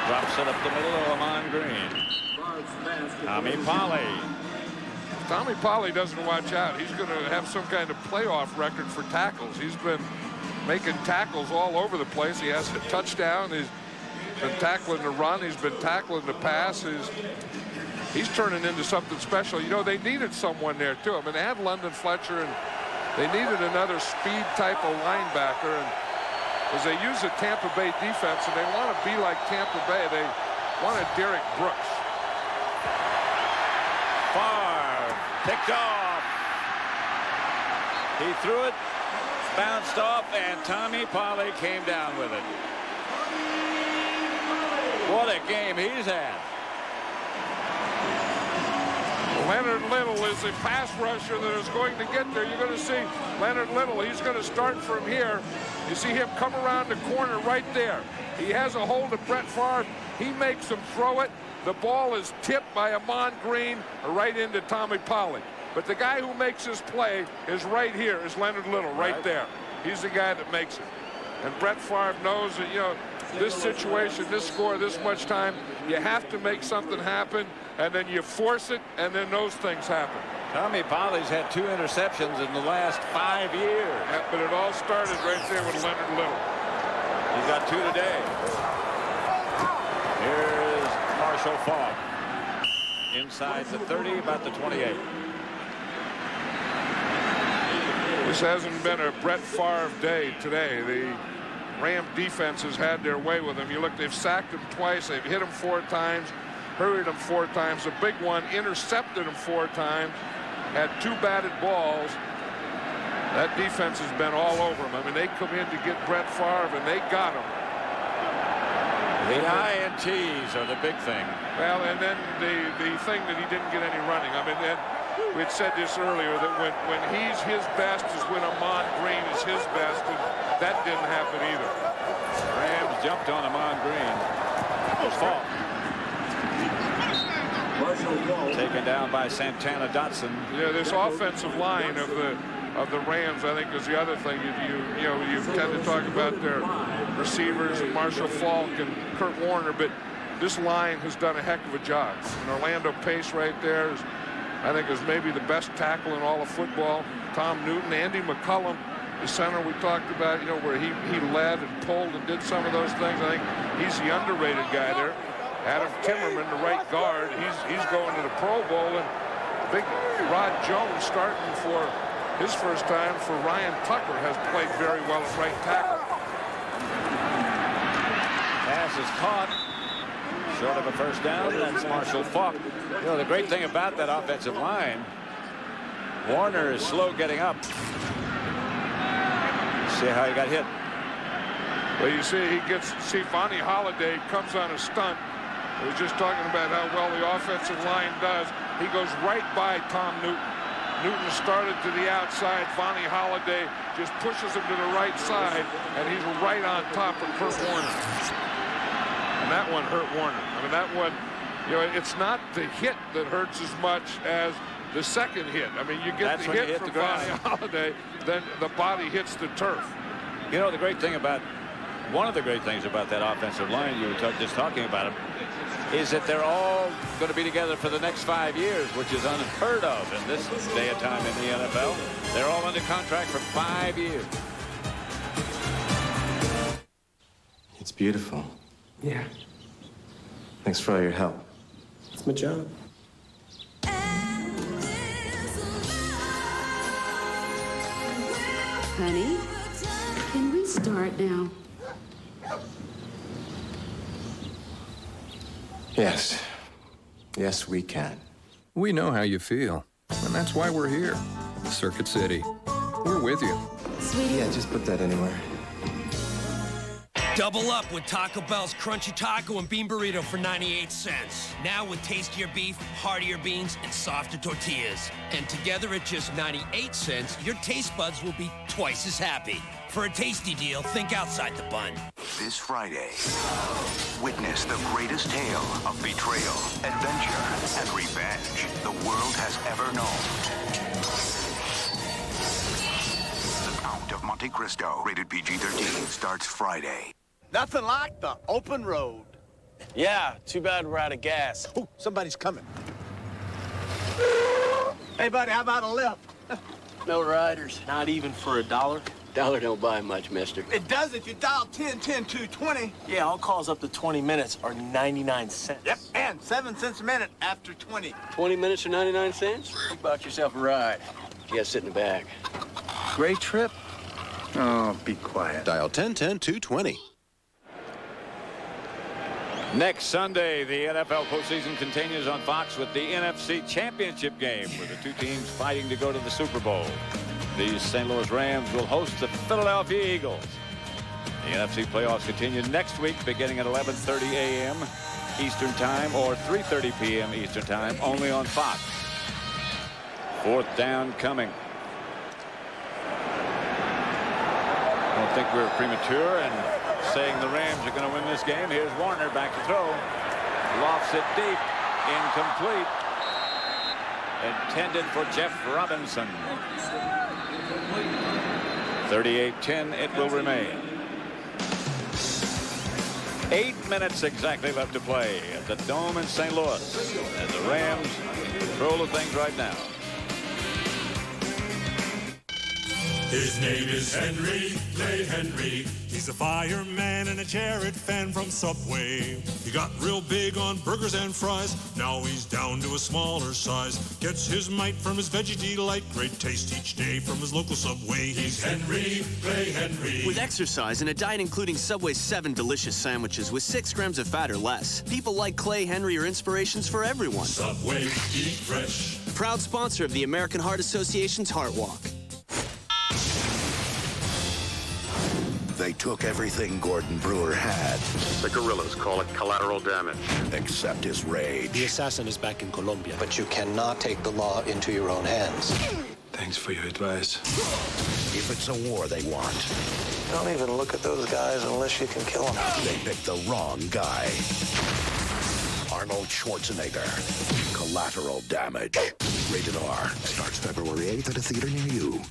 Drops it up the middle of Lamont Green. Tommy Polley. Tommy Polley doesn't watch out. He's going to have some kind of playoff record for tackles. He's been making tackles all over the place. He has a touchdown. He's been tackling the run. He's been tackling the pass. He's turning into something special. You know, they needed someone there, too. I mean, they had London Fletcher, and they needed another speed type of linebacker. And as they use the Tampa Bay defense, and they want to be like Tampa Bay, they wanted Derek Brooks. Favre picked off. He threw it, bounced off, and Tommy Polley came down with it. What a game he's had. Leonard Little is the pass rusher that is going to get there. You're going to see Leonard Little. He's going to start from here. You see him come around the corner right there. He has a hold of Brett Favre. He makes him throw it. The ball is tipped by Amon Green right into Tommy Polley. But the guy who makes this play is right here, is Leonard Little, right there. He's the guy that makes it. And Brett Favre knows that, you know, this situation, this score, this much time, you have to make something happen, and then you force it, and then those things happen. Tommy Polley's had 2 interceptions in the last 5 years. Yeah, but it all started right there with Leonard Little. He's got 2 today. Here's Marshall Faulk. Inside the 30, about the 28. This hasn't been a Brett Favre day today. The Ram defense has had their way with him. You look, they've sacked him twice. They've hit him 4 times, hurried him 4 times. The big one intercepted him 4 times, had 2 batted balls. That defense has been all over him. I mean, they come in to get Brett Favre, and they got him. The INTs are the big thing. Well, and then the thing that he didn't get any running. I mean, we had said this earlier, that when he's his best is when Amon Green is his best, and that didn't happen either. Rams jumped on Amon Green. Faulk. Taken down by Santana Dotson. Yeah, this offensive line of the Rams, I think, is the other thing. You tend to talk about their receivers and Marshall Faulk and Kurt Warner, but this line has done a heck of a job. And Orlando Pace right there is, I think, is maybe the best tackle in all of football. Tom Newton, Andy McCullum, the center we talked about, you know, where he led and pulled and did some of those things. I think he's the underrated guy there. Adam Timmerman, the right guard, he's going to the Pro Bowl, and big Rod Jones starting for his first time for Ryan Tucker has played very well at right tackle. Pass is caught. Short of a first down. That's Marshall Faulk. You know, the great thing about that offensive line, Warner is slow getting up. See how he got hit. Well, you see, Vonnie Holiday comes on a stunt. We were just talking about how well the offensive line does. He goes right by Tom Newton. Newton started to the outside. Vonnie Holiday just pushes him to the right side, and he's right on top of Kurt Warner. And that one hurt Warner. I mean, that one, you know, it's not the hit that hurts as much as the second hit. I mean, you get the hit from Vonnie Holiday, then the body hits the turf. You know, the great thing about, one of the great things about that offensive line, you were just talking about it, is that they're all going to be together for the next 5 years, which is unheard of in this day and time in the NFL. They're all under contract for 5 years. It's beautiful. Yeah. Thanks for all your help. It's my job. Honey, can we start now? Yes. Yes, we can. We know how you feel, and that's why we're here. Circuit City. We're with you. Sweetie. Yeah, just put that anywhere. Double up with Taco Bell's Crunchy Taco and Bean Burrito for 98 cents. Now with tastier beef, heartier beans, and softer tortillas. And together at just 98 cents, your taste buds will be twice as happy. For a tasty deal, think outside the bun. This Friday, witness the greatest tale of betrayal, adventure, and revenge the world has ever known. The Count of Monte Cristo, rated PG-13, starts Friday. Nothing like the open road. Yeah, too bad we're out of gas. Ooh, somebody's coming. Hey, buddy, how about a lift? No riders. Not even for $1? Dollar don't buy much, mister. It does if you dial 10-10-220. Yeah, all calls up to 20 minutes are 99 cents. Yep, and 7 cents a minute after 20. 20 minutes or 99 cents? You bought yourself a ride. You gotta sit in the back. Great trip. Oh, be quiet. Dial 10-10-220. Next Sunday, the NFL postseason continues on Fox with the NFC Championship game, with the two teams fighting to go to the Super Bowl. The St. Louis Rams will host the Philadelphia Eagles. The NFC playoffs continue next week, beginning at 11:30 a.m. Eastern Time or 3:30 p.m. Eastern Time, only on Fox. Fourth down coming. I don't think we're premature in saying the Rams are going to win this game. Here's Warner back to throw. Lofts it deep. Incomplete. Intended for Jeff Robinson. 38-10 it will remain. 8 minutes exactly left to play at the Dome in St. Louis. And the Rams control of things right now. His name is Henry, Clay Henry. He's a fireman and a Jared fan from Subway. He got real big on burgers and fries. Now he's down to a smaller size. Gets his might from his Veggie Delight. Great taste each day from his local Subway. He's Henry, Clay Henry. With exercise and a diet including Subway's 7 delicious sandwiches with 6 grams of fat or less, people like Clay Henry are inspirations for everyone. Subway, eat fresh. Proud sponsor of the American Heart Association's Heart Walk. They took everything Gordon Brewer had. The guerrillas call it collateral damage. Except his rage. The assassin is back in Colombia. But you cannot take the law into your own hands. Thanks for your advice. If it's a war they want, Don't even look at those guys unless you can kill them. they picked the wrong guy. Arnold Schwarzenegger. Collateral Damage. Rated R. Starts February 8th at a theater near you.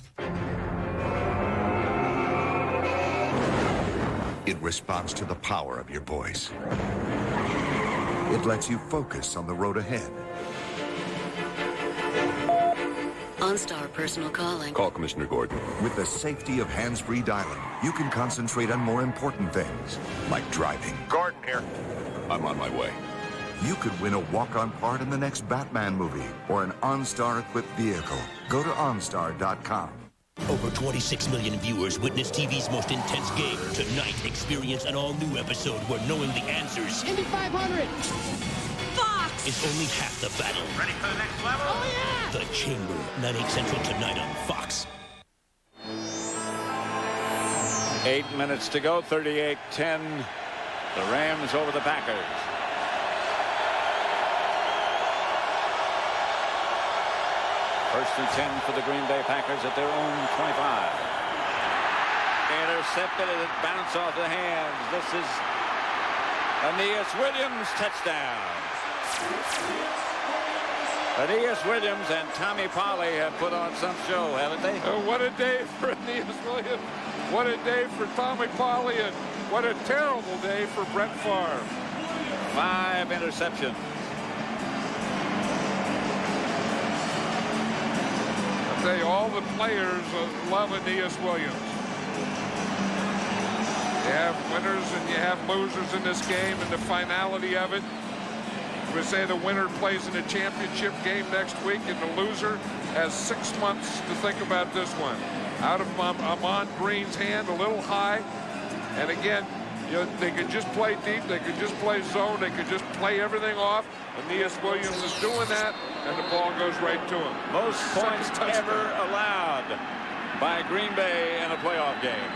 It responds to the power of your voice. It lets you focus on the road ahead. OnStar Personal Calling. Call Commissioner Gordon. With the safety of hands-free dialing, you can concentrate on more important things, like driving. Gordon here. I'm on my way. You could win a walk-on part in the next Batman movie or an OnStar-equipped vehicle. Go to OnStar.com. Over 26 million viewers witness TV's most intense game. Tonight, experience an all-new episode where knowing the answers Indy 500. Fox is only half the battle. Ready for the next level? Oh, yeah. The Chamber, 9/8 Central tonight on Fox. 8 minutes to go, 38-10. The Rams over the Packers. First and 10 for the Green Bay Packers at their own 25. Intercepted and it bounced off the hands. This is Aeneas Williams touchdown. Aeneas Williams and Tommy Polley have put on some show, haven't they? What a day for Aeneas Williams. What a day for Tommy Polley, and what a terrible day for Brett Favre. 5 interceptions. I'll tell you, all the players love Aeneas Williams. You have winners and you have losers in this game, and the finality of it. We say the winner plays in a championship game next week, and the loser has 6 months to think about this one. Out of Ahman Green's hand, a little high. And again, you know, they could just play deep. They could just play zone. They could just play everything off. Aeneas Williams is doing that, and the ball goes right to him. Most points ever allowed by Green Bay in a playoff game.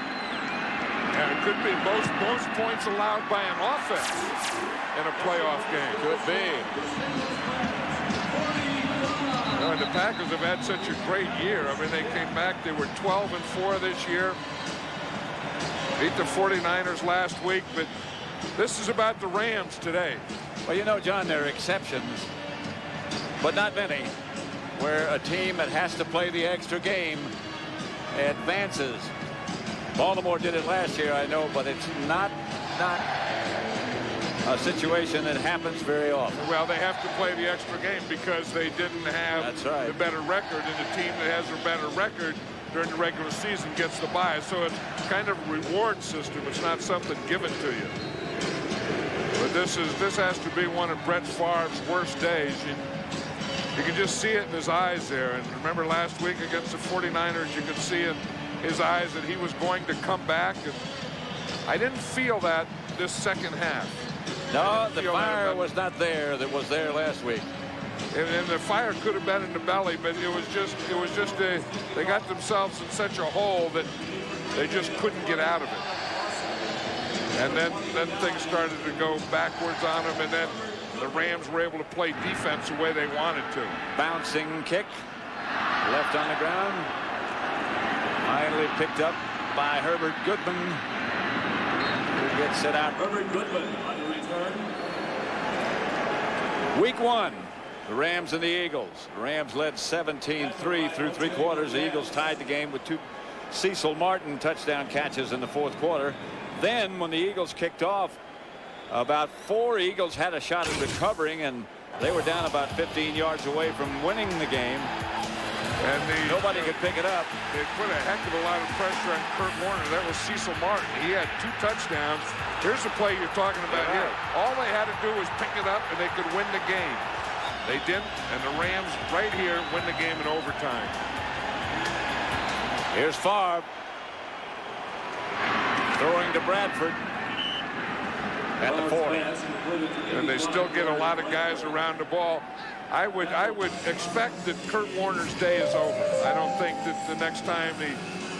And it could be most points allowed by an offense in a playoff game. Could be. You know, and the Packers have had such a great year. I mean, they came back. They were 12-4 this year. Beat the 49ers last week, but this is about the Rams today. Well, you know, John, there are exceptions, but not many, where a team that has to play the extra game advances. Baltimore did it last year, I know, but it's not a situation that happens very often. Well, they have to play the extra game because they didn't have the better record, and the team that has a better record during the regular season gets the bye. So it's kind of a reward system. It's not something given to you. But this has to be one of Brett Favre's worst days. You can just see it in his eyes there. And remember last week against the 49ers, you could see in his eyes that he was going to come back. And I didn't feel that this second half. No, the fire was not there that was there last week. And the fire could have been in the belly, but it was just they got themselves in such a hole that they just couldn't get out of it. And then things started to go backwards on them, and then the Rams were able to play defense the way they wanted to. Bouncing kick, left on the ground. Finally picked up by Herbert Goodman, who gets it out. Herbert Goodman on the return. Week 1. The Rams and the Eagles. The Rams led 17-3 through 3 quarters. The Eagles tied the game with 2 Cecil Martin touchdown catches in the 4th quarter. Then when the Eagles kicked off, about 4 Eagles had a shot at recovering, and they were down about 15 yards away from winning the game. And nobody could pick it up. They put a heck of a lot of pressure on Kurt Warner. That was Cecil Martin. He had 2 touchdowns. Here's the play you're talking about here. All they had to do was pick it up, and they could win the game. They didn't, and the Rams right here win the game in overtime. Here's Favre throwing to Bradford at the 40. And they still get a lot of guys around the ball. I would expect that Kurt Warner's day is over. I don't think that the next time the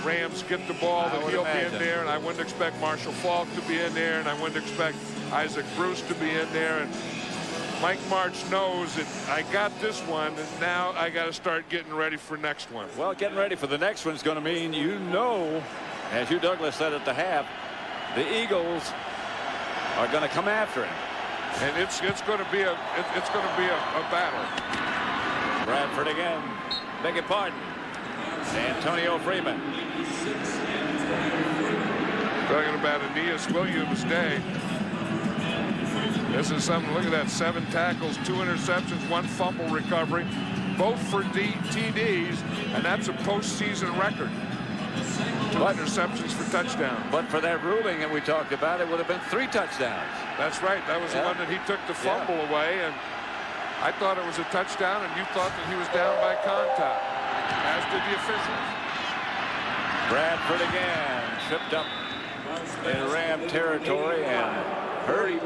Rams get the ball that he'll be in there, and I wouldn't expect Marshall Faulk to be in there, and I wouldn't expect Isaac Bruce to be in there. And Mike March knows that I got this one, and now I got to start getting ready for next one. Well, getting ready for the next one is going to mean, you know, as Hugh Douglas said at the half, the Eagles are going to come after him, and it's going to be a battle. Bradford again. Beg your pardon. Antonio Freeman. Talking about Aeneas Williams' day. This is something. Look at that: 7 tackles, 2 interceptions, 1 fumble recovery, both for TDs, and that's a postseason record. 2 interceptions for touchdowns. But for that ruling that we talked about, it would have been 3 touchdowns. That's right. That was the one that he took the fumble away, and I thought it was a touchdown, and you thought that he was down by contact, as did the officials. Bradford again tripped up in Ram territory and hurt.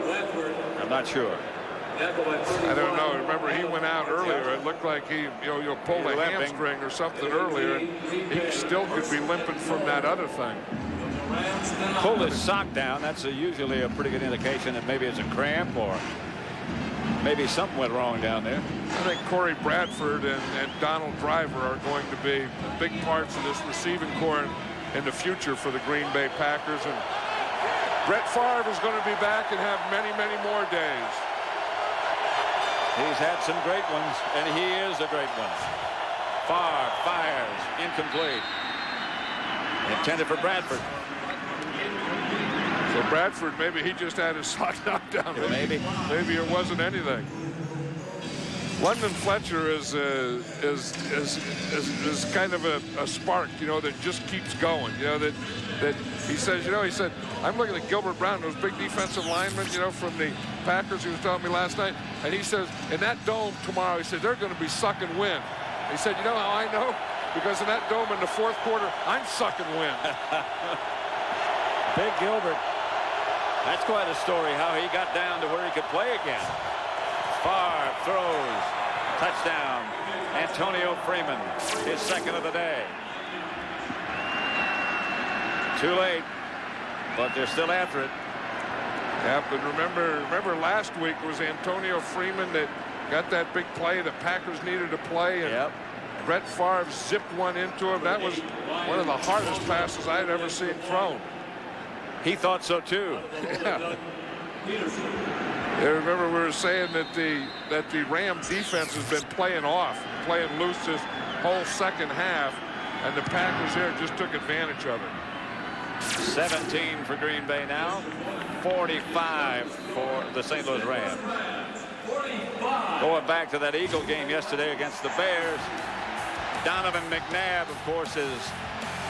I'm not sure. I don't know. Remember, he went out earlier. It looked like he, pulled a hamstring or something earlier. And he still could be limping from that other thing. Pulled his sock down. That's usually a pretty good indication that maybe it's a cramp or maybe something went wrong down there. I think Corey Bradford and Donald Driver are going to be big parts of this receiving corps in the future for the Green Bay Packers. And Brett Favre is going to be back and have many, many more days. He's had some great ones, and he is a great one. Favre fires, incomplete. Intended for Bradford. So Bradford, maybe he just had his sock knocked down. Maybe it wasn't anything. London Fletcher is kind of a spark, that just keeps going. That he said, I'm looking at Gilbert Brown, those big defensive linemen, from the Packers. He was telling me last night, and he says, in that dome tomorrow, he said they're going to be sucking wind. He said, you know how I know? Because in that dome in the fourth quarter, I'm sucking wind. Big Gilbert. That's quite a story how he got down to where he could play again. Favre throws. Touchdown. Antonio Freeman, his second of the day. Too late, but they're still after it. Yeah, but remember last week it was Antonio Freeman that got that big play the Packers needed to play, and Brett Favre zipped one into him. That was one of the hardest passes I had ever seen thrown. He thought so too. Yeah. Remember we were saying that the Rams defense has been playing loose this whole second half, and the Packers here just took advantage of it. 17 for Green Bay now, 45 for the St. Louis Rams. Going back to that Eagle game yesterday against the Bears, Donovan McNabb, of course, is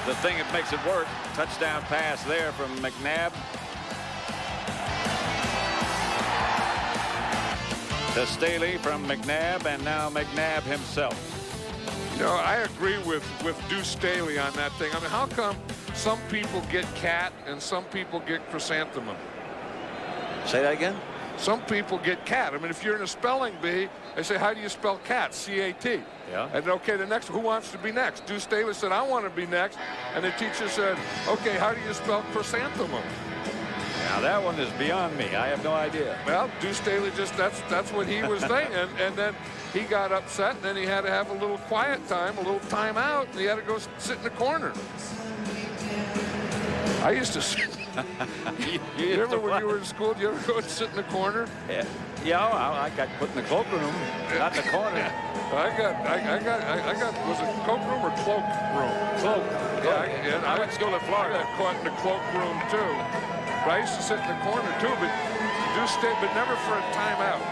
the thing that makes it work. Touchdown pass there from McNabb. To Staley from McNabb, and now McNabb himself. I agree with Deuce Staley on that thing. I mean, how come some people get cat and some people get chrysanthemum? Say that again? Some people get cat. I mean, if you're in a spelling bee, they say, how do you spell cat? C-A-T. Yeah. And okay, the next, who wants to be next? Deuce Staley said, I want to be next. And the teacher said, okay, how do you spell chrysanthemum? Now that one is beyond me. I have no idea. Well, Deuce Staley that's what he was thinking, and then he got upset, and then he had to have a little quiet time, a little timeout, and he had to go sit in the corner. I used to sit. you remember when you were in school? Did you ever go and sit in the corner? Yeah, I got put in the cloakroom, not in the corner. I got was it cloakroom or cloak room? Cloak. Yeah, I went to school at Florida. I got caught in the cloakroom too. But I used to sit in the corner too, but never for a timeout.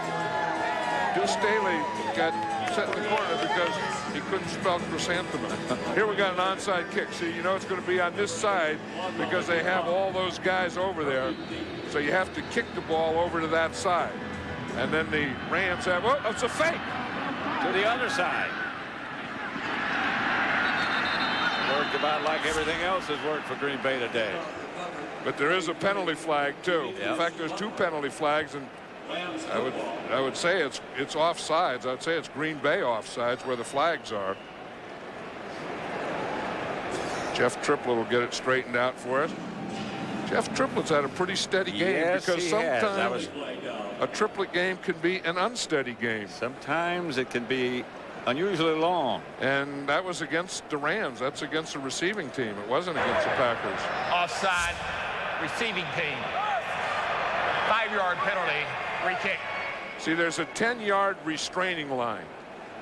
Deuce Staley got set in the corner because he couldn't spell chrysanthemum. Here we got an onside kick. See, it's going to be on this side because they have all those guys over there. So you have to kick the ball over to that side. And then the Rams have, it's a fake. To the other side. Worked about like everything else has worked for Green Bay today. But there is a penalty flag too. Yep. In fact, there's two penalty flags, and I would say it's offsides. I'd say it's Green Bay offsides where the flags are. Jeff Triplett will get it straightened out for us. Jeff Triplett's had a pretty steady game because sometimes a Triplett game can be an unsteady game. Sometimes it can be unusually long. And that was against the Rams. That's against the receiving team. It wasn't against the Packers. Offside, receiving team. 5-yard penalty, free kick. See, there's a 10-yard restraining line.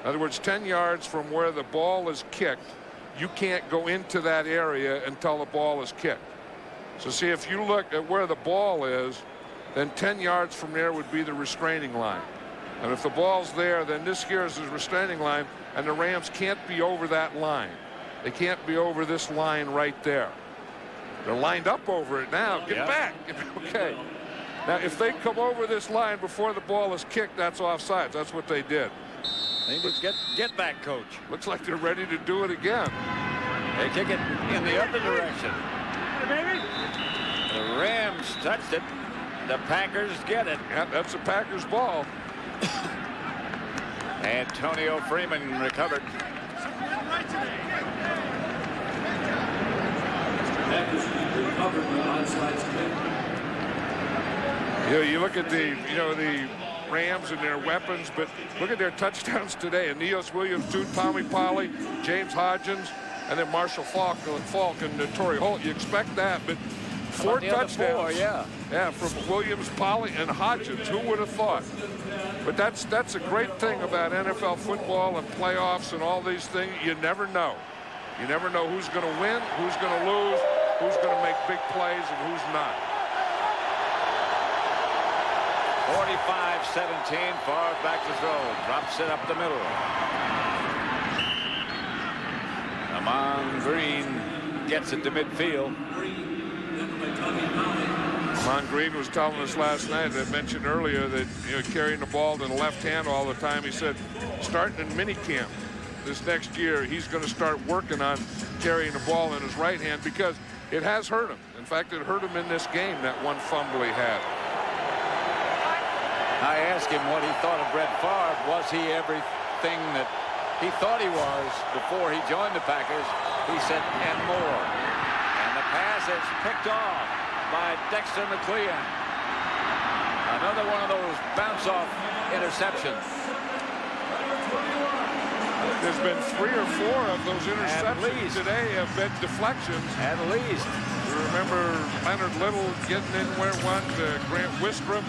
In other words, 10 yards from where the ball is kicked, you can't go into that area until the ball is kicked. So see, if you look at where the ball is, then 10 yards from there would be the restraining line. And if the ball's there, then this here is the restraining line, and the Rams can't be over that line. They can't be over this line right there. They're lined up over it now. Get back. Okay. Now, if they come over this line before the ball is kicked, that's offsides. That's what they did. They need to get back, coach. Looks like they're ready to do it again. They kick it in the other direction. The Rams touched it. The Packers get it. Yep, that's a Packers ball. Antonio Freeman recovered. You look at the Rams and their weapons, but look at their touchdowns today. Aeneas Williams, Tommy Polley, James Hodgins, and then Marshall Falk and Torrey Holt. You expect that, but 4 touchdowns. Yeah, from Williams, Polley, and Hodgins. Who would have thought? But that's a great thing about NFL football and playoffs and all these things. You never know. You never know who's going to win, who's going to lose, who's going to make big plays, and who's not. 45-17, far back to throw. Drops it up the middle. Amon Green gets it to midfield. Amon Green was telling us last night, I mentioned earlier, that carrying the ball to the left hand all the time. He said starting in minicamp this next year, he's going to start working on carrying the ball in his right hand because it has hurt him. In fact, it hurt him in this game, that one fumble he had. I asked him what he thought of Brett Favre. Was he everything that he thought he was before he joined the Packers? He said, and more. And the pass is picked off by Dexter McClean. Another one of those bounce-off interceptions. There's been 3 or 4 of those interceptions today have been deflections. At least. You remember Leonard Little getting in where one to Grant Wistrom.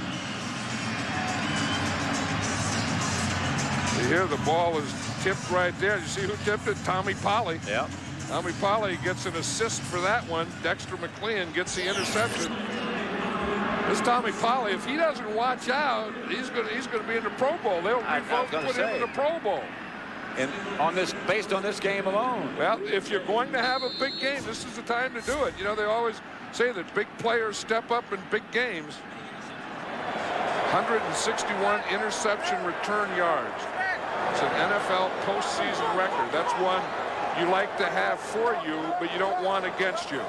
You hear the ball is tipped right there. You see who tipped it? Tommy Polley. Yep. Tommy Polley gets an assist for that one. Dexter McClean gets the interception. This Tommy Polley, if he doesn't watch out, he's going to be in the Pro Bowl. They'll put him in the Pro Bowl. And based on this game alone. Well, if you're going to have a big game, this is the time to do it. They always say that big players step up in big games. 161 interception return yards. It's an NFL postseason record. That's one you like to have for you, but you don't want against you.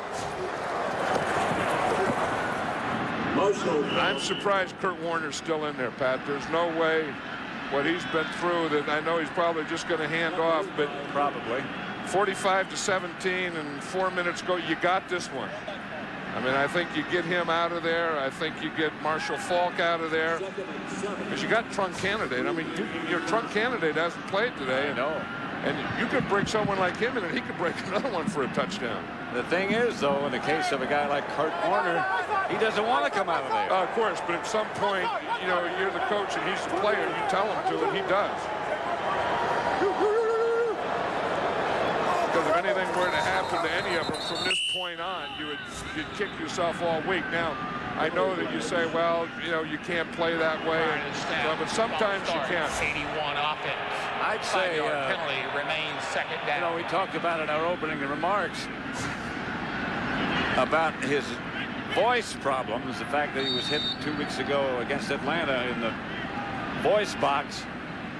I'm surprised Kurt Warner's still in there, Pat. There's no way what he's been through that I know he's probably just going to hand off, but probably 45-17 and 4 minutes go. You got this one. I mean, I think you get him out of there. I think you get Marshall Falk out of there. Because you got Trunk Candidate. I mean, your Trunk Candidate hasn't played today. And you could bring someone like him in and he could break another one for a touchdown. The thing is, though, in the case of a guy like Kurt Warner, he doesn't want to come out of there. Of course, but at some point, you're the coach and he's the player. You tell him to, and he does. Because if anything were to happen to any of them from this point on, you'd kick yourself all week. Now, I know that you say, well, you can't play that way, but sometimes you can. 81 offense. I'd say penalty remains second down. We talked about in our opening remarks about his voice problems, the fact that he was hit 2 weeks ago against Atlanta in the voice box.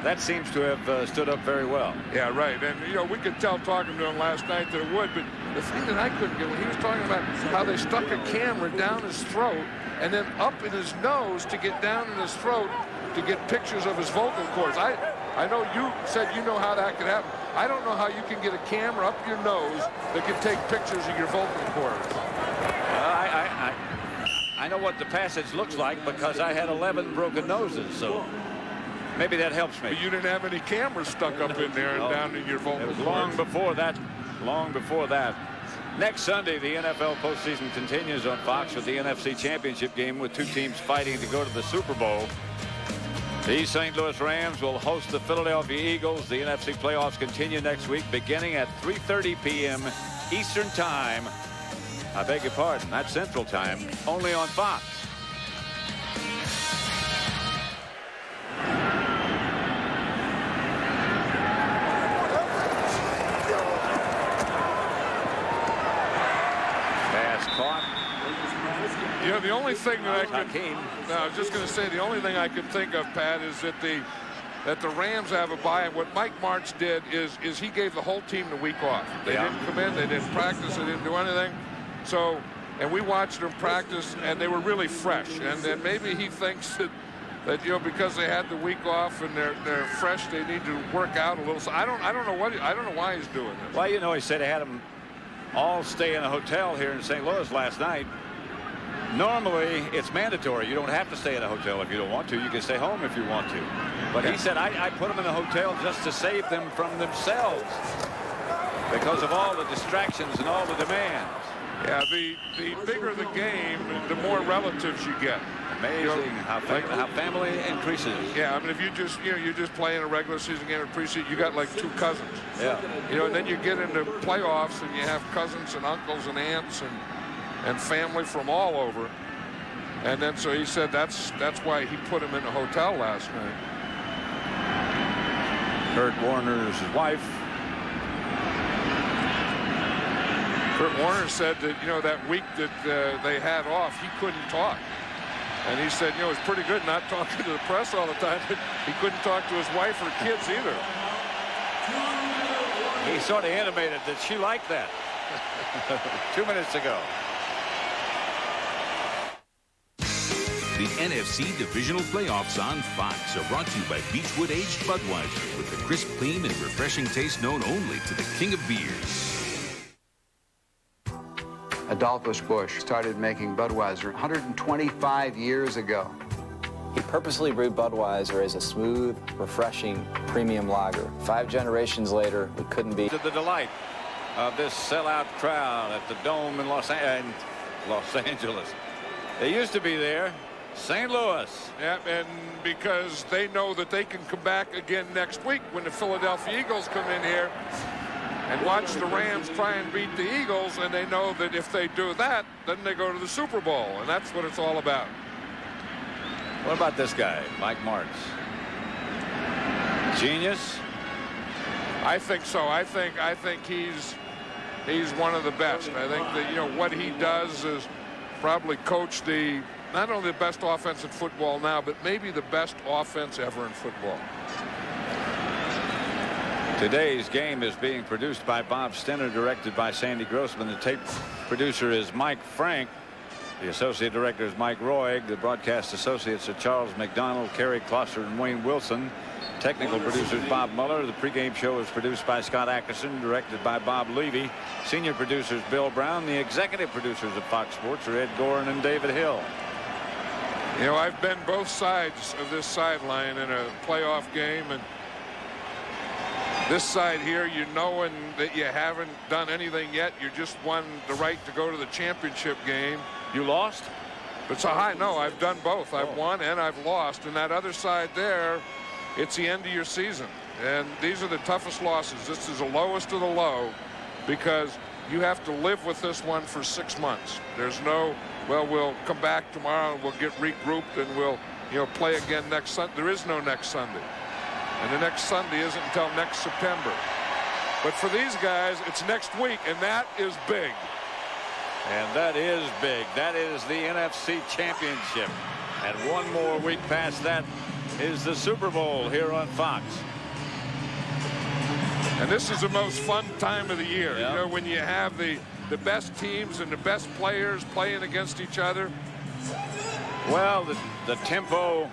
That seems to have stood up very well. Yeah, right. And, we could tell talking to him last night that it would, but the thing that I couldn't get when he was talking about how they stuck a camera down his throat and then up in his nose to get down in his throat to get pictures of his vocal cords. I know you said you know how that could happen. I don't know how you can get a camera up your nose that can take pictures of your vocal cords. I know what the passage looks like because I had 11 broken noses, so maybe that helps me. But you didn't have any cameras stuck up in there and down in your vocal cords. It was long before that. Long before that. Next Sunday, the NFL postseason continues on Fox with the NFC Championship game with 2 teams fighting to go to the Super Bowl. The St. Louis Rams will host the Philadelphia Eagles. The NFC playoffs continue next week beginning at 3:30 p.m. Eastern Time. I beg your pardon, that's Central Time, only on Fox. Pass caught. The only thing that I was just going to say, the only thing I could think of, Pat, is that the that the Rams have a bye. And what Mike Martz did is he gave the whole team the week off. They didn't come in, they didn't practice, they didn't do anything. So, and we watched them practice, and they were really fresh. And then maybe he thinks that because they had the week off and they're fresh, they need to work out a little. So I don't know why he's doing this. Well, he said he had them all stay in a hotel here in St. Louis last night. Normally, it's mandatory. You don't have to stay in a hotel if you don't want to. You can stay home if you want to. But he said, I put them in a hotel just to save them from themselves because of all the distractions and all the demands. Yeah, the bigger the game, the more relatives you get. Amazing how family increases. Yeah, I mean, if you're just playing a regular season game in preseason, you got like 2 cousins. Yeah. And then you get into playoffs and you have cousins and uncles and aunts and family from all over. And then so he said that's why he put him in a hotel last night. Kurt Warner's wife. Kurt Warner said that, that week that they had off, he couldn't talk. And he said, it's pretty good not talking to the press all the time, but he couldn't talk to his wife or kids either. He sort of intimated that she liked that 2 minutes ago. The NFC Divisional Playoffs on Fox are brought to you by Beechwood Aged Budweiser, with the crisp, clean, and refreshing taste known only to the king of beers. Adolphus Busch started making Budweiser 125 years ago. He purposely brewed Budweiser as a smooth, refreshing, premium lager. 5 generations later, we couldn't be. To the delight of this sellout crowd at the Dome in Los Angeles. They used to be there. St. Louis. Yep, and because they know that they can come back again next week when the Philadelphia Eagles come in here and watch the Rams try and beat the Eagles, and they know that if they do that, then they go to the Super Bowl, and that's what it's all about. What about this guy, Mike Martz? Genius? I think so. I think he's one of the best. I think that what he does is probably coach not only the best offense in football now, but maybe the best offense ever in football. Today's game is being produced by Bob Stenner, directed by Sandy Grossman. The tape producer is Mike Frank. The associate director is Mike Roig. The broadcast associates are Charles McDonald, Kerry Klosser, and Wayne Wilson. Technical producer is Bob Muller. The pregame show is produced by Scott Ackerson, directed by Bob Levy. Senior producers Bill Brown. The executive producers of Fox Sports are Ed Gorin and David Hill. I've been both sides of this sideline in a playoff game, and this side here, knowing that you haven't done anything yet, you just won the right to go to the championship game. You lost? It's a high. No, I've done both. I've won and I've lost. And that other side there, it's the end of your season. And these are the toughest losses. This is the lowest of the low because you have to live with this one for 6 months. There's no, we'll come back tomorrow and we'll get regrouped and we'll, play again next Sunday. There is no next Sunday. And the next Sunday isn't until next September. But for these guys, it's next week, and that is big. And that is big. That is the NFC Championship. And one more week past that is the Super Bowl here on Fox. And this is the most fun time of the year. Yep. When you have the best teams and the best players playing against each other. Well, the tempo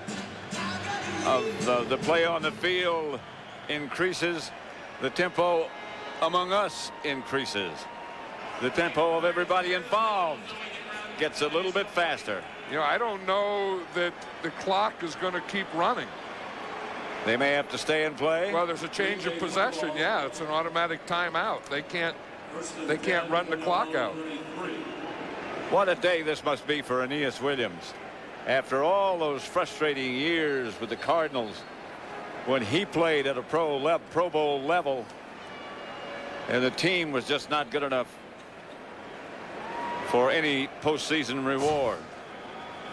of the play on the field increases. The tempo among us increases. The tempo of everybody involved gets a little bit faster. I don't know that the clock is going to keep running. They may have to stay and play. Well, there's a change of possession. Yeah, it's an automatic timeout. They can't run the clock out. What a day this must be for Aeneas Williams. After all those frustrating years with the Cardinals, when he played at a Pro Bowl level, and the team was just not good enough for any postseason reward.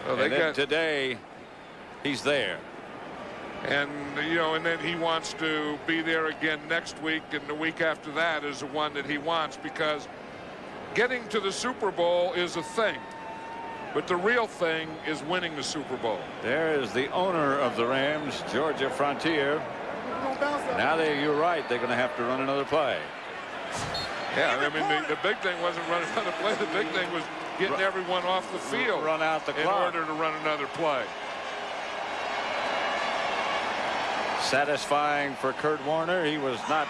Well, and then today, he's there. And, and then he wants to be there again next week, and the week after that is the one that he wants, because getting to the Super Bowl is a thing. But the real thing is winning the Super Bowl. There is the owner of the Rams, Georgia Frontier. Now you're right, they're going to have to run another play. Yeah, I mean, the big thing wasn't running another play. The big thing was getting everyone off the field. Run out the clock. In order to run another play. Satisfying for Kurt Warner. He was not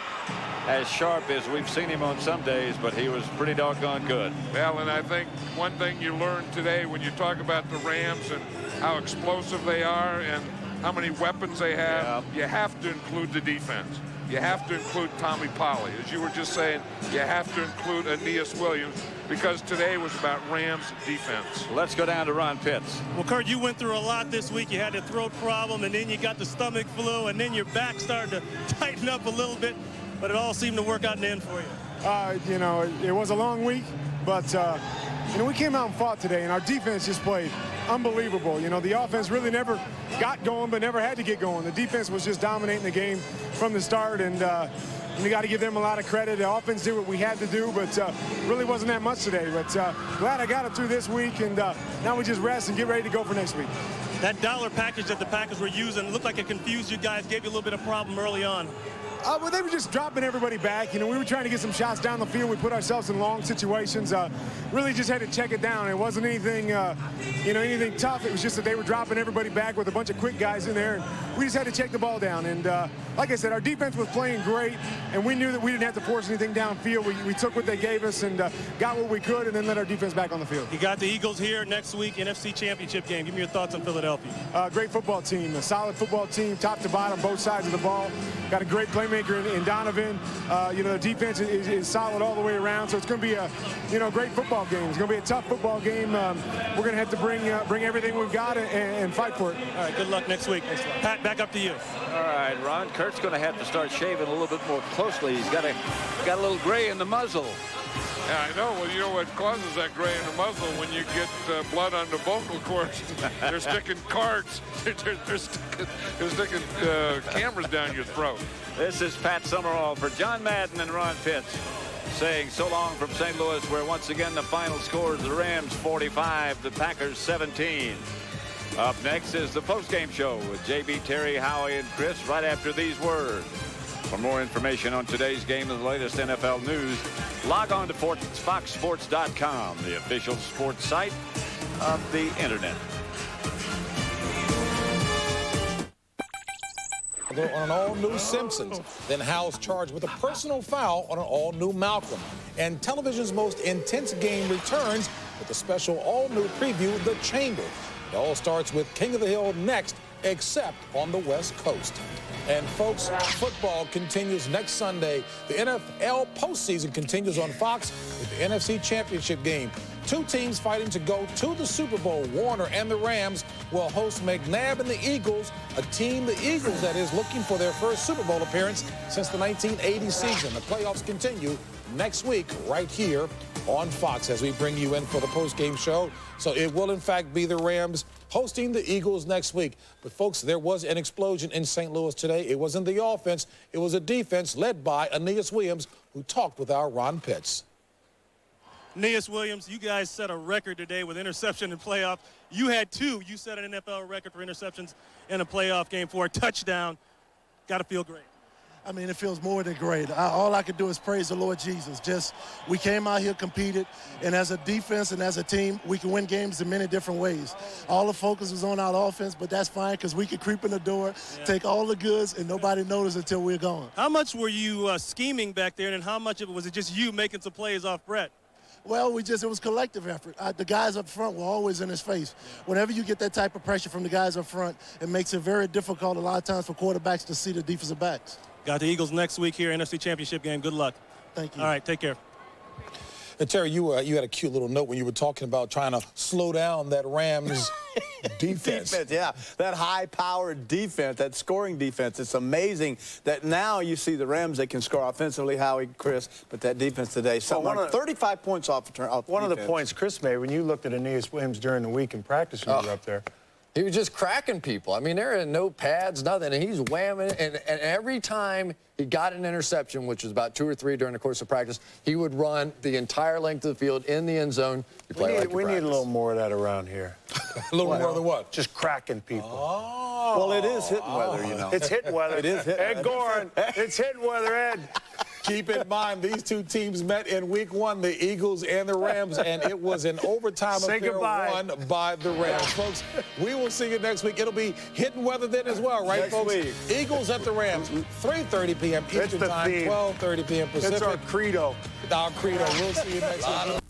as sharp as we've seen him on some days, but he was pretty doggone good. Well, and I think one thing you learned today when you talk about the Rams and how explosive they are and how many weapons they have, you have to include the defense. You have to include Tommy Polley. As you were just saying, you have to include Aeneas Williams, because today was about Rams defense. Let's go down to Ron Pitts. Well, Kurt, you went through a lot this week. You had the throat problem, and then you got the stomach flu, and then your back started to tighten up a little bit, but it all seemed to work out in the end for you. You know, it was a long week, but, you know, we came out and fought today, and our defense just played unbelievable. You know, the offense really never got going, but never had to get going. The defense was just dominating the game from the start, and we got to give them a lot of credit. The offense did what we had to do, but really wasn't that much today. But glad I got it through this week, and now we just rest and get ready to go for next week. That dollar package that the Packers were using looked like it confused you guys, gave you a little bit of problem early on. Well, they were just dropping everybody back. You know, we were trying to get some shots down the field. We put ourselves in long situations. Really just had to check it down. It wasn't anything, you know, anything tough. It was just that they were dropping everybody back with a bunch of quick guys in there. And we just had to check the ball down. And like I said, our defense was playing great, and we knew that we didn't have to force anything downfield. We took what they gave us and got what we could, and then let our defense back on the field. You got the Eagles here next week, NFC Championship game. Give me your thoughts on Philadelphia. Great football team, a solid football team, top to bottom, both sides of the ball. Got a great playmaker in Donovan. You know, the defense is solid all the way around, so it's going to be a, you know, great football game. It's going to be a tough football game. We're going to have to bring everything we've got and fight for it. All right, good luck next week. Pat, back up to you. All right, Ron, Kurt's going to have to start shaving a little bit more closely. He's got a little gray in the muzzle. Yeah, I know. Well, you know what causes that gray in the muzzle? When you get blood on the vocal cords. They're sticking cards. They're sticking cameras down your throat. This is Pat Summerall for John Madden and Ron Pitts saying so long from St. Louis, where once again the final score is the Rams 45, the Packers 17. Up next is the postgame show with J.B., Terry, Howie, and Chris right after these words. For more information on today's game and the latest NFL news, log on to FoxSports.com, the official sports site of the Internet. On an all-new Simpsons. Then Hal's charged with a personal foul on an all-new Malcolm. And television's most intense game returns with a special all-new preview, The Chamber. It all starts with King of the Hill next, except on the West Coast. And folks, football continues next Sunday. The NFL postseason continues on Fox with the NFC Championship game. Two teams fighting to go to the Super Bowl. Warner and the Rams will host McNabb and the Eagles, a team, the Eagles, that is looking for their first Super Bowl appearance since the 1980 season. The playoffs continue next week right here on Fox as we bring you in for the postgame show. So it will, in fact, be the Rams hosting the Eagles next week. But, folks, there was an explosion in St. Louis today. It wasn't the offense. It was a defense led by Aeneas Williams, who talked with our Ron Pitts. Aeneas Williams, you guys set a record today with interception in playoff. You had two. You set an NFL record for interceptions in a playoff game for a touchdown. Got to feel great. I mean, it feels more than great. All I can do is praise the Lord Jesus. Just, we came out here, competed, and as a defense and as a team, we can win games in many different ways. All the focus was on our offense, but that's fine because we could creep in the door, take all the goods, and nobody noticed until we're gone. How much were you scheming back there, and how much of it was it just you making some plays off Brett? Well, it was collective effort. The guys up front were always in his face. Whenever you get that type of pressure from the guys up front, it makes it very difficult a lot of times for quarterbacks to see the defensive backs. Got the Eagles next week here, NFC Championship game. Good luck. Thank you. All right, take care. And Terry, you had a cute little note when you were talking about trying to slow down that Rams defense. Yeah, that high-powered defense, that scoring defense. It's amazing that now you see the Rams, they can score offensively, Howie, Chris, but that defense today, 35 points off One of the points Chris made when you looked at Aeneas Williams during the week in practice when you were up there, He was just cracking people. I mean, there are no pads, nothing, and he's whamming. And every time he got an interception, which was about 2 or 3 during the course of practice, he would run the entire length of the field in the end zone. We need a little more of that around here. A little more of the what? Just cracking people. Oh. Well, it is hitting weather, you know. It's hitting weather. It is hitting Ed Gorin, it's hitting weather, Ed. Keep in mind, these two teams met in week 1, the Eagles and the Rams, and it was an overtime affair won by the Rams. Folks, we will see you next week. It'll be hitting weather then as well, right, next folks? Week. Eagles at the Rams, 3:30 p.m. Eastern Time, 12:30 p.m. Pacific. It's our credo. Our credo. We'll see you next week.